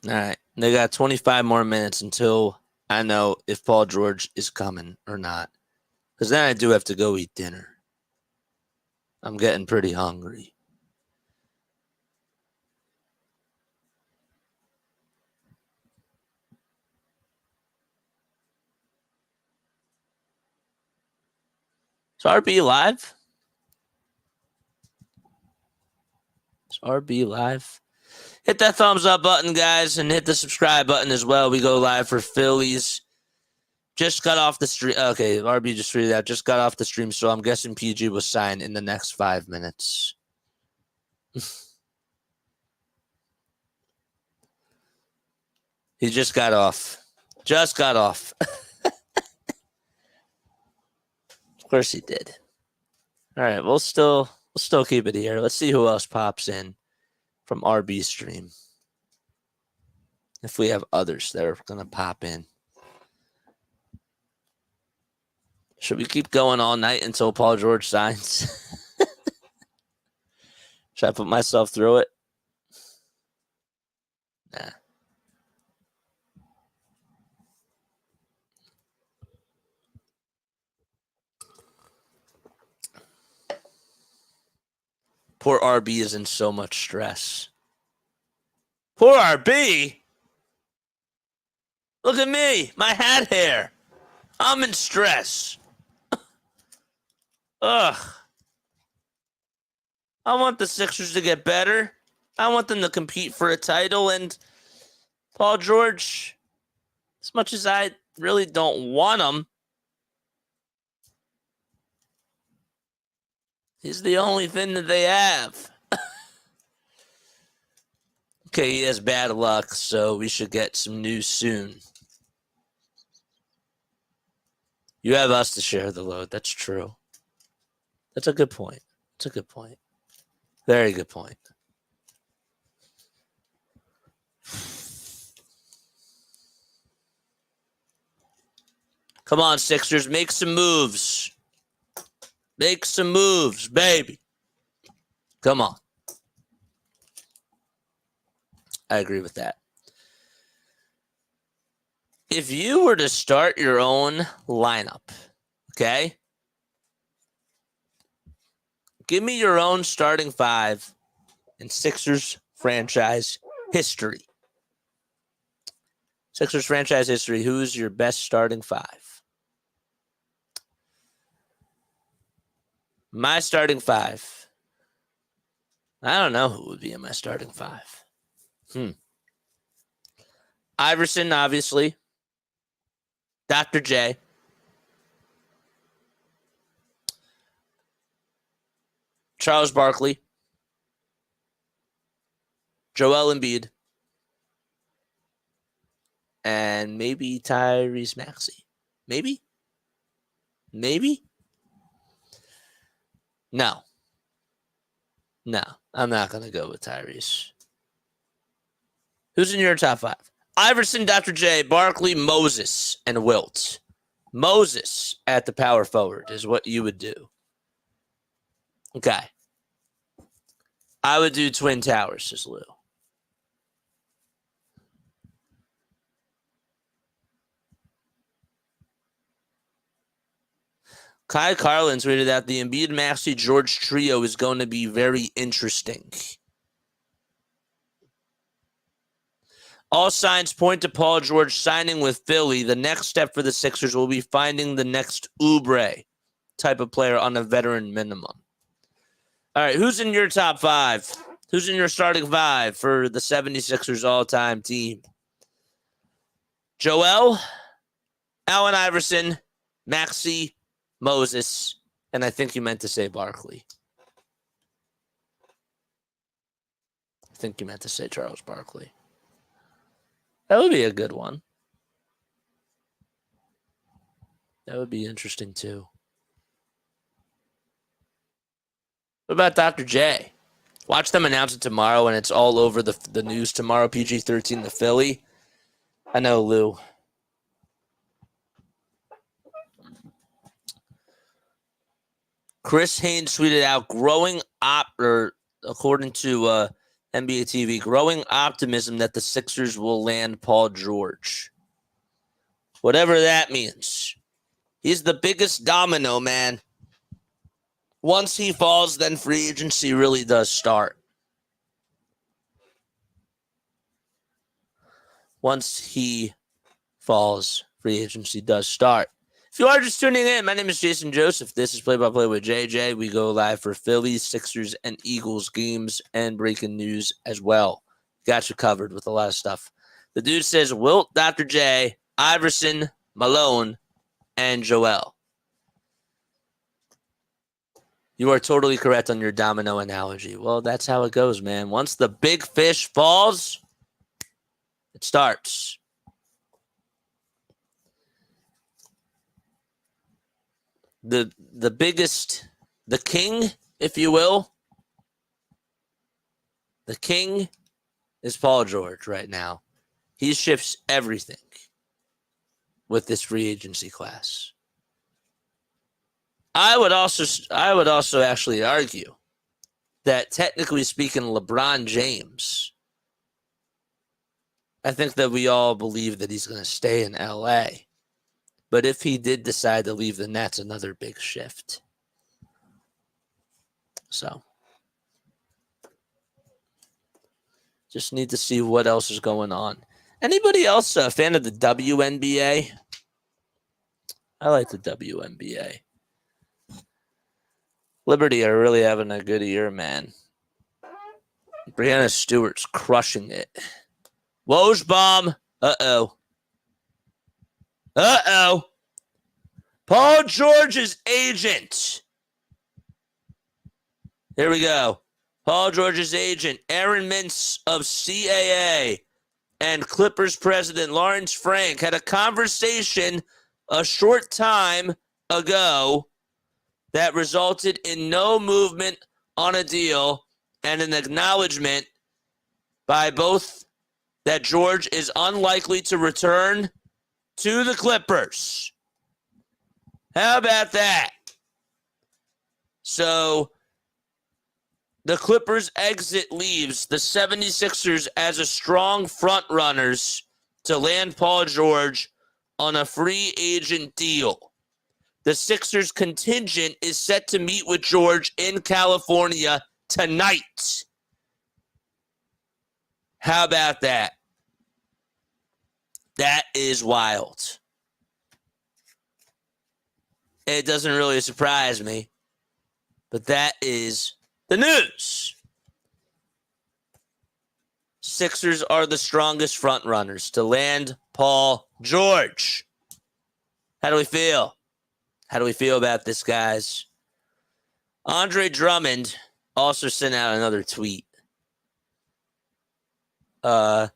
All right. They got 25 more minutes until I know if Paul George is coming or not. Because then I do have to go eat dinner. I'm getting pretty hungry. Is RB live? Is RB live? Hit that thumbs up button, guys, and hit the subscribe button as well. We go live for Phillies Just got off the stream. Okay, RB just tweeted out. Just got off the stream, so I'm guessing PG was signed in the next 5 minutes. He just got off. Just got off. Of course he did. All right, we'll still keep it here. Let's see who else pops in from RB stream. If we have others that are going to pop in. Should we keep going all night until Paul George signs? Should I put myself through it? Nah. Poor RB is in so much stress. Poor RB? Look at me, my hat hair. I'm in stress. Ugh. I want the Sixers to get better. I want them to compete for a title. And Paul George, as much as I really don't want him, he's the only thing that they have. Okay, he has bad luck, so we should get some news soon. You have us to share the load. That's true. That's a good point. That's a good point. Very good point. Come on, Sixers. Make some moves. Make some moves, baby. Come on. I agree with that. If you were to start your own lineup, okay? Give me your own starting five in Sixers franchise history. Sixers franchise history, who's your best starting five? My starting five. I don't know who would be in my starting five. Iverson, obviously. Dr. J. Charles Barkley. Joel Embiid. And maybe Tyrese Maxey. Maybe? Maybe? No. No, I'm not going to go with Tyrese. Who's in your top five? Iverson, Dr. J, Barkley, Moses, and Wilt. Moses at the power forward is what you would do. Okay. I would do Twin Towers, says Lou. Kai Carlin tweeted that the Embiid, Maxey, George trio is going to be very interesting. All signs point to Paul George signing with Philly. The next step for the Sixers will be finding the next Oubre type of player on a veteran minimum. All right, who's in your top five? Who's in your starting five for the 76ers all-time team? Joel, Allen Iverson, Maxey, Moses, and I think you meant to say Barkley. I think you meant to say Charles Barkley. That would be a good one. That would be interesting, too. What about Dr. J? Watch them announce it tomorrow, and it's all over the news tomorrow. PG-13 to Philly. I know, Lou. Chris Haynes tweeted out, according to NBA TV, growing optimism that the Sixers will land Paul George. Whatever that means. He's the biggest domino, man. Once he falls, then free agency really does start. Once he falls, free agency does start. If you are just tuning in, my name is Jason Joseph. This is Play-by-Play with JJ. We go live for Phillies, Sixers, and Eagles games and breaking news as well. Got you covered with a lot of stuff. The dude says Wilt, Dr. J, Iverson, Malone, and Joel. You are totally correct on your domino analogy. Well, that's how it goes, man. Once the big fish falls, it starts. The biggest, the king, if you will, the king is Paul George right now. He shifts everything with this free agency class. I would also actually argue that technically speaking, LeBron James, I think that we all believe that he's going to stay in LA. But if he did decide to leave, then that's another big shift. So just need to see what else is going on. Anybody else a fan of the WNBA? I like the WNBA. Liberty are really having a good year, man. Breanna Stewart's crushing it. Woj bomb. Uh-oh. Paul George's agent. Here we go. Paul George's agent, Aaron Mintz of CAA, and Clippers president Lawrence Frank had a conversation a short time ago that resulted in no movement on a deal and an acknowledgement by both that George is unlikely to return to the Clippers. How about that? So the Clippers exit leaves the 76ers as a strong front runners to land Paul George on a free agent deal. The Sixers contingent is set to meet with George in California tonight. How about that? That is wild. It doesn't really surprise me, but that is the news. Sixers are the strongest front runners to land Paul George. How do we feel? How do we feel about this, guys? Andre Drummond also sent out another tweet. One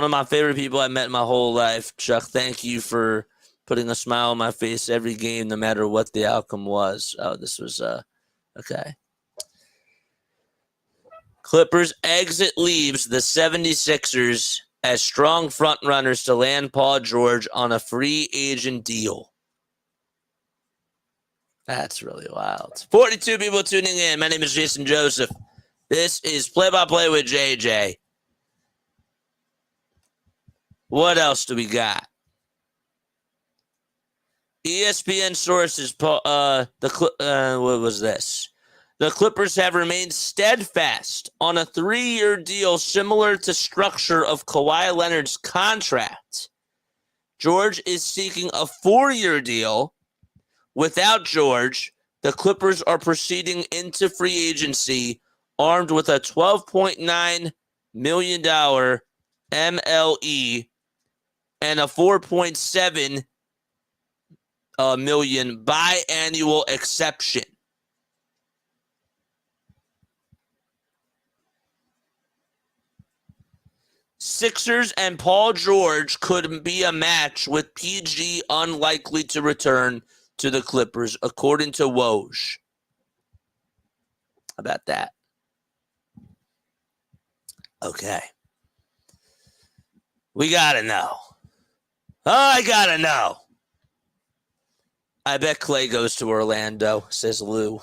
of my favorite people I met in my whole life. Chuck, thank you for putting a smile on my face every game, no matter what the outcome was. Oh, this was, okay. Clippers exit leaves the 76ers as strong frontrunners to land Paul George on a free agent deal. That's really wild. 42 people tuning in. My name is Jason Joseph. This is Play-by-Play with JJ. What else do we got? ESPN sources, what was this? The Clippers have remained steadfast on a 3-year deal similar to structure of Kawhi Leonard's contract. George is seeking a 4-year deal. Without George, the Clippers are proceeding into free agency armed with a $12.9 million MLE and a $4.7 million biannual exception. Sixers and Paul George could be a match with PG unlikely to return to the Clippers, according to Woj. How about that? Okay. We gotta know. I gotta know. I bet Klay goes to Orlando, says Lou.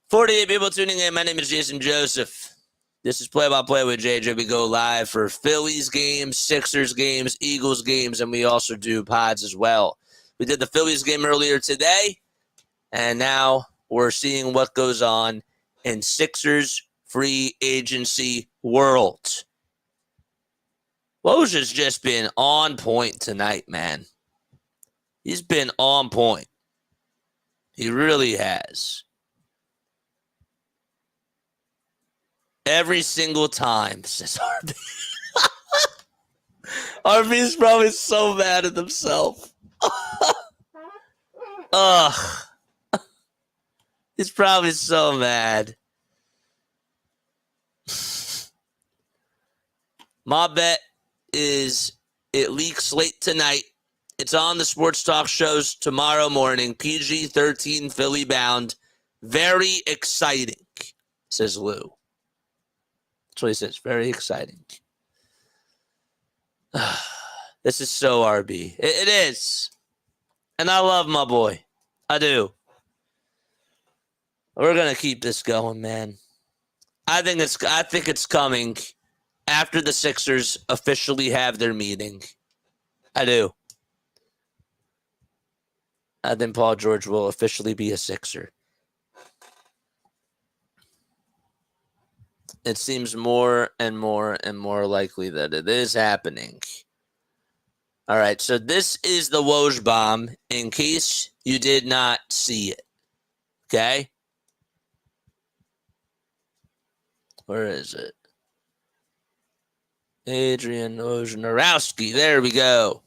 48 people tuning in. My name is Jason Joseph. This is Play-by-Play with JJ. We go live for Phillies games, Sixers games, Eagles games, and we also do pods as well. We did the Phillies game earlier today, and now we're seeing what goes on in Sixers free agency world. Woj has just been on point tonight, man. He's been on point. He really has. Every single time, says Harden. RB's probably so mad at himself. Ugh. He's probably so mad. My bet is it leaks late tonight. It's on the sports talk shows tomorrow morning. PG-13 Philly bound. Very exciting, says Lou. That's what he says. Very exciting. This is so RB. It is. And I love my boy. I do. We're going to keep this going, man. I think it's coming after the Sixers officially have their meeting. I do. I think Paul George will officially be a Sixer. It seems more and more and more likely that it is happening. All right, so this is the Woj bomb in case you did not see it. Okay? Where is it? Adrian Wojnarowski. There we go.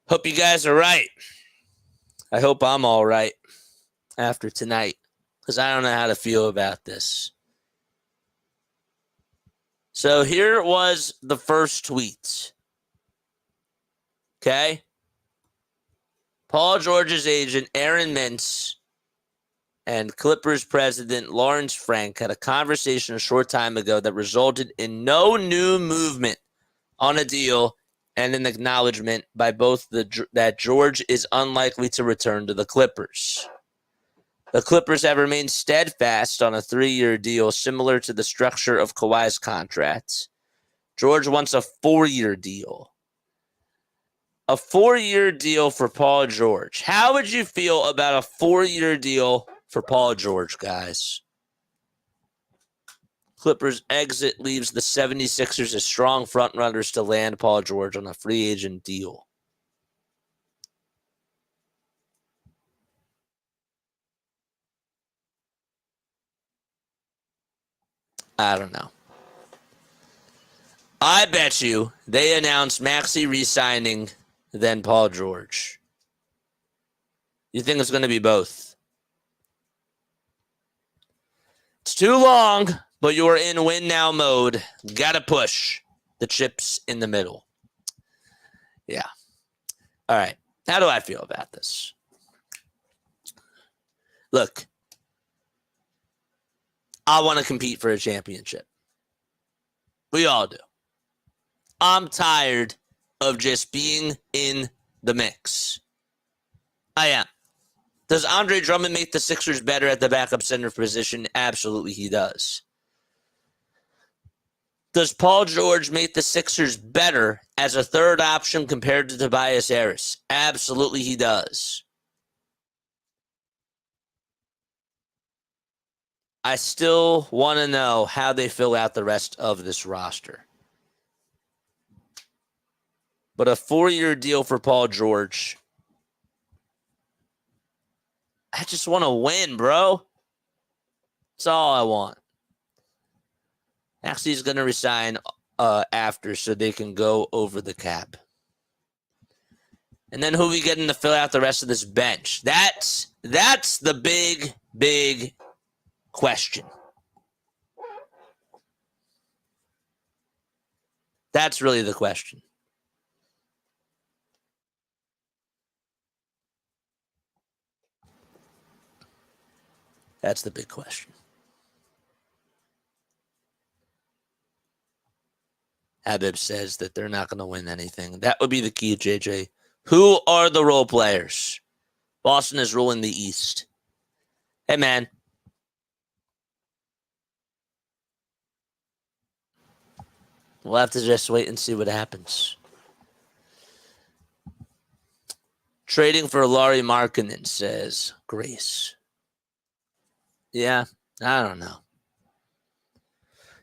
Hope you guys are right. I hope I'm all right after tonight because I don't know how to feel about this. So here was the first tweet. Okay? Paul George's agent, Aaron Mintz, and Clippers president Lawrence Frank had a conversation a short time ago that resulted in no new movement on a deal and an acknowledgement by both that George is unlikely to return to the Clippers. The Clippers have remained steadfast on a 3-year deal similar to the structure of Kawhi's contract. George wants a 4-year deal. A 4-year deal for Paul George. How would you feel about a 4-year deal for Paul George, guys? Clippers exit leaves the 76ers as strong frontrunners to land Paul George on a free agent deal. I don't know. I bet you they announced Maxey re-signing then Paul George. You think it's going to be both? It's too long, but you're in win now mode. Got to push the chips in the middle. Yeah. All right. How do I feel about this? Look, I want to compete for a championship. We all do. I'm tired of just being in the mix. I am. Does Andre Drummond make the Sixers better at the backup center position? Absolutely, he does. Does Paul George make the Sixers better as a third option compared to Tobias Harris? Absolutely, he does. I still want to know how they fill out the rest of this roster. But a 4-year deal for Paul George. I just want to win, bro. That's all I want. Actually, he's going to resign after so they can go over the cap. And then who are we getting to fill out the rest of this bench? That's the big question. That's really the question. That's the big question. Habib says that they're not going to win anything. That would be the key, JJ. Who are the role players? Boston is ruling the East. Hey, man. We'll have to just wait and see what happens. Trading for Lauri Markkanen, says Grace. Yeah, I don't know.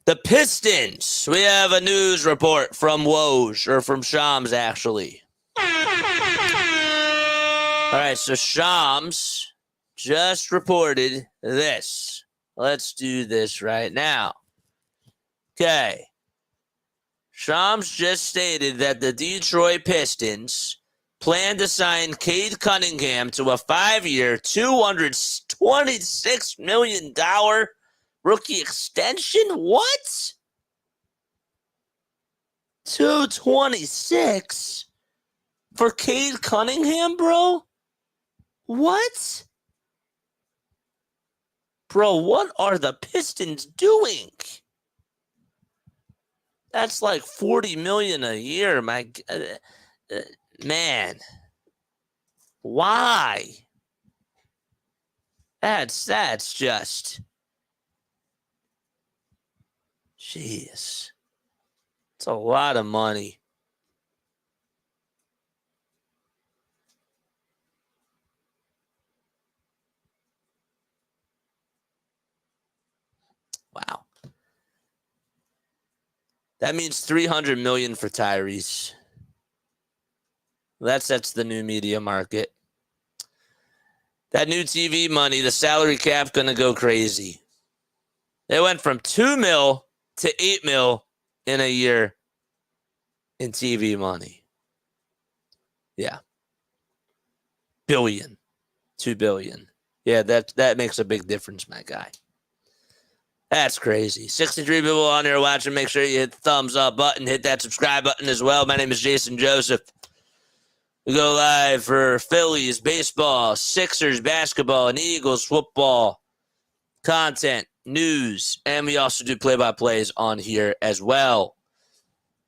The Pistons. We have a news report from Woj, or from Shams, actually. All right, so Shams just reported this. Let's do this right now. Okay. Shams just stated that the Detroit Pistons plan to sign Cade Cunningham to a 5-year, $226 million rookie extension. What? 226 for Cade Cunningham, bro? What? Bro, what are the Pistons doing? That's like $40 million a year, man. Why? That's just, jeez. It's a lot of money. Wow. That means $300 million for Tyrese. That's the new media market. That new TV money, the salary cap, gonna go crazy. It went from $2 million to $8 million in a year in TV money. Yeah. $2 billion. Yeah, that makes a big difference, my guy. That's crazy. 63 people on here watching. Make sure you hit the thumbs up button. Hit that subscribe button as well. My name is Jason Joseph. We go live for Phillies, baseball, Sixers, basketball, and Eagles football content, news, and we also do play-by-plays on here as well.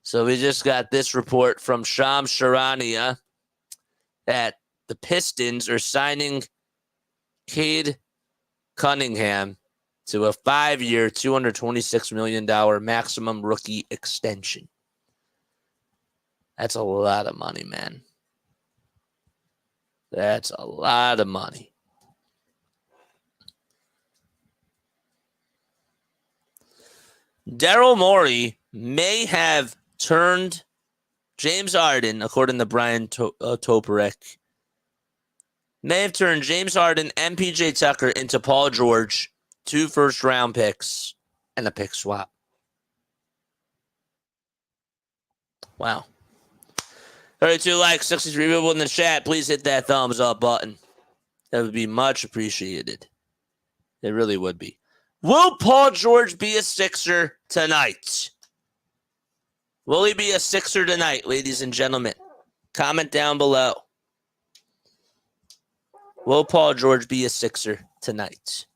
So we just got this report from Shams Charania that the Pistons are signing Cade Cunningham to a 5-year, $226 million maximum rookie extension. That's a lot of money, man. That's a lot of money. Daryl Morey may have turned James Harden, according to Brian Toporek, may have turned James Harden and PJ Tucker into Paul George, 2 first-round picks, and a pick swap. Wow. 32 likes, 63 people in the chat. Please hit that thumbs up button. That would be much appreciated. It really would be. Will Paul George be a Sixer tonight? Will he be a Sixer tonight, ladies and gentlemen? Comment down below. Will Paul George be a Sixer tonight?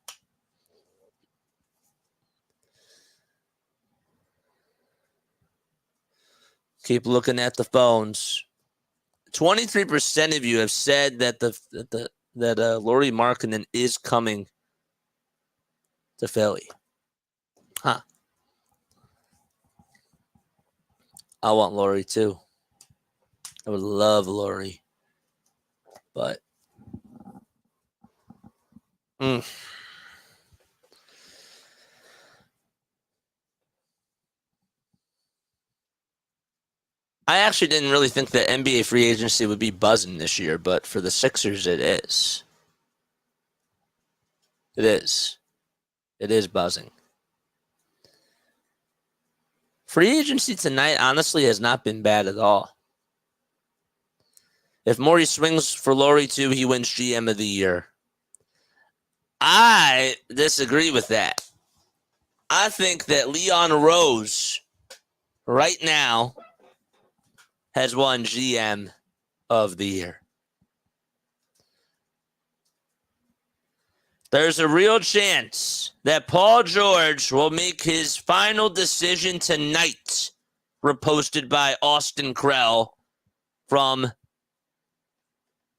Keep looking at the phones. 23% of you have said that Lauri Markkanen is coming to Philly. Huh. I want Lauri too. I would love Lauri. But I actually didn't really think that NBA free agency would be buzzing this year, but for the Sixers, it is. It is. It is buzzing. Free agency tonight, honestly, has not been bad at all. If Morey swings for Lauri too, he wins GM of the year. I disagree with that. I think that Leon Rose, right now, has won GM of the year. There's a real chance that Paul George will make his final decision tonight, reposted by Austin Krell from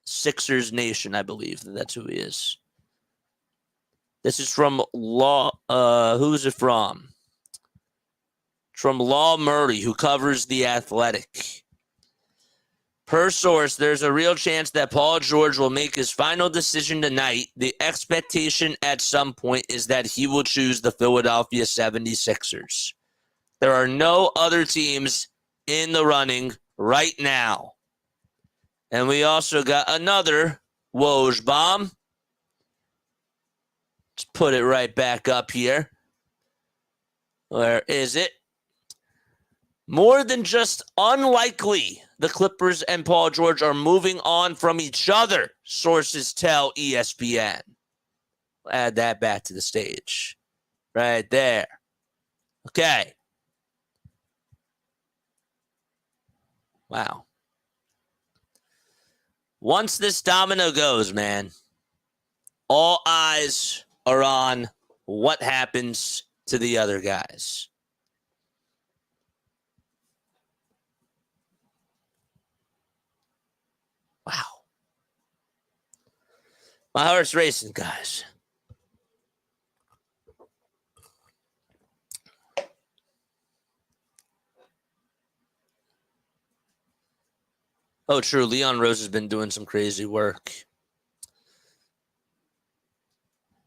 Sixers Nation, I believe. That's who he is. This is from who is it from? It's from Law Murray, who covers The Athletic. Per source, there's a real chance that Paul George will make his final decision tonight. The expectation at some point is that he will choose the Philadelphia 76ers. There are no other teams in the running right now. And we also got another Woj bomb. Let's put it right back up here. Where is it? More than just unlikely, the Clippers and Paul George are moving on from each other, sources tell ESPN. Add that back to the stage. Right there. Okay. Wow. Once this domino goes, man, all eyes are on what happens to the other guys. Wow. My heart's racing, guys. Oh, true. Leon Rose has been doing some crazy work.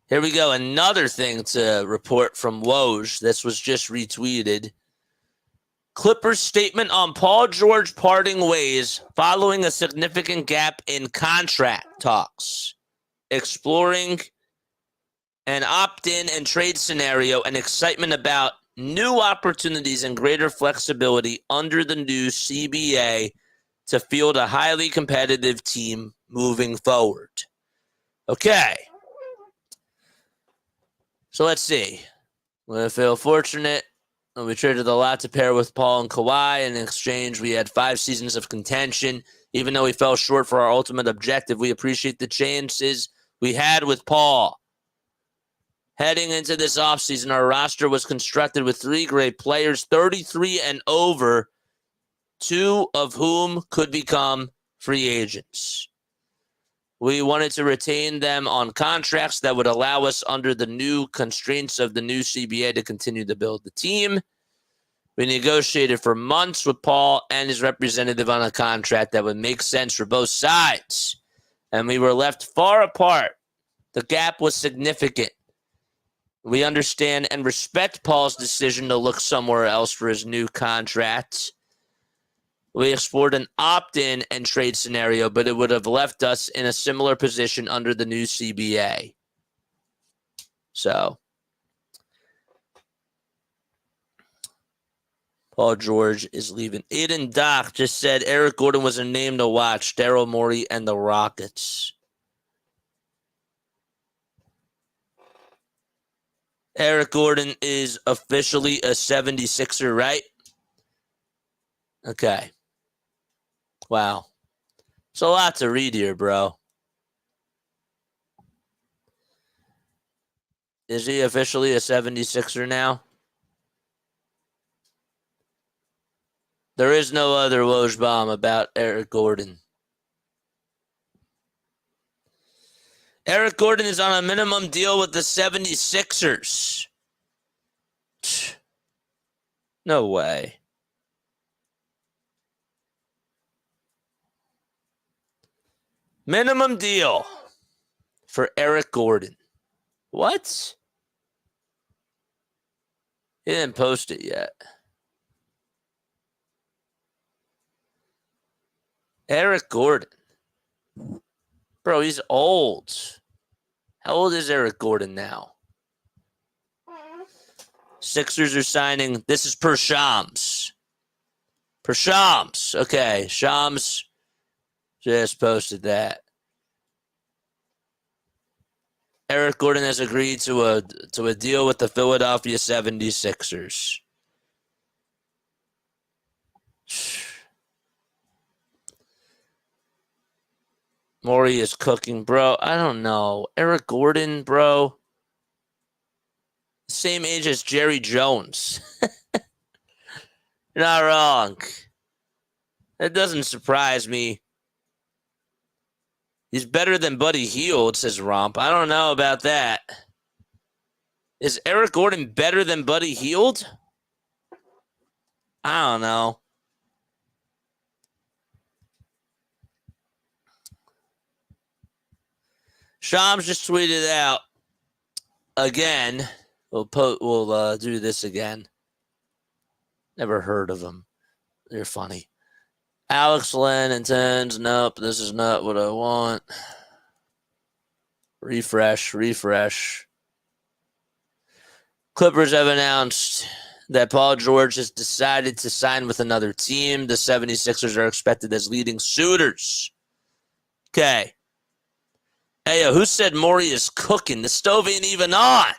Here we go. Another thing to report from Woj. This was just retweeted. Clippers statement on Paul George parting ways following a significant gap in contract talks. Exploring an opt-in and trade scenario and excitement about new opportunities and greater flexibility under the new CBA to field a highly competitive team moving forward. Okay. So let's see. We feel fortunate. We traded a lot to pair with Paul and Kawhi. In exchange, we had 5 seasons of contention. Even though we fell short for our ultimate objective, we appreciate the chances we had with Paul. Heading into this offseason, our roster was constructed with 3 great players, 33 and over, 2 of whom could become free agents. We wanted to retain them on contracts that would allow us, under the new constraints of the new CBA, to continue to build the team. We negotiated for months with Paul and his representative on a contract that would make sense for both sides, and we were left far apart. The gap was significant. We understand and respect Paul's decision to look somewhere else for his new contract. We explored an opt-in and trade scenario, but it would have left us in a similar position under the new CBA. So, Paul George is leaving. Aiden Doc just said Eric Gordon was a name to watch. Daryl Morey and the Rockets. Eric Gordon is officially a 76er, right? Okay. Wow. It's a lot to read here, bro. Is he officially a 76er now? There is no other Woj bomb about Eric Gordon. Eric Gordon is on a minimum deal with the 76ers. No way. Minimum deal for Eric Gordon. What? He didn't post it yet. Eric Gordon. Bro, he's old. How old is Eric Gordon now? Sixers are signing. This is per Shams. Per Shams. Okay, Shams just posted that. Eric Gordon has agreed to a deal with the Philadelphia 76ers. Morey is cooking, bro. I don't know. Eric Gordon, bro. Same age as Jerry Jones. You're not wrong. That doesn't surprise me. He's better than Buddy Hield, says Romp. I don't know about that. Is Eric Gordon better than Buddy Hield? I don't know. Shams just tweeted out again. We'll do this again. Never heard of them. They're funny. Alex Len intends. Nope, this is not what I want. Refresh. Clippers have announced that Paul George has decided to sign with another team. The 76ers are expected as leading suitors. Okay. Hey, who said Morey is cooking? The stove ain't even on.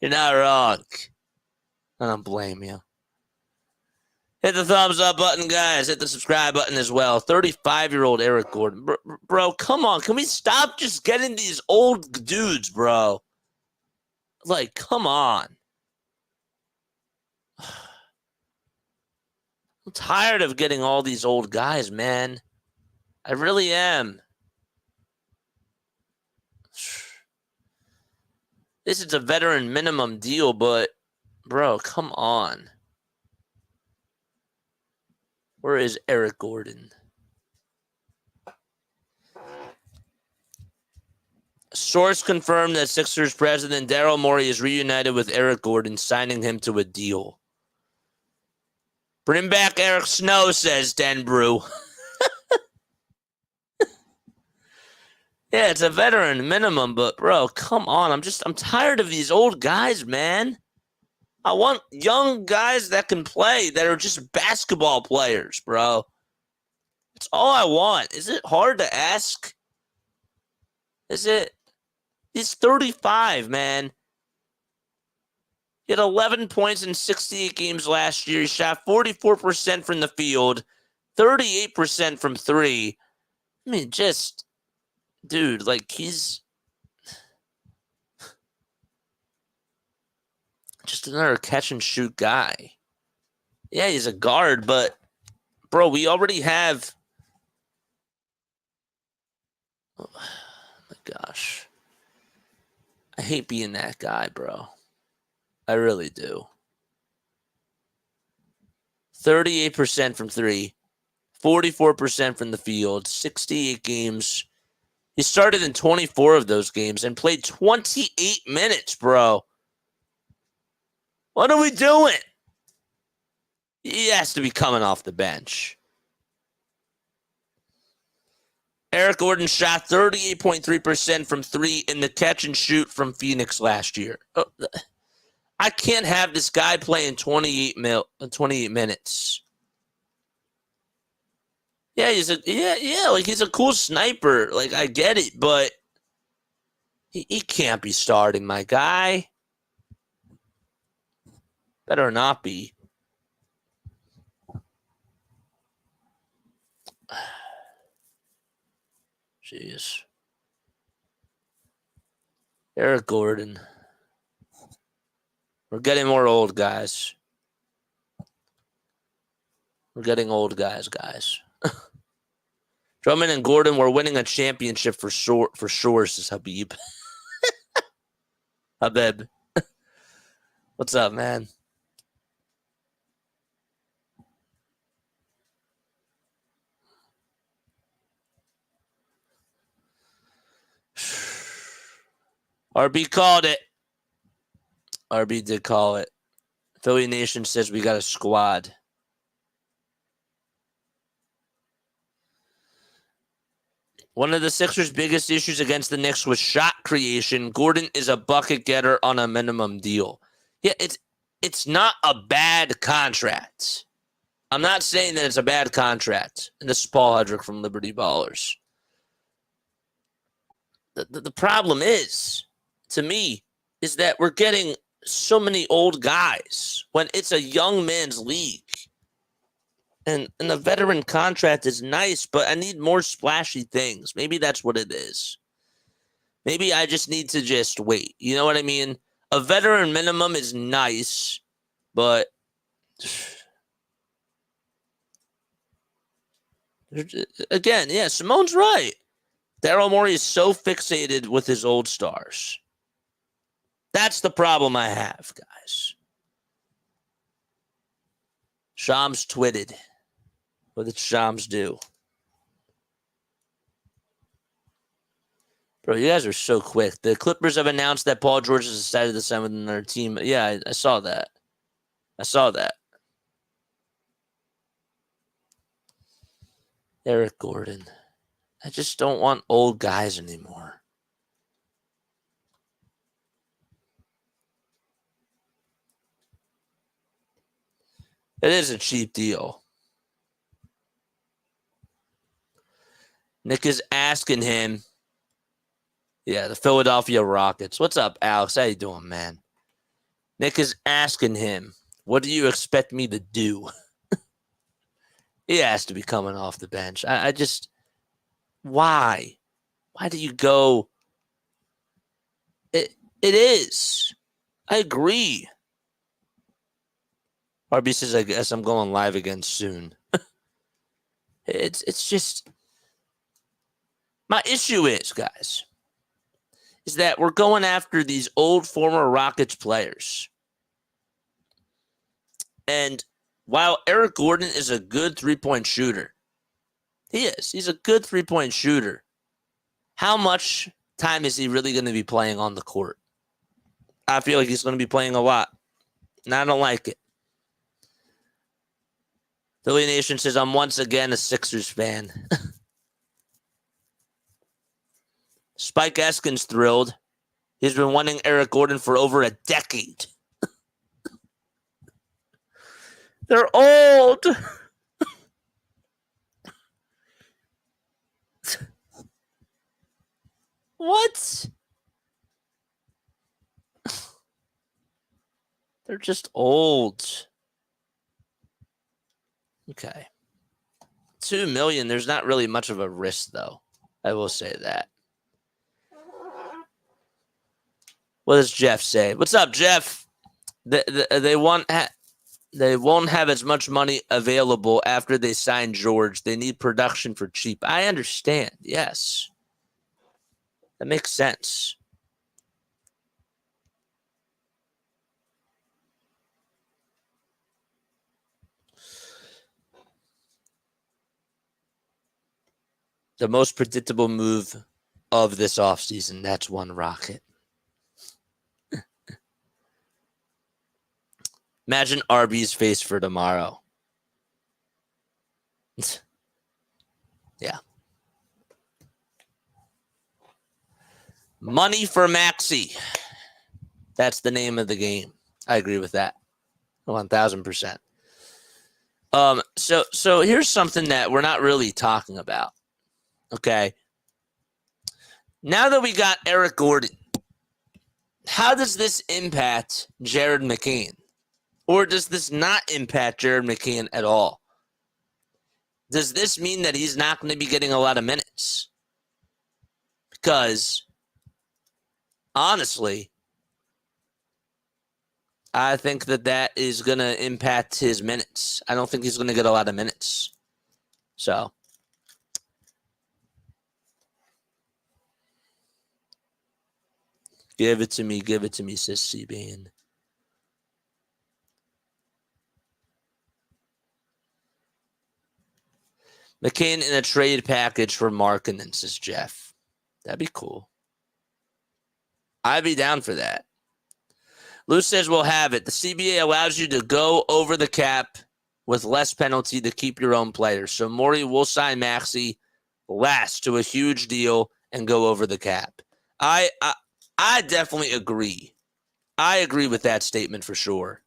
You're not wrong. I don't blame you. Hit the thumbs up button, guys. Hit the subscribe button as well. 35-year-old Eric Gordon. Bro, come on. Can we stop just getting these old dudes, bro? Like, come on. I'm tired of getting all these old guys, man. I really am. This is a veteran minimum deal, but, bro, come on. Where is Eric Gordon? Source confirmed that Sixers president Daryl Morey is reunited with Eric Gordon, signing him to a deal. Bring back Eric Snow, says Denbrew. Yeah, it's a veteran minimum, but bro, come on. I'm tired of these old guys, man. I want young guys that can play, that are just basketball players, bro. That's all I want. Is it hard to ask? Is it? He's 35, man. He had 11 points in 68 games last year. He shot 44% from the field, 38% from three. I mean, just, dude, like, he's just another catch-and-shoot guy. Yeah, he's a guard, but, bro, we already have... Oh, my gosh. I hate being that guy, bro. I really do. 38% from three, 44% from the field, 68 games. He started in 24 of those games and played 28 minutes, bro. What are we doing? He has to be coming off the bench. Eric Gordon shot 38.3% from three in the catch and shoot from Phoenix last year. I can't have this guy playing 28 minutes. Yeah, he's a cool sniper. Like, I get it, but he can't be starting, my guy. Better not be. Jeez. Eric Gordon. We're getting more old guys. We're getting old guys. Drummond and Gordon were winning a championship for sure, says Habib. Habib. What's up, man? RB called it. RB did call it. Philly Nation says we got a squad. One of the Sixers' biggest issues against the Knicks was shot creation. Gordon is a bucket getter on a minimum deal. Yeah, it's not a bad contract. I'm not saying that it's a bad contract. And this is Paul Hudrick from Liberty Ballers. The problem is, to me, is that we're getting so many old guys when it's a young man's league. And a veteran contract is nice, but I need more splashy things. Maybe that's what it is. Maybe I just need to just wait. You know what I mean? A veteran minimum is nice, but again, yeah, Simone's right. Daryl Morey is so fixated with his old stars. That's the problem I have, guys. Shams twitted. What did Shams do? Bro, you guys are so quick. The Clippers have announced that Paul George has decided to sign with another team. Yeah, I saw that. Eric Gordon. I just don't want old guys anymore. It is a cheap deal. Nick is asking him. Yeah, the Philadelphia Rockets. What's up, Alex? How you doing, man? Nick is asking him, what do you expect me to do? He has to be coming off the bench. I just, why? Why do you go? It is. I agree. RB says, I guess I'm going live again soon. It's just, my issue is, guys, is that we're going after these old former Rockets players. And while Eric Gordon is a good three-point shooter, he is. He's a good three-point shooter. How much time is he really going to be playing on the court? I feel like he's going to be playing a lot, and I don't like it. Philly Nation says, I'm once again a Sixers fan. Spike Eskin's thrilled. He's been wanting Eric Gordon for over a decade. They're old. What? They're just old. Okay. $2 million. There's not really much of a risk, though. I will say that. What does Jeff say? What's up, Jeff? They won't have as much money available after they sign George. They need production for cheap. I understand. Yes. That makes sense. The most predictable move of this offseason, that's one Rocket. Imagine RB's face for tomorrow. Yeah. Money for Maxey. That's the name of the game. I agree with that. 1,000%. So here's something that we're not really talking about. Okay. Now that we got Eric Gordon, how does this impact Jared McCain? Or does this not impact Jared McCain at all? Does this mean that he's not going to be getting a lot of minutes? Because, honestly, I think that is going to impact his minutes. I don't think he's going to get a lot of minutes. So, give it to me, says C-Bane. McCain in a trade package for Markkanen, says Jeff. That'd be cool. I'd be down for that. Lou says we'll have it. The CBA allows you to go over the cap with less penalty to keep your own players. So Morey will sign Maxey last to a huge deal and go over the cap. I definitely agree. I agree with that statement for sure.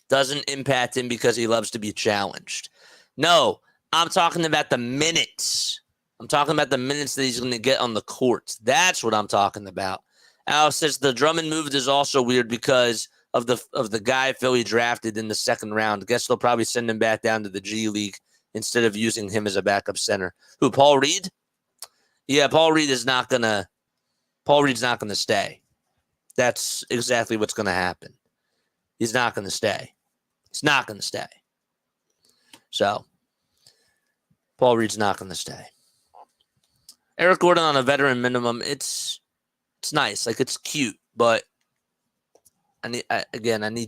Doesn't impact him because he loves to be challenged. No, I'm talking about the minutes. I'm talking about the minutes that he's going to get on the court. That's what I'm talking about. Al says the Drummond move is also weird because of the guy Philly drafted in the second round. Guess they'll probably send him back down to the G League instead of using him as a backup center. Who, Paul Reed? Yeah, Paul Reed's not going to stay. That's exactly what's going to happen. He's not going to stay. He's not going to stay. So, Paul Reed's not going to stay. Eric Gordon on a veteran minimum, it's nice. Like, it's cute, but I need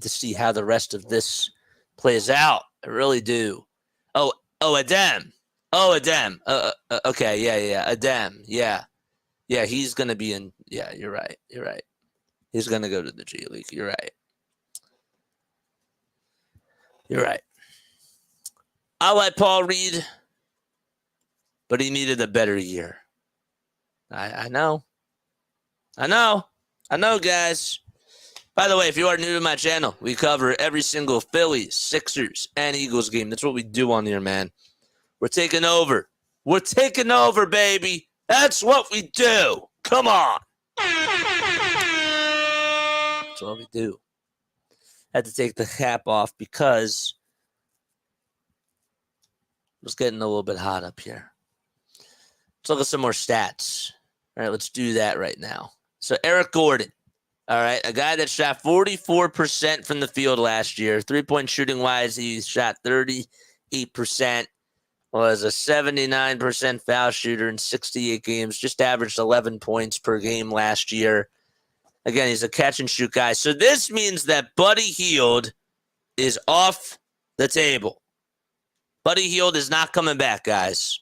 to see how the rest of this plays out. I really do. Oh, Adem. Okay, yeah. Adem, yeah. Yeah, he's going to be in. Yeah, you're right. He's going to go to the G League. You're right. I like Paul Reed, but he needed a better year. I know, guys. By the way, if you are new to my channel, we cover every single Phillies, Sixers, and Eagles game. That's what we do on here, man. We're taking over. We're taking over, baby. That's what we do. Come on. That's what we do. Had to take the cap off because it was getting a little bit hot up here. Let's look at some more stats. All right, let's do that right now. So Eric Gordon, all right, a guy that shot 44% from the field last year. 3-point shooting wise, he shot 38%. Was a 79% foul shooter in 68 games. Just averaged 11 points per game last year. Again, he's a catch and shoot guy. So this means that Buddy Hield is off the table. Buddy Hield is not coming back, guys.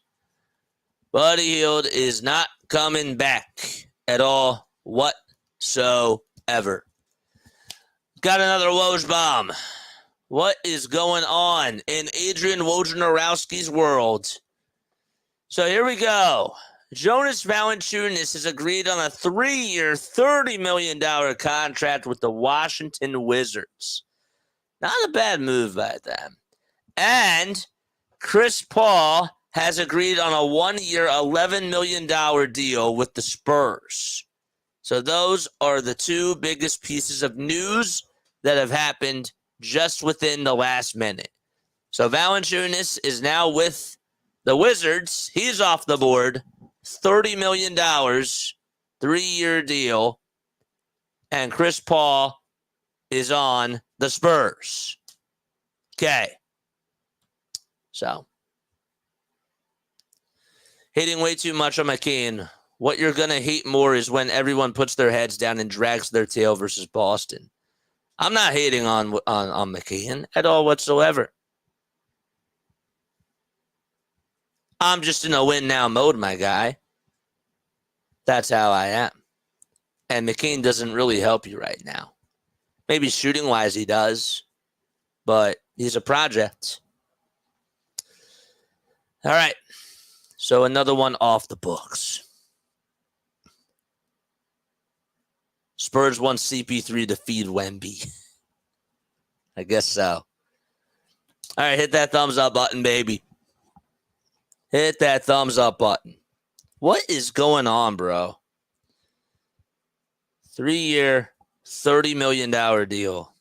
Buddy Hield is not coming back at all whatsoever. Got another Woj bomb. What is going on in Adrian Wojnarowski's world? So here we go. Jonas Valanciunas has agreed on a 3-year, $30 million contract with the Washington Wizards. Not a bad move by them. And Chris Paul has agreed on a 1-year, $11 million deal with the Spurs. So those are the two biggest pieces of news that have happened just within the last minute. So Valanciunas is now with the Wizards. He's off the board. $30 million, 3-year deal. And Chris Paul is on the Spurs. Okay. So, hating way too much on McCain. What you're going to hate more is when everyone puts their heads down and drags their tail versus Boston. I'm not hating on McCain at all whatsoever. I'm just in a win-now mode, my guy. That's how I am. And McCain doesn't really help you right now. Maybe shooting-wise he does, but he's a project. All right, so another one off the books. Spurs want CP3 to feed Wemby. I guess so. All right, hit that thumbs up button, baby. Hit that thumbs up button. What is going on, bro? 3-year, $30 million deal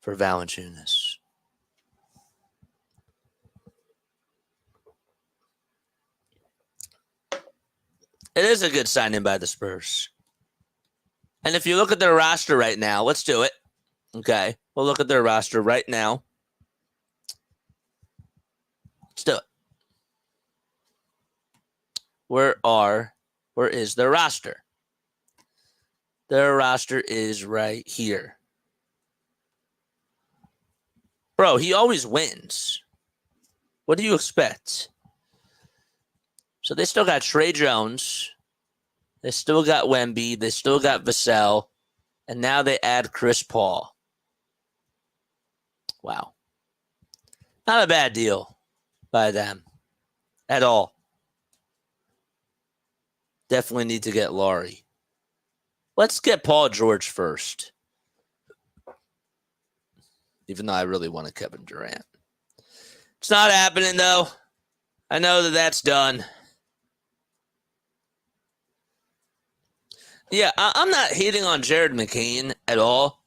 for Valanciunas. It is a good signing by the Spurs. And if you look at their roster right now, let's do it. Okay, we'll look at their roster right now. Let's do it. Where is their roster? Their roster is right here. Bro, he always wins. What do you expect? So they still got Trey Jones. They still got Wemby. They still got Vassell. And now they add Chris Paul. Wow. Not a bad deal by them at all. Definitely need to get Laurie. Let's get Paul George first. Even though I really wanted Kevin Durant. It's not happening, though. I know that that's done. Yeah, I'm not hating on Jared McCain at all.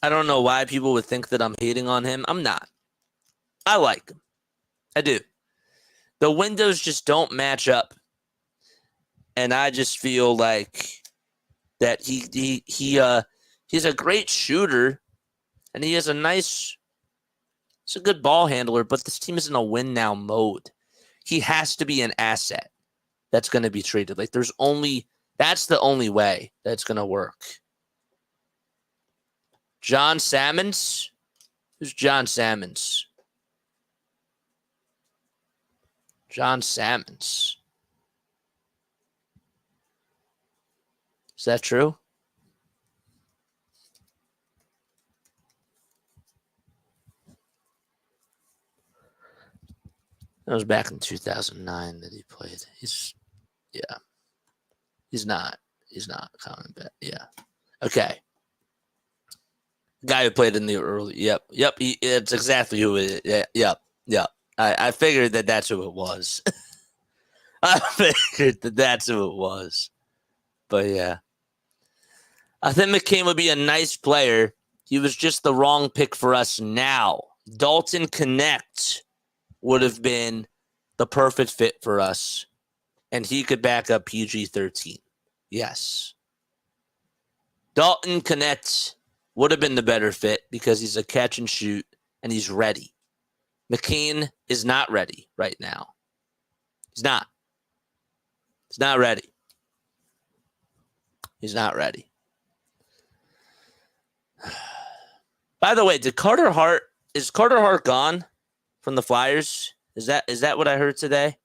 I don't know why people would think that I'm hating on him. I'm not. I like him. I do. The windows just don't match up. And I just feel like that he's a great shooter and he has he's a good ball handler, but this team is in a win now mode. He has to be an asset that's going to be traded. Like that's the only way that's going to work. John Salmons? Who's John Salmons? John Salmons. Is that true? That was back in 2009 that he played. He's not coming back. Yeah. Okay. Guy who played in the early. Yep. It's exactly who it is. Yep. I figured that's who it was. I figured that's who it was. But yeah. I think McCain would be a nice player. He was just the wrong pick for us now. Dalton Connect would have been the perfect fit for us. And he could back up PG-13. Yes. Dalton Connect would have been the better fit because he's a catch and shoot and he's ready. McCain is not ready right now. He's not. He's not ready. He's not ready. By the way, is Carter Hart gone from the Flyers? Is that what I heard today?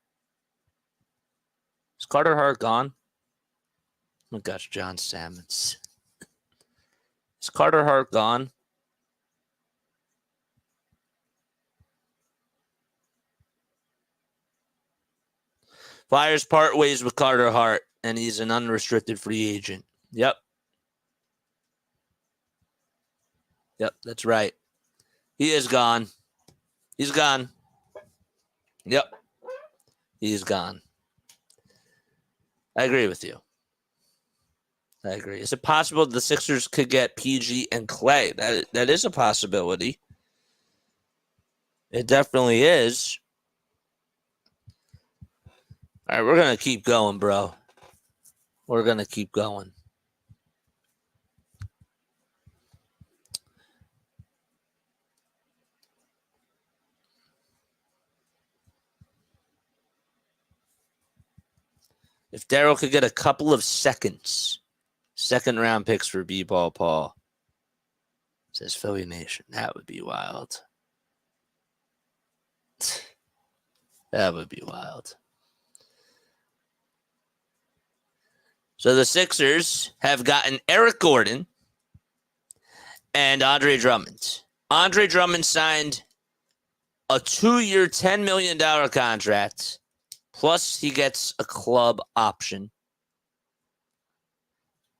Is Carter Hart gone? Oh my gosh, John Salmons. Is Carter Hart gone? Flyers part ways with Carter Hart, and he's an unrestricted free agent. Yep, that's right. He is gone. He's gone. Yep, he's gone. I agree with you. I agree. Is it possible the Sixers could get PG and Klay? That is a possibility. It definitely is. All right, we're going to keep going, bro. We're going to keep going. If Daryl could get a couple of seconds, second-round picks for B-Ball Paul, says Philly Nation, that would be wild. That would be wild. So the Sixers have gotten Eric Gordon and Andre Drummond. Andre Drummond signed a 2-year, $10 million contract, plus he gets a club option.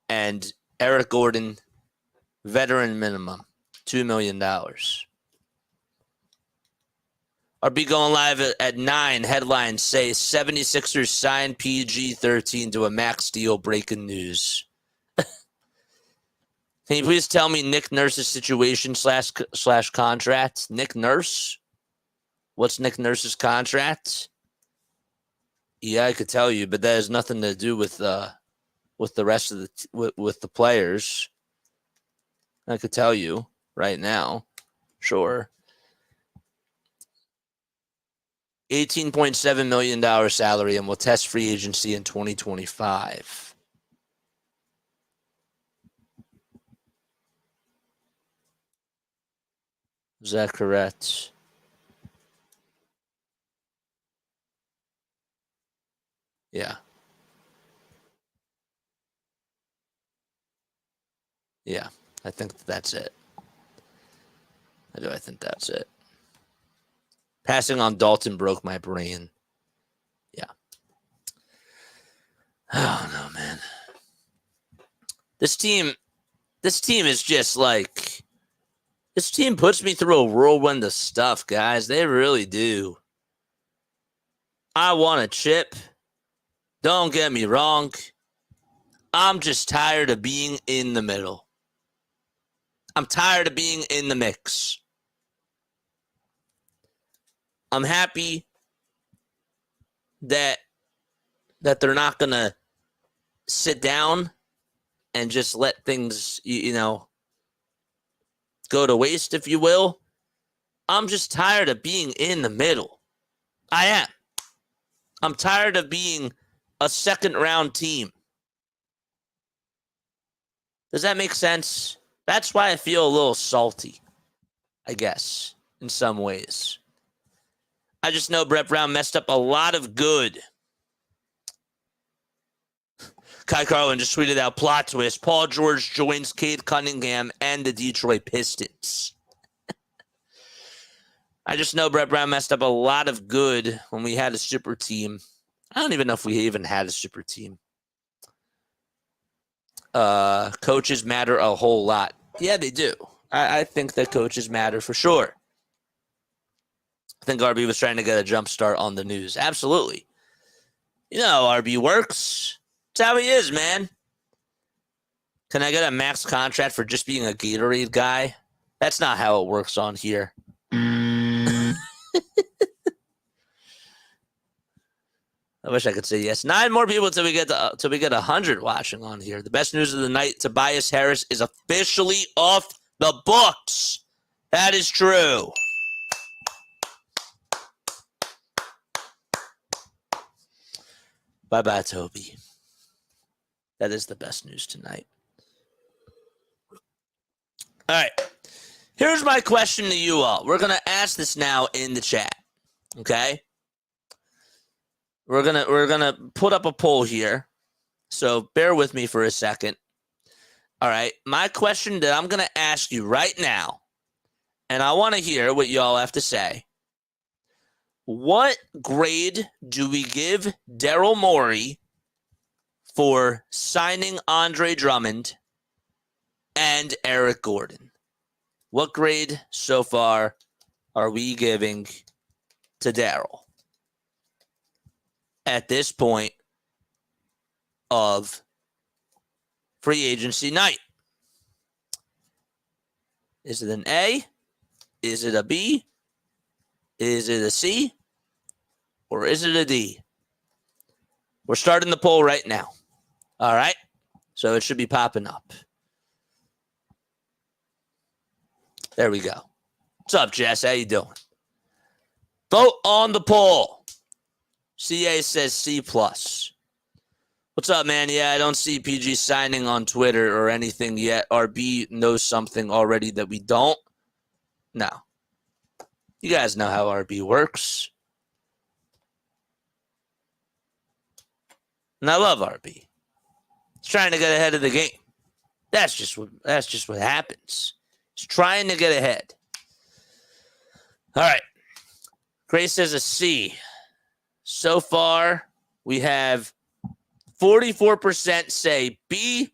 And Eric Gordon, veteran minimum, $2 million. RB going live at 9. Headlines say 76ers sign PG-13 to a max deal. Breaking news. Can you please tell me Nick Nurse's situation slash contract? Nick Nurse? What's Nick Nurse's contract? Yeah, I could tell you, but that has nothing to do with the rest of with the players. I could tell you right now. Sure. $18.7 million salary and will test free agency in 2025. Is that correct? Yeah. Yeah, I think that's it. I think that's it. Passing on Dalton broke my brain. Yeah. Oh, no, man. This team is just like... This team puts me through a whirlwind of stuff, guys. They really do. I want a chip. Don't get me wrong. I'm just tired of being in the middle. I'm tired of being in the mix. I'm happy that they're not going to sit down and just let things, go to waste, if you will. I'm just tired of being in the middle. I am. I'm tired of being a second-round team. Does that make sense? That's why I feel a little salty, I guess, in some ways. I just know Brett Brown messed up a lot of good. Kai Carlin just tweeted out, plot twist, Paul George joins Cade Cunningham and the Detroit Pistons. I just know Brett Brown messed up a lot of good when we had a super team. I don't even know if we even had a super team. Coaches matter a whole lot. Yeah, they do. I think that coaches matter for sure. I think RB was trying to get a jump start on the news. Absolutely. You know how RB works. That's how he is, man. Can I get a max contract for just being a Gatorade guy? That's not how it works on here. I wish I could say yes. 9 more people till we get 100 watching on here. The best news of the night: Tobias Harris is officially off the books. That is true. Bye-bye, Toby. That is the best news tonight. All right. Here's my question to you all. We're going to ask this now in the chat. Okay? We're gonna put up a poll here. So bear with me for a second. All right. My question that I'm going to ask you right now, and I want to hear what y'all have to say. What grade do we give Daryl Morey for signing Andre Drummond and Eric Gordon? What grade so far are we giving to Daryl at this point of free agency night? Is it an A? Is it a B? Is it a C? Or is it a D? We're starting the poll right now. All right? So it should be popping up. There we go. What's up, Jess? How you doing? Vote on the poll. CA says C+. What's up, man? Yeah, I don't see PG signing on Twitter or anything yet. RB knows something already that we don't. No. You guys know how RB works. And I love RB. He's trying to get ahead of the game. That's just what happens. He's trying to get ahead. All right. Grace says a C. So far, we have 44% say B.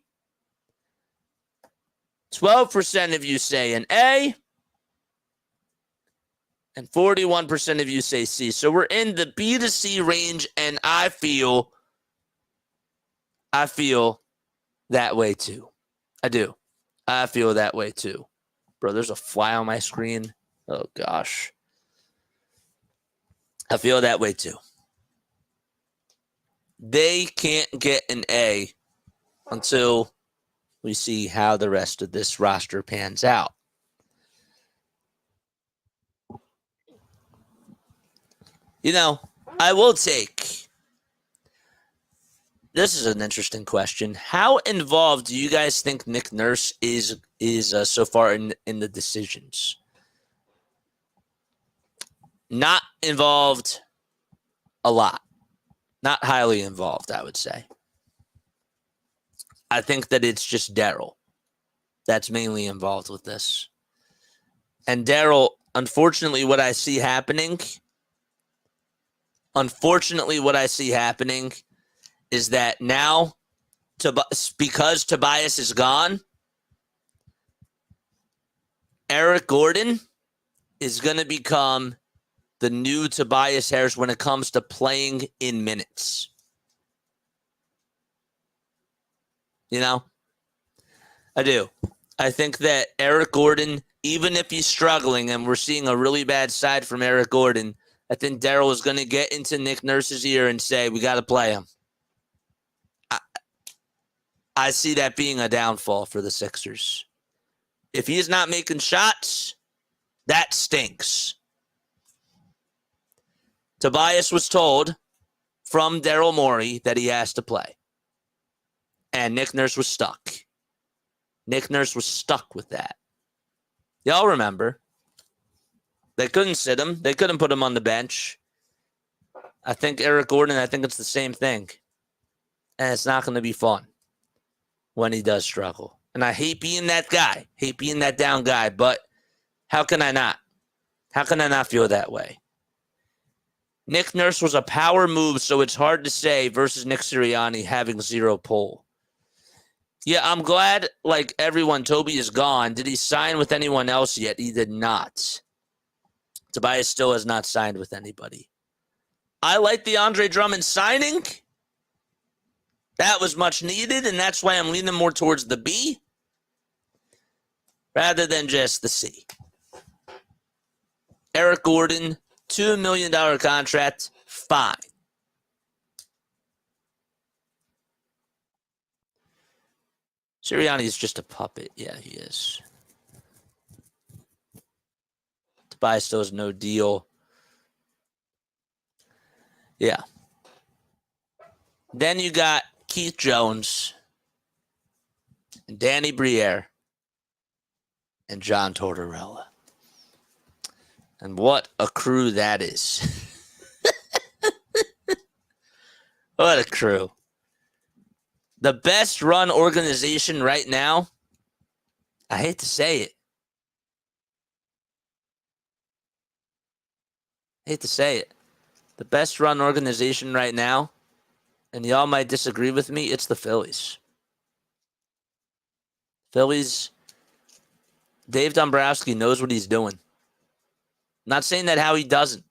12% of you say an A. And 41% of you say C. So we're in the B to C range, and I feel that way too. I do. I feel that way too. Bro, there's a fly on my screen. Oh, gosh. I feel that way too. They can't get an A until we see how the rest of this roster pans out. You know, I will take... This is an interesting question. How involved do you guys think Nick Nurse is so far in the decisions? Not involved a lot. Not highly involved, I would say. I think that it's just Daryl that's mainly involved with this. And Daryl, unfortunately, what I see happening is that now, because Tobias is gone, Eric Gordon is going to become the new Tobias Harris when it comes to playing in minutes. You know? I do. I think that Eric Gordon, even if he's struggling and we're seeing a really bad side from Eric Gordon, I think Daryl is going to get into Nick Nurse's ear and say, we got to play him. I see that being a downfall for the Sixers. If he's not making shots, that stinks. Tobias was told from Daryl Morey that he has to play. And Nick Nurse was stuck. Nick Nurse was stuck with that. Y'all remember. They couldn't sit him. They couldn't put him on the bench. I think Eric Gordon, I think it's the same thing. And it's not going to be fun when he does struggle. And I hate being that guy. Hate being that down guy. But how can I not? How can I not feel that way? Nick Nurse was a power move, so it's hard to say versus Nick Sirianni having zero pull. Yeah, I'm glad, like everyone, Toby is gone. Did he sign with anyone else yet? He did not. Tobias still has not signed with anybody. I like the Andre Drummond signing. That was much needed, and that's why I'm leaning more towards the B rather than just the C. Eric Gordon, $2 million contract, fine. Sirianni's just a puppet. Yeah, he is. Tobias still has no deal. Yeah. Then you got Keith Jones, and Danny Briere, and John Tortorella. And what a crew that is. What a crew. The best run organization right now, I hate to say it. The best run organization right now, and y'all might disagree with me, it's the Phillies. Dave Dombrowski knows what he's doing. Not saying that how he doesn't.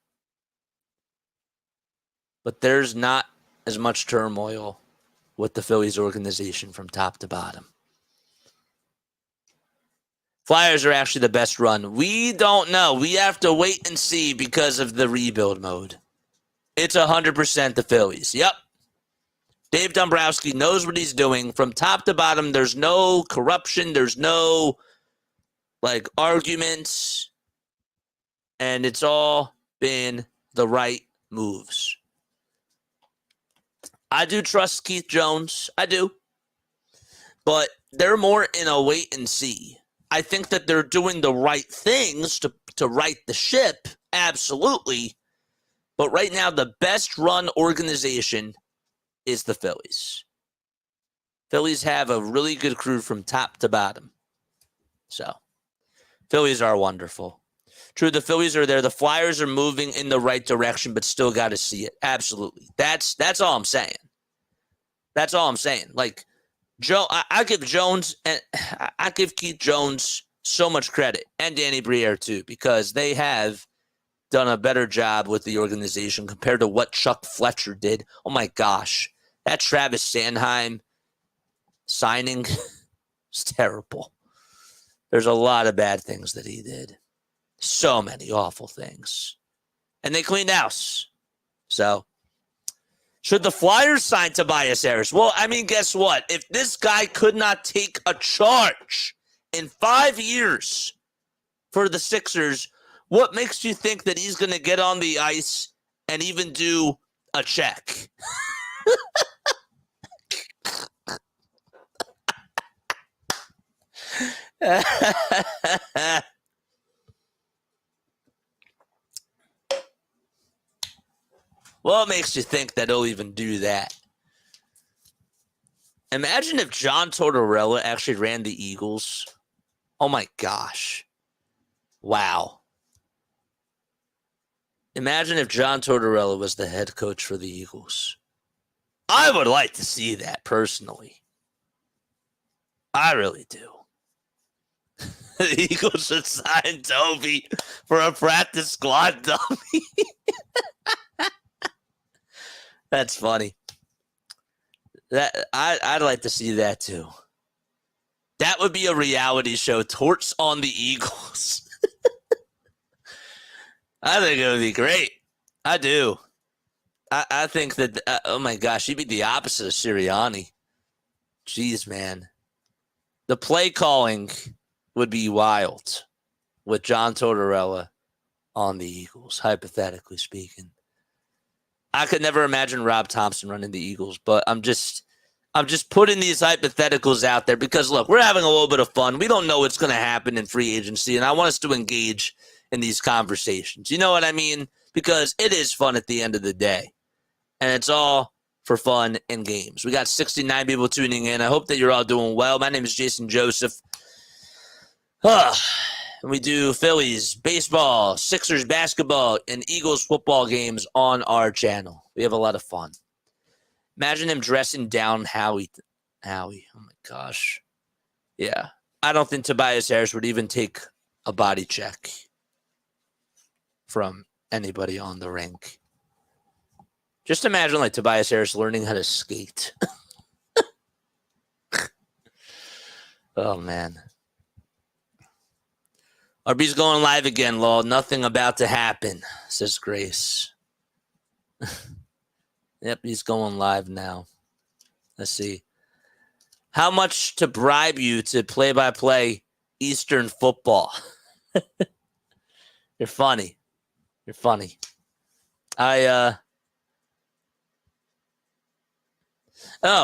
But there's not as much turmoil with the Phillies organization from top to bottom. Flyers are actually the best run. We don't know. We have to wait and see because of the rebuild mode. It's 100% the Phillies. Yep. Dave Dombrowski knows what he's doing. From top to bottom, there's no corruption. There's no, arguments. And it's all been the right moves. I do trust Keith Jones. I do. But they're more in a wait and see. I think that they're doing the right things to right the ship. Absolutely. But right now, the best run organization is the Phillies. Phillies have a really good crew from top to bottom. So, Phillies are wonderful. True, the Phillies are there. The Flyers are moving in the right direction, but still got to see it. Absolutely. That's all I'm saying. That's all I'm saying. I give Jones and I give Keith Jones so much credit, and Danny Briere too, because they have done a better job with the organization compared to what Chuck Fletcher did. Oh my gosh, that Travis Sanheim signing is terrible. There's a lot of bad things that he did. So many awful things. And they cleaned house. So, should the Flyers sign Tobias Harris? Well, I mean, guess what? If this guy could not take a charge in 5 years for the Sixers, what makes you think that he's going to get on the ice and even do a check? What makes you think that he'll even do that? Imagine if John Tortorella actually ran the Eagles. Oh my gosh. Wow. Imagine if John Tortorella was the head coach for the Eagles. I would like to see that personally. I really do. The Eagles should sign Toby for a practice squad dummy. That's funny. I'd like to see that too. That would be a reality show. Torts on the Eagles. I think it would be great. I do. I think that, oh my gosh, he'd be the opposite of Sirianni. Jeez, man. The play calling would be wild with John Tortorella on the Eagles, hypothetically speaking. I could never imagine Rob Thompson running the Eagles, but I'm just putting these hypotheticals out there because, look, we're having a little bit of fun. We don't know what's going to happen in free agency, and I want us to engage in these conversations. You know what I mean? Because it is fun at the end of the day, and it's all for fun and games. We got 69 people tuning in. I hope that you're all doing well. My name is Jason Joseph. And we do Phillies baseball, Sixers basketball, and Eagles football games on our channel. We have a lot of fun. Imagine him dressing down Howie Owie. Oh, my gosh. Yeah. I don't think Tobias Harris would even take a body check from anybody on the rink. Just imagine, like, Tobias Harris learning how to skate. Oh, man. RB's going live again, lol. Nothing about to happen, says Grace. Yep, he's going live now. Let's see. How much to bribe you to play-by-play Eastern football? You're funny. You're funny. Oh,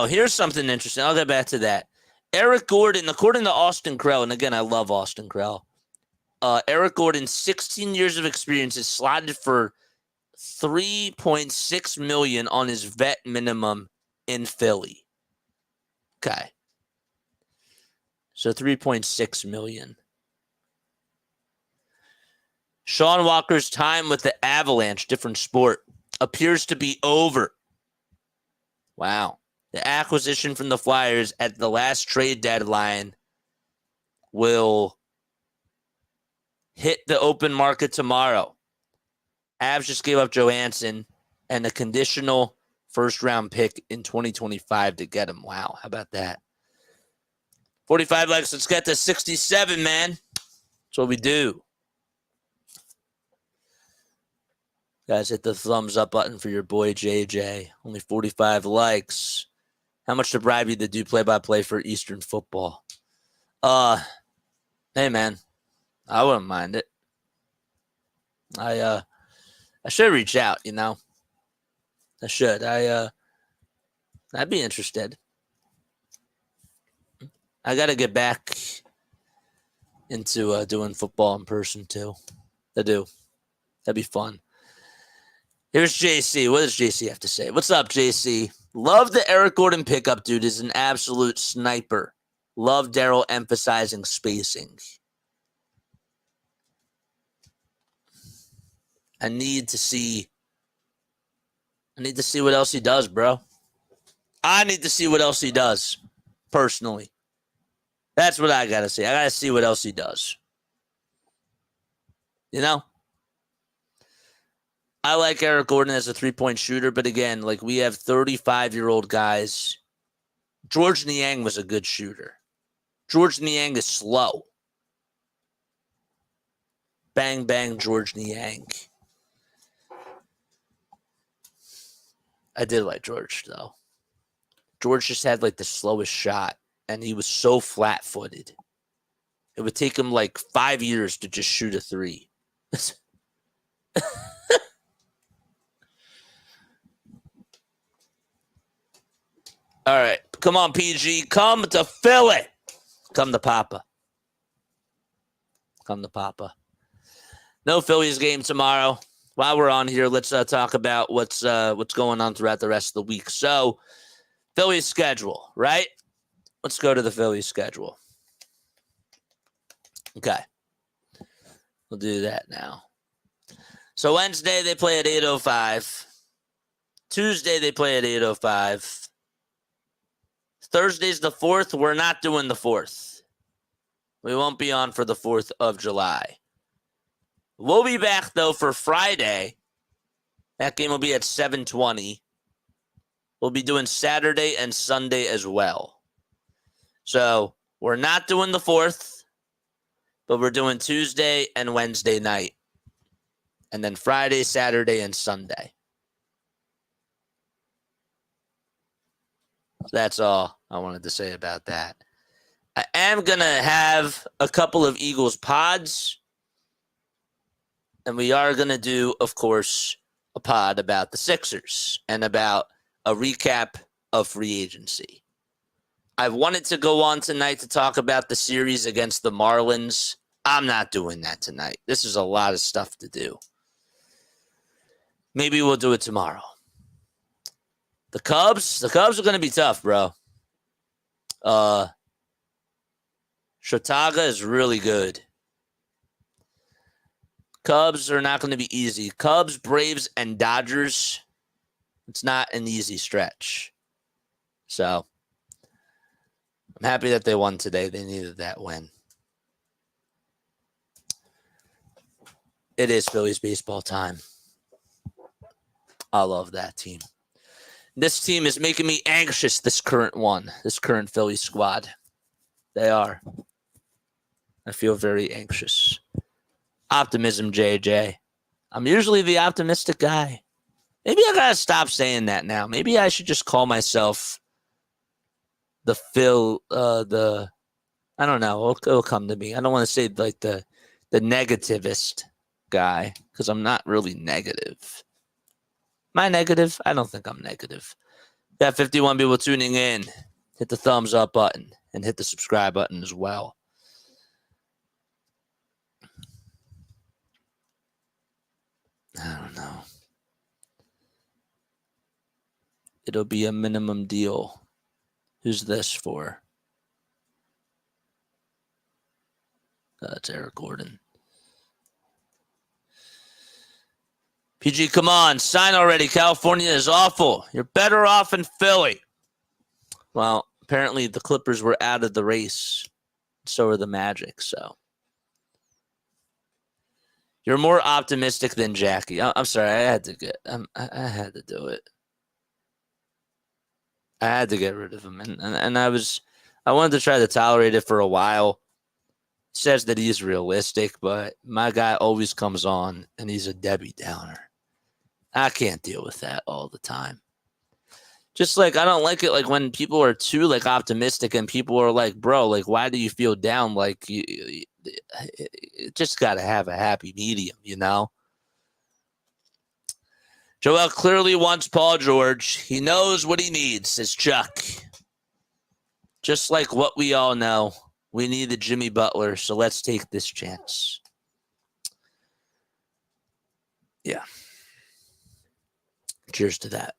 here's something interesting. I'll get back to that. Eric Gordon, according to Austin Krell, and again, I love Austin Krell. Eric Gordon, 16 years of experience, is slotted for $3.6 million on his vet minimum in Philly. Okay. So $3.6 million. Sean Walker's time with the Avalanche, different sport, appears to be over. Wow. The acquisition from the Flyers at the last trade deadline will hit the open market tomorrow. Avs just gave up Johansson and a conditional first-round pick in 2025 to get him. Wow, how about that? 45 likes. Let's get to 67, man. That's what we do. Guys, hit the thumbs up button for your boy JJ. Only 45 likes. How much to bribe you to do play-by-play for Eastern football? Hey, man. I wouldn't mind it. I should reach out, you know. I should. I'd be interested. I got to get back into doing football in person, too. I do. That'd be fun. Here's JC. What does JC have to say? What's up, JC? Love the Eric Gordon pickup, dude. Is an absolute sniper. Love Daryl emphasizing spacing. I need to see what else he does, bro. I need to see what else he does, personally. That's what I got to see. I got to see what else he does. You know? I like Eric Gordon as a three-point shooter, but again, like we have 35-year-old guys. George Niang was a good shooter. George Niang is slow. Bang, bang, George Niang. I did like George, though. George just had like the slowest shot, and he was so flat-footed. It would take him like 5 years to just shoot a three. All right. Come on, PG. Come to Philly. Come to Papa. Come to Papa. No Phillies game tomorrow. While we're on here, let's talk about what's going on throughout the rest of the week. So, Phillies schedule, right? Let's go to the Phillies schedule. Okay. We'll do that now. So, Wednesday, they play at 8:05. Tuesday, they play at 8:05. Thursday's the 4th. We're not doing the 4th. We won't be on for the 4th of July. We'll be back, though, for Friday. That game will be at 7:20. We'll be doing Saturday and Sunday as well. So we're not doing the 4th, but we're doing Tuesday and Wednesday night. And then Friday, Saturday, and Sunday. That's all I wanted to say about that. I am going to have a couple of Eagles pods. And we are going to do, of course, a pod about the Sixers and about a recap of free agency. I wanted to go on tonight to talk about the series against the Marlins. I'm not doing that tonight. This is a lot of stuff to do. Maybe we'll do it tomorrow. The Cubs are going to be tough, bro. Shataga is really good. Cubs are not going to be easy. Cubs, Braves, and Dodgers, it's not an easy stretch. So, I'm happy that they won today. They needed that win. It is Phillies baseball time. I love that team. This team is making me anxious, this current Phillies squad. They are. I feel very anxious. Optimism, JJ. I'm usually the optimistic guy. Maybe I gotta stop saying that now. Maybe I should just call myself the I don't know. It'll come to me. I don't want to say like the negativist guy because I'm not really negative. Am I negative? I don't think I'm negative. Got 51 people tuning in. Hit the thumbs up button and hit the subscribe button as well. I don't know. It'll be a minimum deal. Who's this for? It's Eric Gordon. PG, come on. Sign already. California is awful. You're better off in Philly. Well, apparently the Clippers were out of the race. So are the Magic, so. You're more optimistic than Jackie. I'm sorry. I had to do it. I had to get rid of him. And I wanted to try to tolerate it for a while. Says that he's realistic, but my guy always comes on and he's a Debbie Downer. I can't deal with that all the time. Just like I don't like it like when people are too like optimistic and people are like, bro, like why do you feel down? Like you just got to have a happy medium, you know? Joel clearly wants Paul George. He knows what he needs, says Chuck. Just like what we all know. We needed Jimmy Butler, so let's take this chance. Yeah. Cheers to that.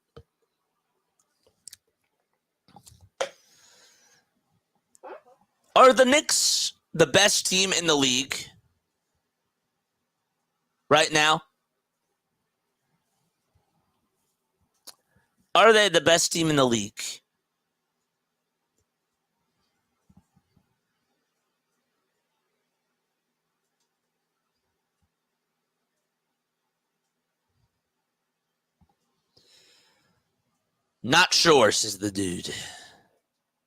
Are the Knicks the best team in the league right now? Are they the best team in the league? Not sure, says the dude.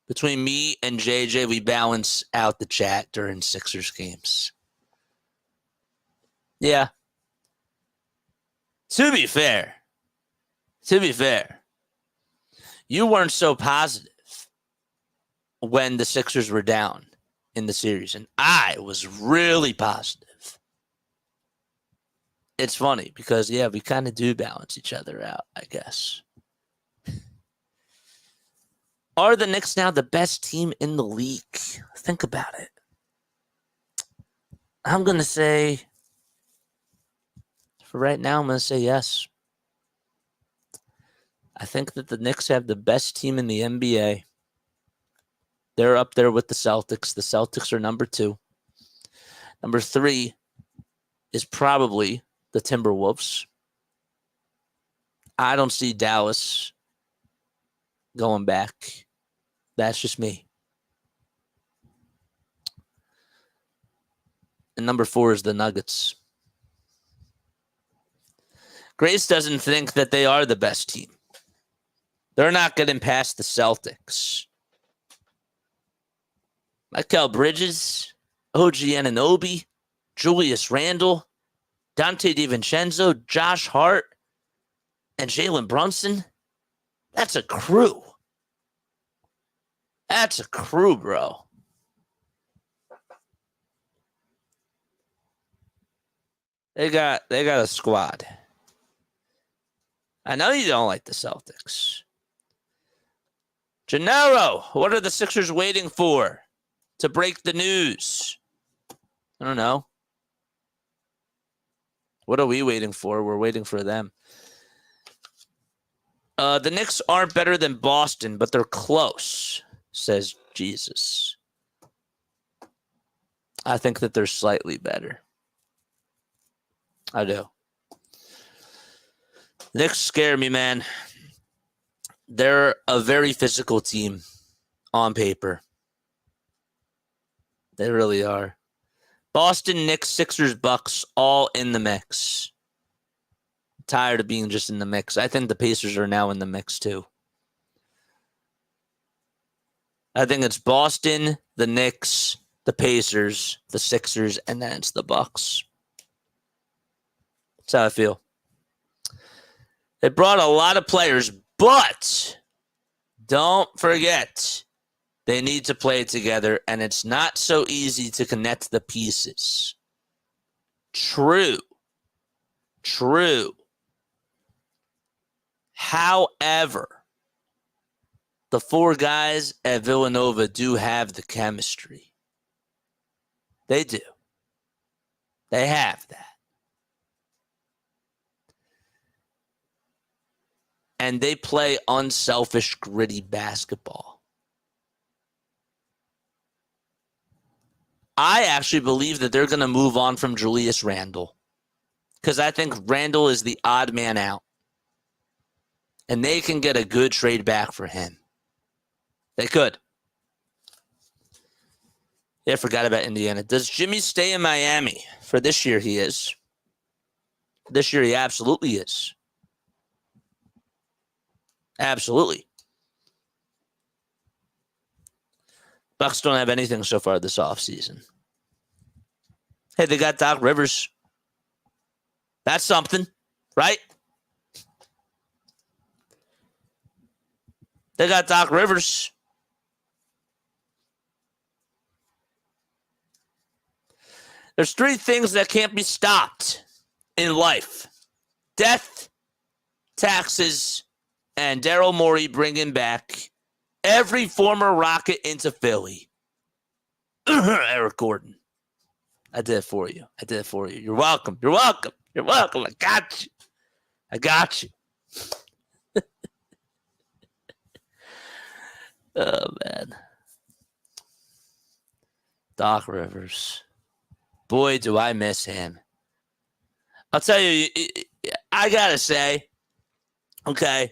Between me and JJ, we balance out the chat during Sixers games. Yeah. To be fair, you weren't so positive when the Sixers were down in the series, and I was really positive. It's funny because, yeah, we kind of do balance each other out, I guess. Are the Knicks now the best team in the league? Think about it. I'm going to say, for right now, I'm going to say yes. I think that the Knicks have the best team in the NBA. They're up there with the Celtics. The Celtics are number 2. Number 3 is probably the Timberwolves. I don't see Dallas going back. That's just me. And number 4 is the Nuggets. Grace doesn't think that they are the best team. They're not getting past the Celtics. Mikal Bridges, OG Anunoby, Julius Randle, Dante DiVincenzo, Josh Hart, and Jalen Brunson. That's a crew. That's a crew, bro. They got a squad. I know you don't like the Celtics. Gennaro, what are the Sixers waiting for to break the news? I don't know. What are we waiting for? We're waiting for them. The Knicks aren't better than Boston, but they're close, says Jesus. I think that they're slightly better. I do. Knicks scare me, man. They're a very physical team on paper. They really are. Boston, Knicks, Sixers, Bucks, all in the mix. Tired of being just in the mix. I think the Pacers are now in the mix too. I think it's Boston, the Knicks, the Pacers, the Sixers, and then it's the Bucks. That's how I feel. They brought a lot of players, but don't forget, they need to play together, and it's not so easy to connect the pieces. True. However, the four guys at Villanova do have the chemistry. They do. They have that. And they play unselfish, gritty basketball. I actually believe that they're going to move on from Julius Randle because I think Randle is the odd man out. And they can get a good trade back for him. They could. Yeah, I forgot about Indiana. Does Jimmy stay in Miami? For this year, he is. This year, he absolutely is. Absolutely. Bucks don't have anything so far this offseason. Hey, they got Doc Rivers. That's something, right? They got Doc Rivers. There's three things that can't be stopped in life. Death, taxes, and Daryl Morey bringing back every former Rocket into Philly. Eric Gordon. I did it for you. You're welcome. I got you. Oh, man. Doc Rivers. Boy, do I miss him. I'll tell you, I got to say, okay,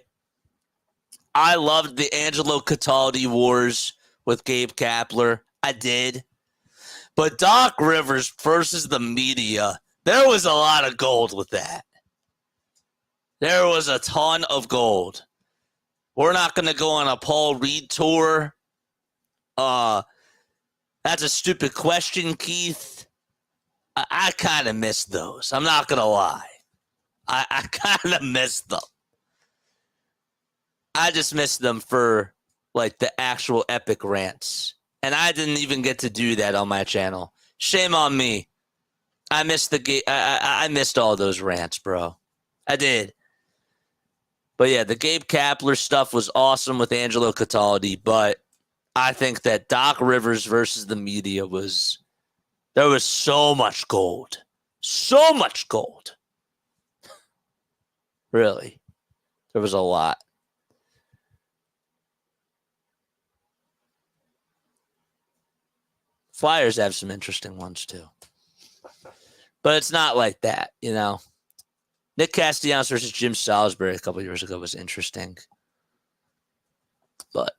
I loved the Angelo Cataldi wars with Gabe Kapler. I did. But Doc Rivers versus the media, there was a lot of gold with that. There was a ton of gold. We're not going to go on a Paul Reed tour. That's a stupid question, Keith. I kind of miss those. I'm not going to lie. I kind of miss them. I just miss them for, like, the actual epic rants. And I didn't even get to do that on my channel. Shame on me. I missed I missed all those rants, bro. I did. But yeah, the Gabe Kapler stuff was awesome with Angelo Cataldi, but I think that Doc Rivers versus the media there was so much gold. So much gold. Really. There was a lot. Flyers have some interesting ones too. But it's not like that, you know. Nick Castellanos versus Jim Salisbury a couple years ago was interesting. But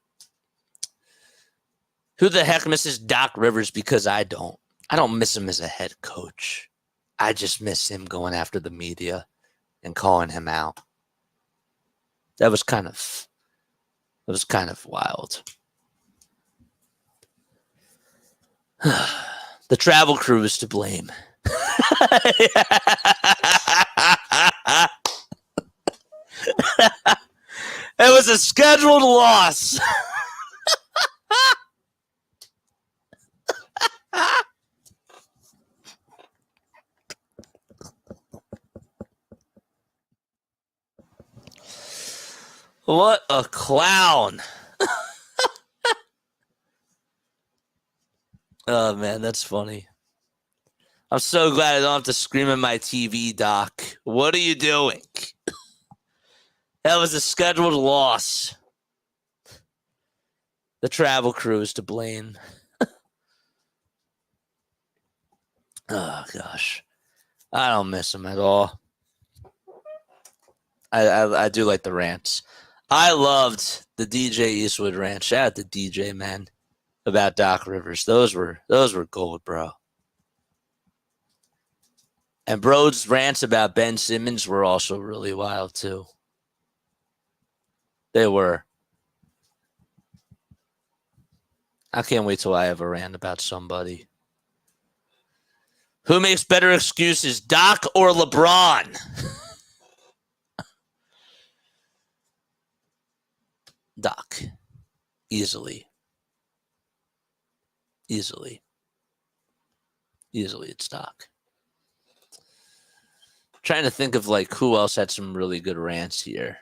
who the heck misses Doc Rivers? Because I don't. I don't miss him as a head coach. I just miss him going after the media and calling him out. That was kind of wild. The travel crew is to blame. It was a scheduled loss. What a clown. Oh, man, that's funny. I'm so glad I don't have to scream at my TV, Doc. What are you doing? That was a scheduled loss. The travel crew is to blame. Oh, gosh. I don't miss him at all. I do like the rants. I loved the DJ Eastwood rant. Shout out to DJ, man. about Doc Rivers. Those were gold, bro. And Bro's rants about Ben Simmons were also really wild, too. They were. I can't wait till I have a rant about somebody. Who makes better excuses, Doc or LeBron? Doc. Easily. Easily it's Doc. Trying to think of like who else had some really good rants here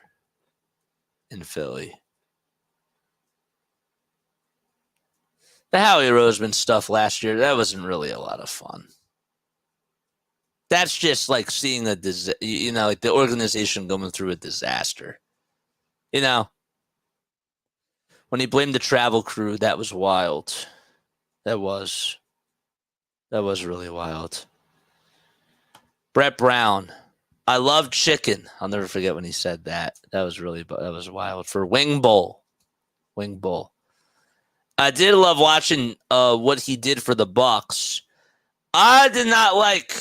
in Philly. The Howie Roseman stuff last year, that wasn't really a lot of fun. That's just like seeing like the organization going through a disaster. When he blamed the travel crew, that was wild. That was really wild. Brett Brown, I love chicken. I'll never forget when he said that. That was wild. For Wing Bowl. I did love watching what he did for the Bucks. I did not like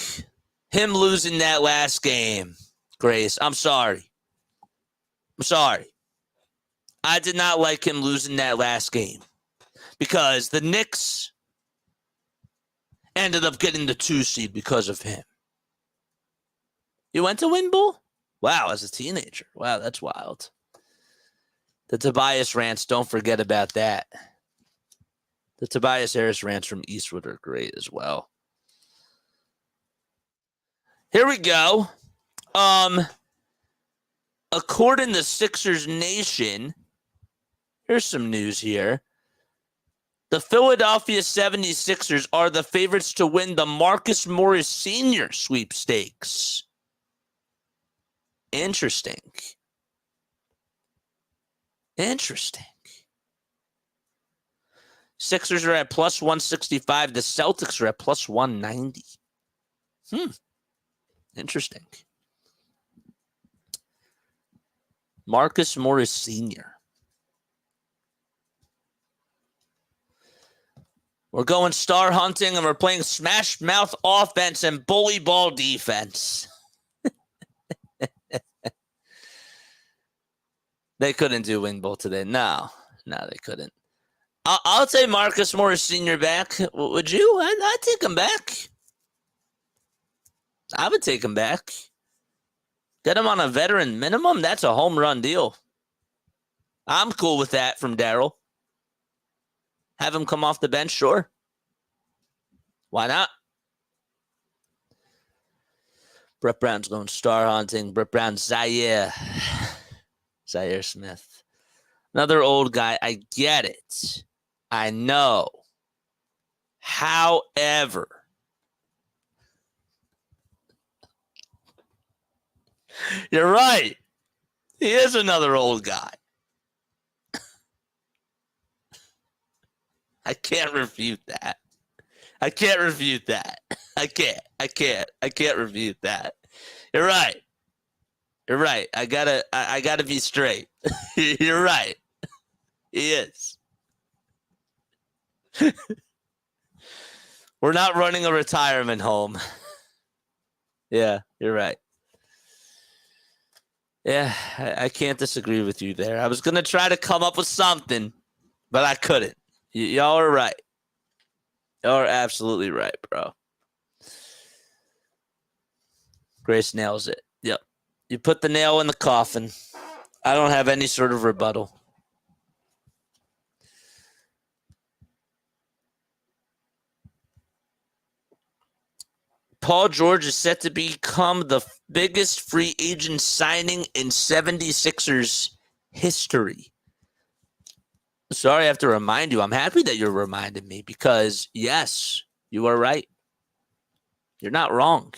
him losing that last game, Grace. I'm sorry. I did not like him losing that last game because the Knicks ended up getting the 2 seed because of him. You went to Wing Bowl? Wow, as a teenager. Wow, that's wild. The Tobias rants, don't forget about that. The Tobias Harris rants from Eastwood are great as well. Here we go. According to Sixers Nation, here's some news here. The Philadelphia 76ers are the favorites to win the Marcus Morris Sr. sweepstakes. Interesting. Sixers are at plus 165. The Celtics are at plus 190. Interesting. Marcus Morris Sr. We're going star hunting and we're playing smash mouth offense and bully ball defense. They couldn't do Wing Bowl today. No, they couldn't. I'll take Marcus Morris Sr. back. Would you? I'd take him back. I would take him back. Get him on a veteran minimum. That's a home run deal. I'm cool with that from Daryl. Have him come off the bench, sure. Why not? Brett Brown's going star hunting. Brett Brown, Zaire Smith. Another old guy. I get it. I know. However, you're right. He is another old guy. I can't refute that. I can't refute that. I can't refute that. You're right. I gotta be straight. You're right. He is. We're not running a retirement home. Yeah, you're right. Yeah, I can't disagree with you there. I was going to try to come up with something, but I couldn't. Y'all are right. Y'all are absolutely right, bro. Grace nails it. Yep. You put the nail in the coffin. I don't have any sort of rebuttal. Paul George is set to become the biggest free agent signing in 76ers history. Sorry, I have to remind you. I'm happy that you're reminding me because, yes, you are right. You're not wrong.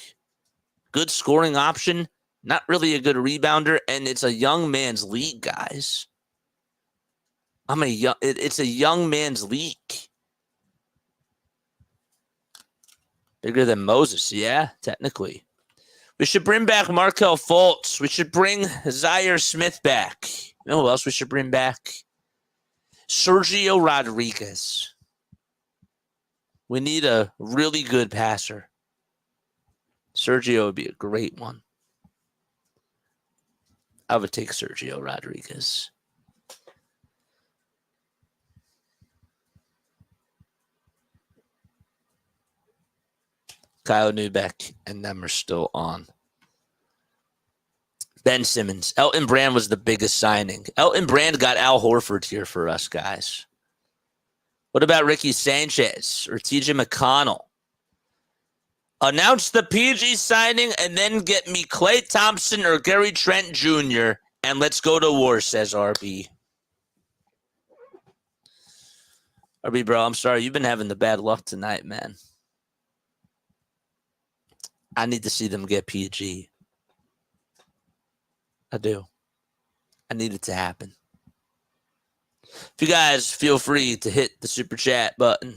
Good scoring option, not really a good rebounder, and it's a young man's league, guys. It's a young man's league. Bigger than Moses, yeah, technically. We should bring back Markelle Fultz. We should bring Zaire Smith back. You know who else we should bring back? Sergio Rodriguez. We need a really good passer. Sergio would be a great one. I would take Sergio Rodriguez. Kyle Neubeck and them are still on. Ben Simmons. Elton Brand was the biggest signing. Elton Brand got Al Horford here for us, guys. What about Ricky Sanchez or TJ McConnell? Announce the PG signing and then get me Klay Thompson or Gary Trent Jr. and let's go to war, says RB. RB, bro, I'm sorry. You've been having the bad luck tonight, man. I need to see them get PG. I do. I need it to happen. If you guys feel free to hit the super chat button.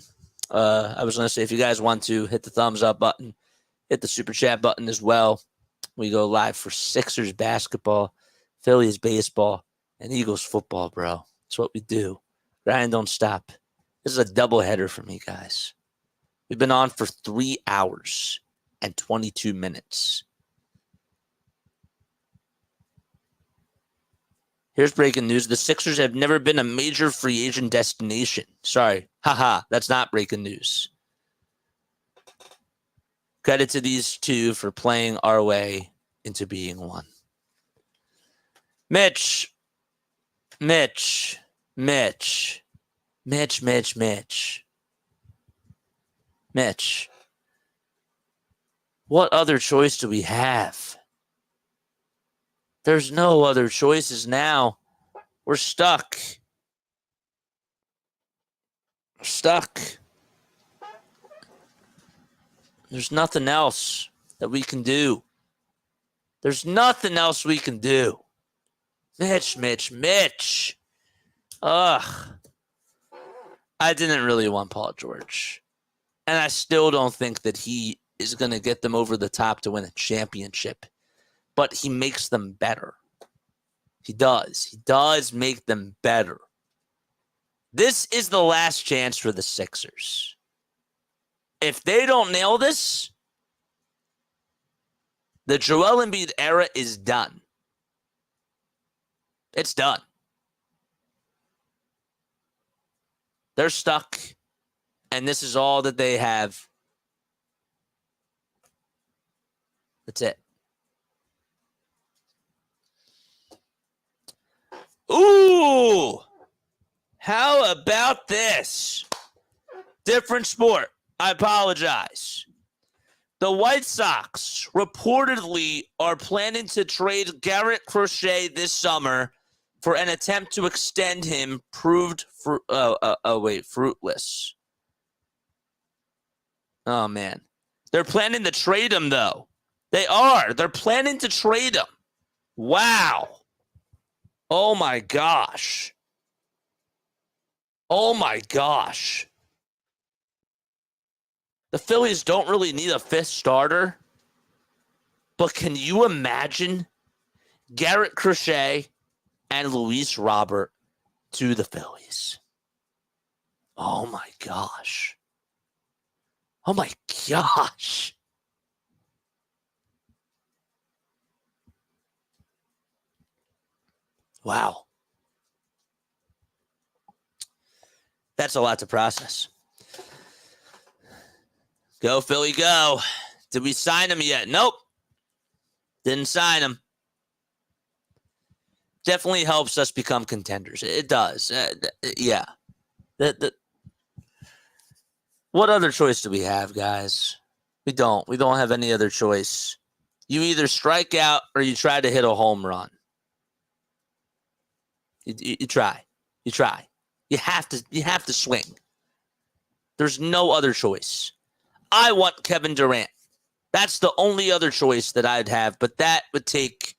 I was going to say, if you guys want to hit the thumbs up button, hit the super chat button as well. We go live for Sixers basketball, Phillies baseball, and Eagles football, bro. That's what we do. Grind don't stop. This is a doubleheader for me, guys. We've been on for 3 hours and 22 minutes. Here's breaking news. The Sixers have never been a major free agent destination. Sorry. Haha. That's not breaking news. Credit to these two for playing our way into being one. Mitch. What other choice do we have? There's no other choices now. We're stuck. There's nothing else that we can do. Mitch. Ugh. I didn't really want Paul George. And I still don't think that he is going to get them over the top to win a championship. But he makes them better. He does. He does make them better. This is the last chance for the Sixers. If they don't nail this, the Joel Embiid era is done. It's done. They're stuck, and this is all that they have. That's it. Ooh! How about this? Different sport. I apologize. The White Sox reportedly are planning to trade Garrett Crochet this summer for an attempt to extend him fruitless. Oh, man. They're planning to trade him, though. They are. They're planning to trade him. Wow. Oh, my gosh. The Phillies don't really need a fifth starter, but can you imagine Garrett Crochet and Luis Robert to the Phillies? Oh, my gosh. Wow. That's a lot to process. Go, Philly, go. Did we sign him yet? Nope. Didn't sign him. Definitely helps us become contenders. It does. Yeah. What other choice do we have, guys? We don't. We don't have any other choice. You either strike out or you try to hit a home run. You try. You have to swing. There's no other choice. I want Kevin Durant. That's the only other choice that I'd have, but that would take,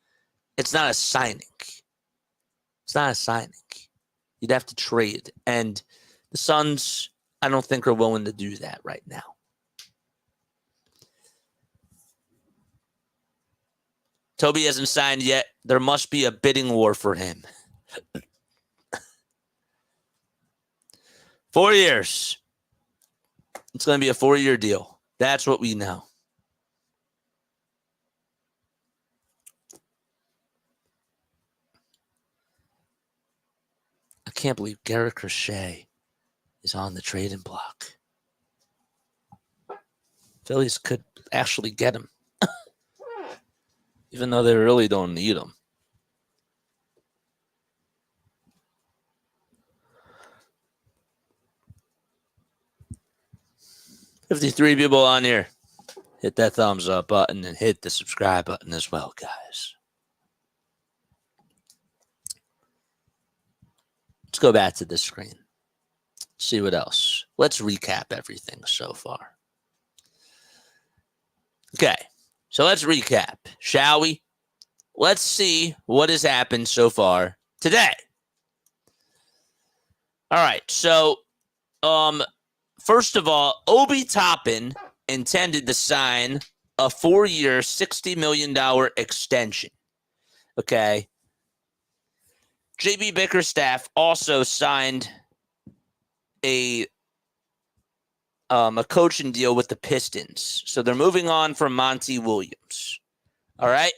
it's not a signing. You'd have to trade. And the Suns, I don't think are willing to do that right now. Toby hasn't signed yet. There must be a bidding war for him. 4 years. It's going to be a 4-year deal. That's what we know. I can't believe Garrett Crochet is on the trading block. Phillies could actually get him, even though they really don't need him. $53 people on here. Hit that thumbs up button and hit the subscribe button as well, guys. Let's go back to the screen. See what else. Let's recap everything so far. Okay, so let's recap, shall we? Let's see what has happened so far today. All right, so first of all, Obi Toppin intended to sign a 4-year, $60 million extension. Okay. JB Bickerstaff also signed a coaching deal with the Pistons. So they're moving on from Monty Williams. All right.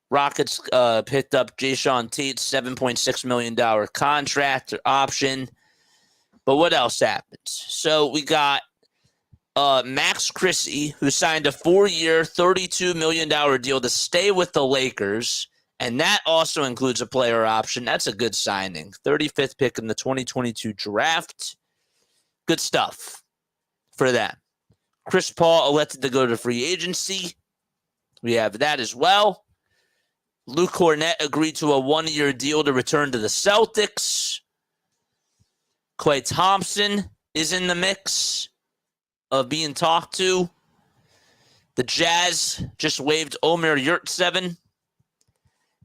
Rockets picked up Jayshawn Tate's $7.6 million contract or option. But what else happens? So we got Max Christie, who signed a 4-year, $32 million deal to stay with the Lakers. And that also includes a player option. That's a good signing. 35th pick in the 2022 draft. Good stuff for them. Chris Paul elected to go to free agency. We have that as well. Luke Cornett agreed to a 1-year deal to return to the Celtics. Klay Thompson is in the mix of being talked to. The Jazz just waived Omer Yurtseven.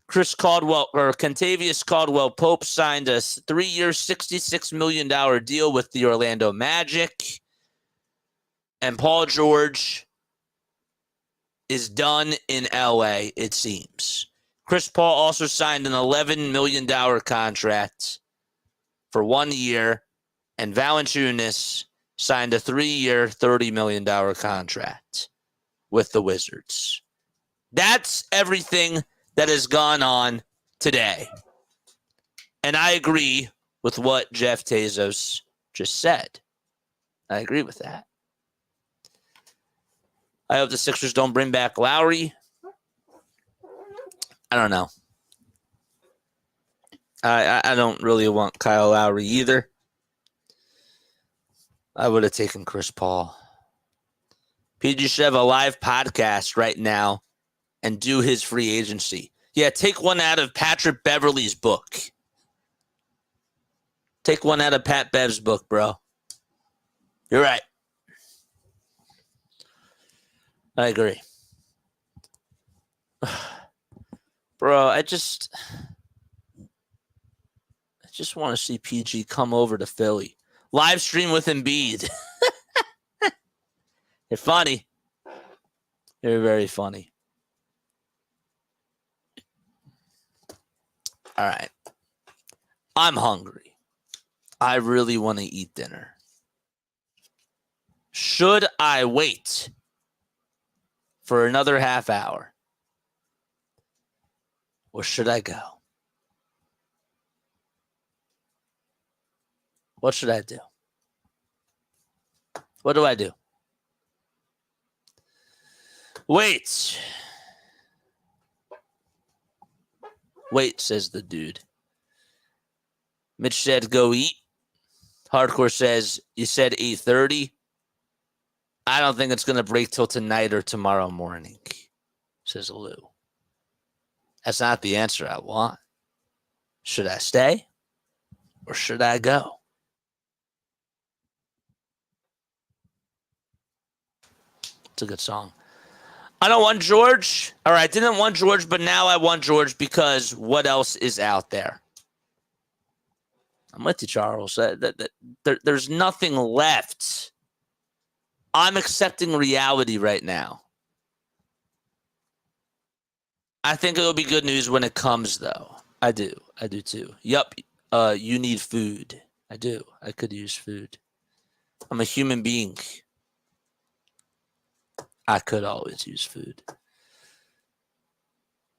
Kentavious Caldwell-Pope signed a 3-year, $66 million deal with the Orlando Magic. And Paul George is done in LA, it seems. Chris Paul also signed an $11 million contract for 1 year. And Valanciunas signed a 3-year, $30 million contract with the Wizards. That's everything that has gone on today. And I agree with what Jeff Tezos just said. I agree with that. I hope the Sixers don't bring back Lowry. I don't know. I don't really want Kyle Lowry either. I would have taken Chris Paul. PG should have a live podcast right now and do his free agency. Yeah, take one out of Patrick Beverley's book. Take one out of Pat Bev's book, bro. You're right. I agree. Bro, I just want to see PG come over to Philly. Live stream with Embiid. You're funny. You're very funny. All right. I'm hungry. I really want to eat dinner. Should I wait for another half hour? Or should I go? What should I do? What do I do? Wait. Wait, says the dude. Mitch said, go eat. Hardcore says, you said 8:30. I don't think it's going to break till tonight or tomorrow morning, says Lou. That's not the answer I want. Should I stay or should I go? It's a good song. I don't want George. All right, I didn't want George, but now I want George because what else is out there? I'm with you, Charles. There's nothing left. I'm accepting reality right now. I think it'll be good news when it comes, though. I do. I do, too. Yup. You need food. I do. I could use food. I'm a human being. I could always use food.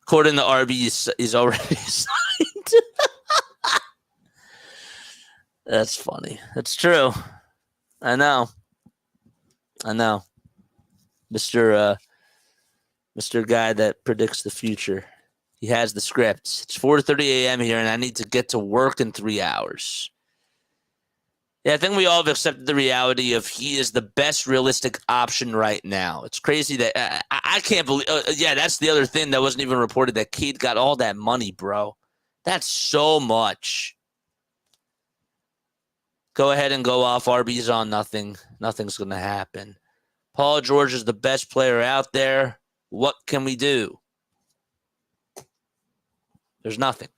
According to RB, he's already signed. That's funny. That's true. I know. Mr. Guy that predicts the future. He has the script. It's 4:30 a.m. here, and I need to get to work in 3 hours. Yeah, I think we all have accepted the reality of he is the best realistic option right now. It's crazy that I can't believe. Yeah, that's the other thing that wasn't even reported, that Cade got all that money, bro. That's so much. Go ahead and go off. RB's on nothing. Nothing's going to happen. Paul George is the best player out there. What can we do? There's nothing.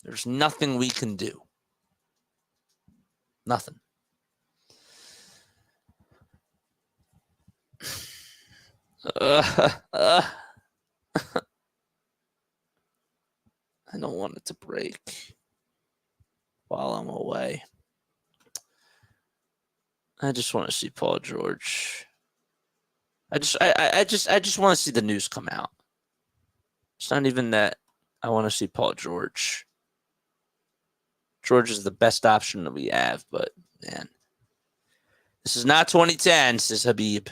There's nothing we can do. Nothing. I don't want it to break while I'm away. I just want to see Paul George. I just want to see the news come out. It's not even that I want to see Paul George. George is the best option that we have, but man, this is not 2010, says Habib.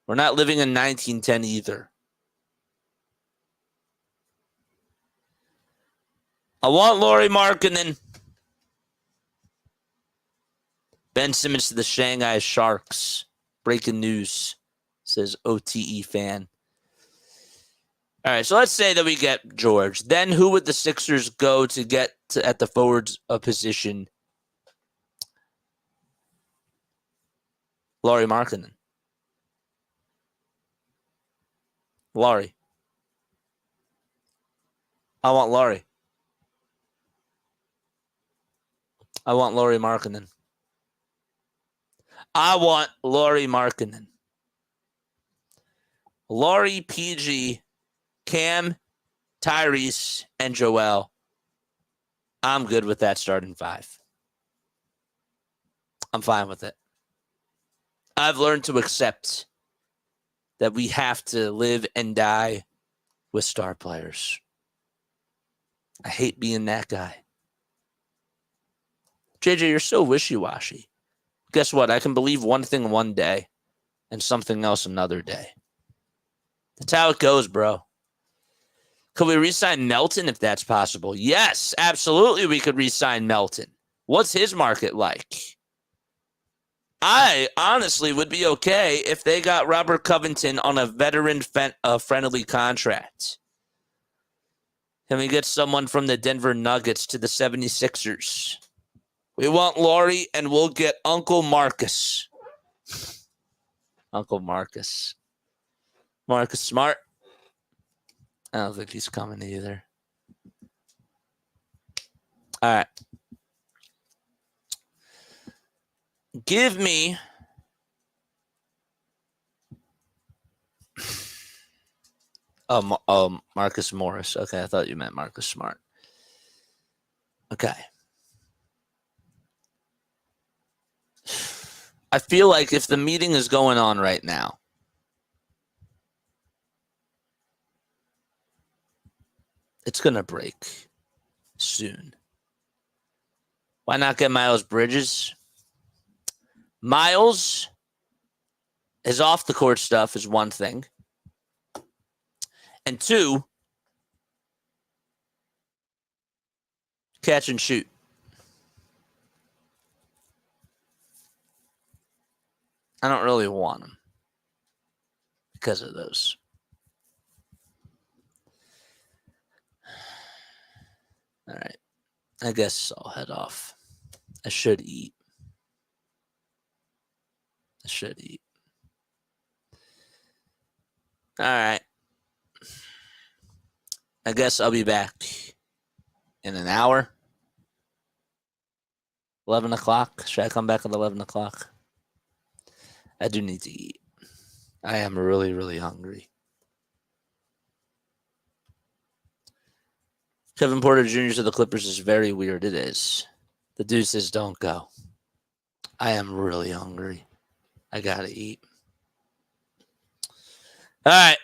We're not living in 1910 either. I want Lauri Markkanen. Ben Simmons to the Shanghai Sharks. Breaking news, says OTE fan. All right, so let's say that we get George. Then who would the Sixers go to get at the forwards position? Lauri Markkanen. Lauri. I want Lauri. I want Lauri Markkanen. I want Lauri Markkanen. Lauri, PG, Cam, Tyrese, and Joel. I'm good with that starting five. I'm fine with it. I've learned to accept that we have to live and die with star players. I hate being that guy. JJ, you're so wishy-washy. Guess what? I can believe one thing one day and something else another day. That's how it goes, bro. Could we re-sign Melton if that's possible? Yes, absolutely we could re-sign Melton. What's his market like? I honestly would be okay if they got Robert Covington on a veteran-friendly contract. Can we get someone from the Denver Nuggets to the 76ers? We want Lauri, and we'll get Uncle Marcus. Uncle Marcus. Marcus Smart. I don't think he's coming either. All right. Give me Marcus Morris. Okay, I thought you meant Marcus Smart. Okay. I feel like if the meeting is going on right now, it's going to break soon. Why not get Miles Bridges? Miles, his off-the-court stuff is one thing. And two, catch and shoot. I don't really want him because of those. All right. I guess I'll head off. I should eat. All right. I guess I'll be back in an hour. 11 o'clock. Should I come back at 11 o'clock? I do need to eat. I am really, really hungry. Kevin Porter Jr. to the Clippers is very weird. It is. The Deuces don't go. I am really hungry. I gotta eat. All right.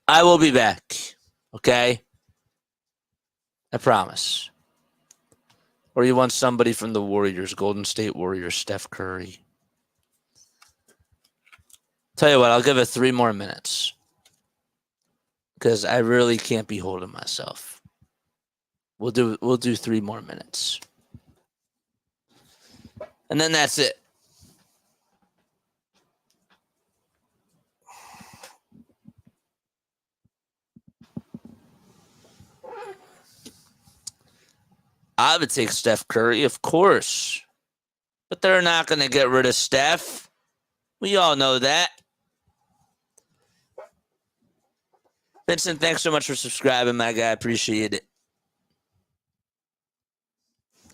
I will be back. Okay? I promise. Or you want somebody from the Warriors, Golden State Warriors, Steph Curry. Tell you what, I'll give it 3 more minutes. Because I really can't be holding myself. We'll do 3 more minutes. And then that's it. I would take Steph Curry, of course. But they're not going to get rid of Steph. We all know that. Vincent, thanks so much for subscribing, my guy. I appreciate it.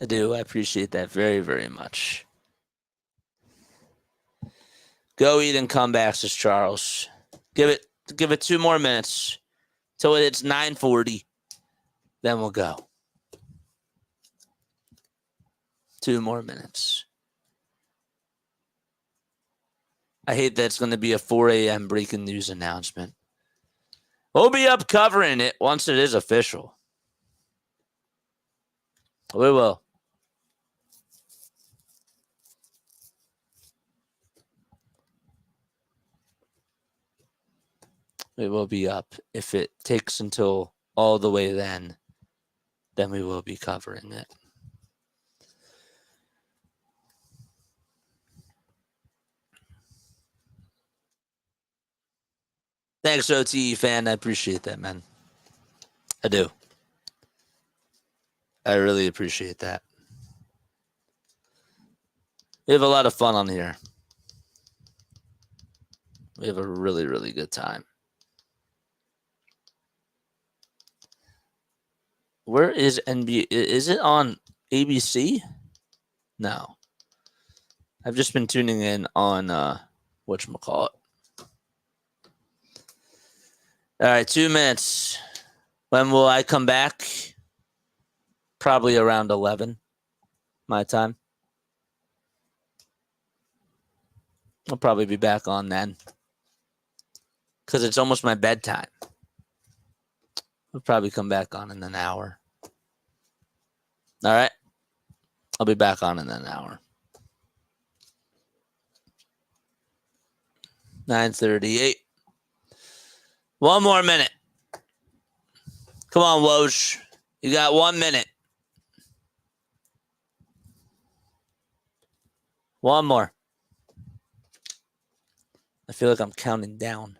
I do. I appreciate that very, very much. Go eat and come back, says Charles. Give it 2 more minutes till it's 9:40. Then we'll go. 2 more minutes. I hate that it's going to be a 4 a.m. breaking news announcement. We'll be up covering it once it is official. We will. We will be up. If it takes until all the way then we will be covering it. Thanks, OTE fan. I appreciate that, man. I do. I really appreciate that. We have a lot of fun on here. We have a really, really good time. Where is NBA? Is it on ABC? No. I've just been tuning in on whatchamacallit. All right, 2 minutes. When will I come back? Probably around 11 my time. I'll probably be back on then. Because it's almost my bedtime. I'll probably come back on in an hour. All right? I'll be back on in an hour. 9:38. 1 more minute. Come on, Woj. You got 1 minute. 1 more. I feel like I'm counting down.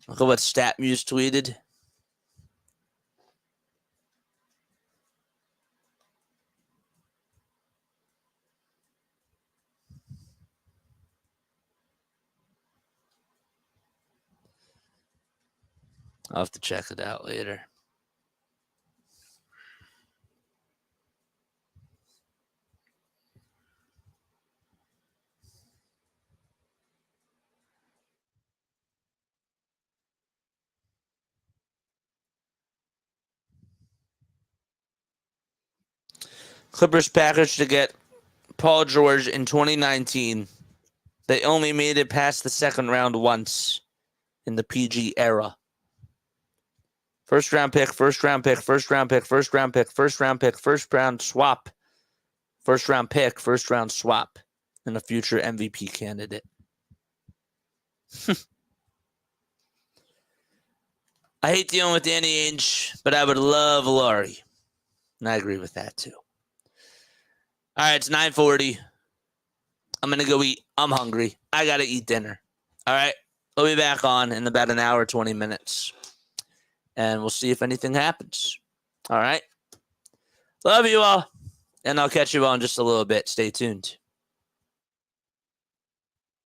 Look at what StatMuse tweeted. I'll have to check it out later. Clippers package to get Paul George in 2019. They only made it past the second round once in the PG era. First round pick, first round pick, first round pick, first round pick, first round pick, first round swap. First round pick, first round swap, and a future MVP candidate. I hate dealing with Danny Ainge, but I would love Laurie. And I agree with that too. All right, it's 9:40. I'm going to go eat. I'm hungry. I got to eat dinner. All right, I'll be back on in about an hour, 20 minutes. And we'll see if anything happens. All right. Love you all. And I'll catch you all in just a little bit. Stay tuned.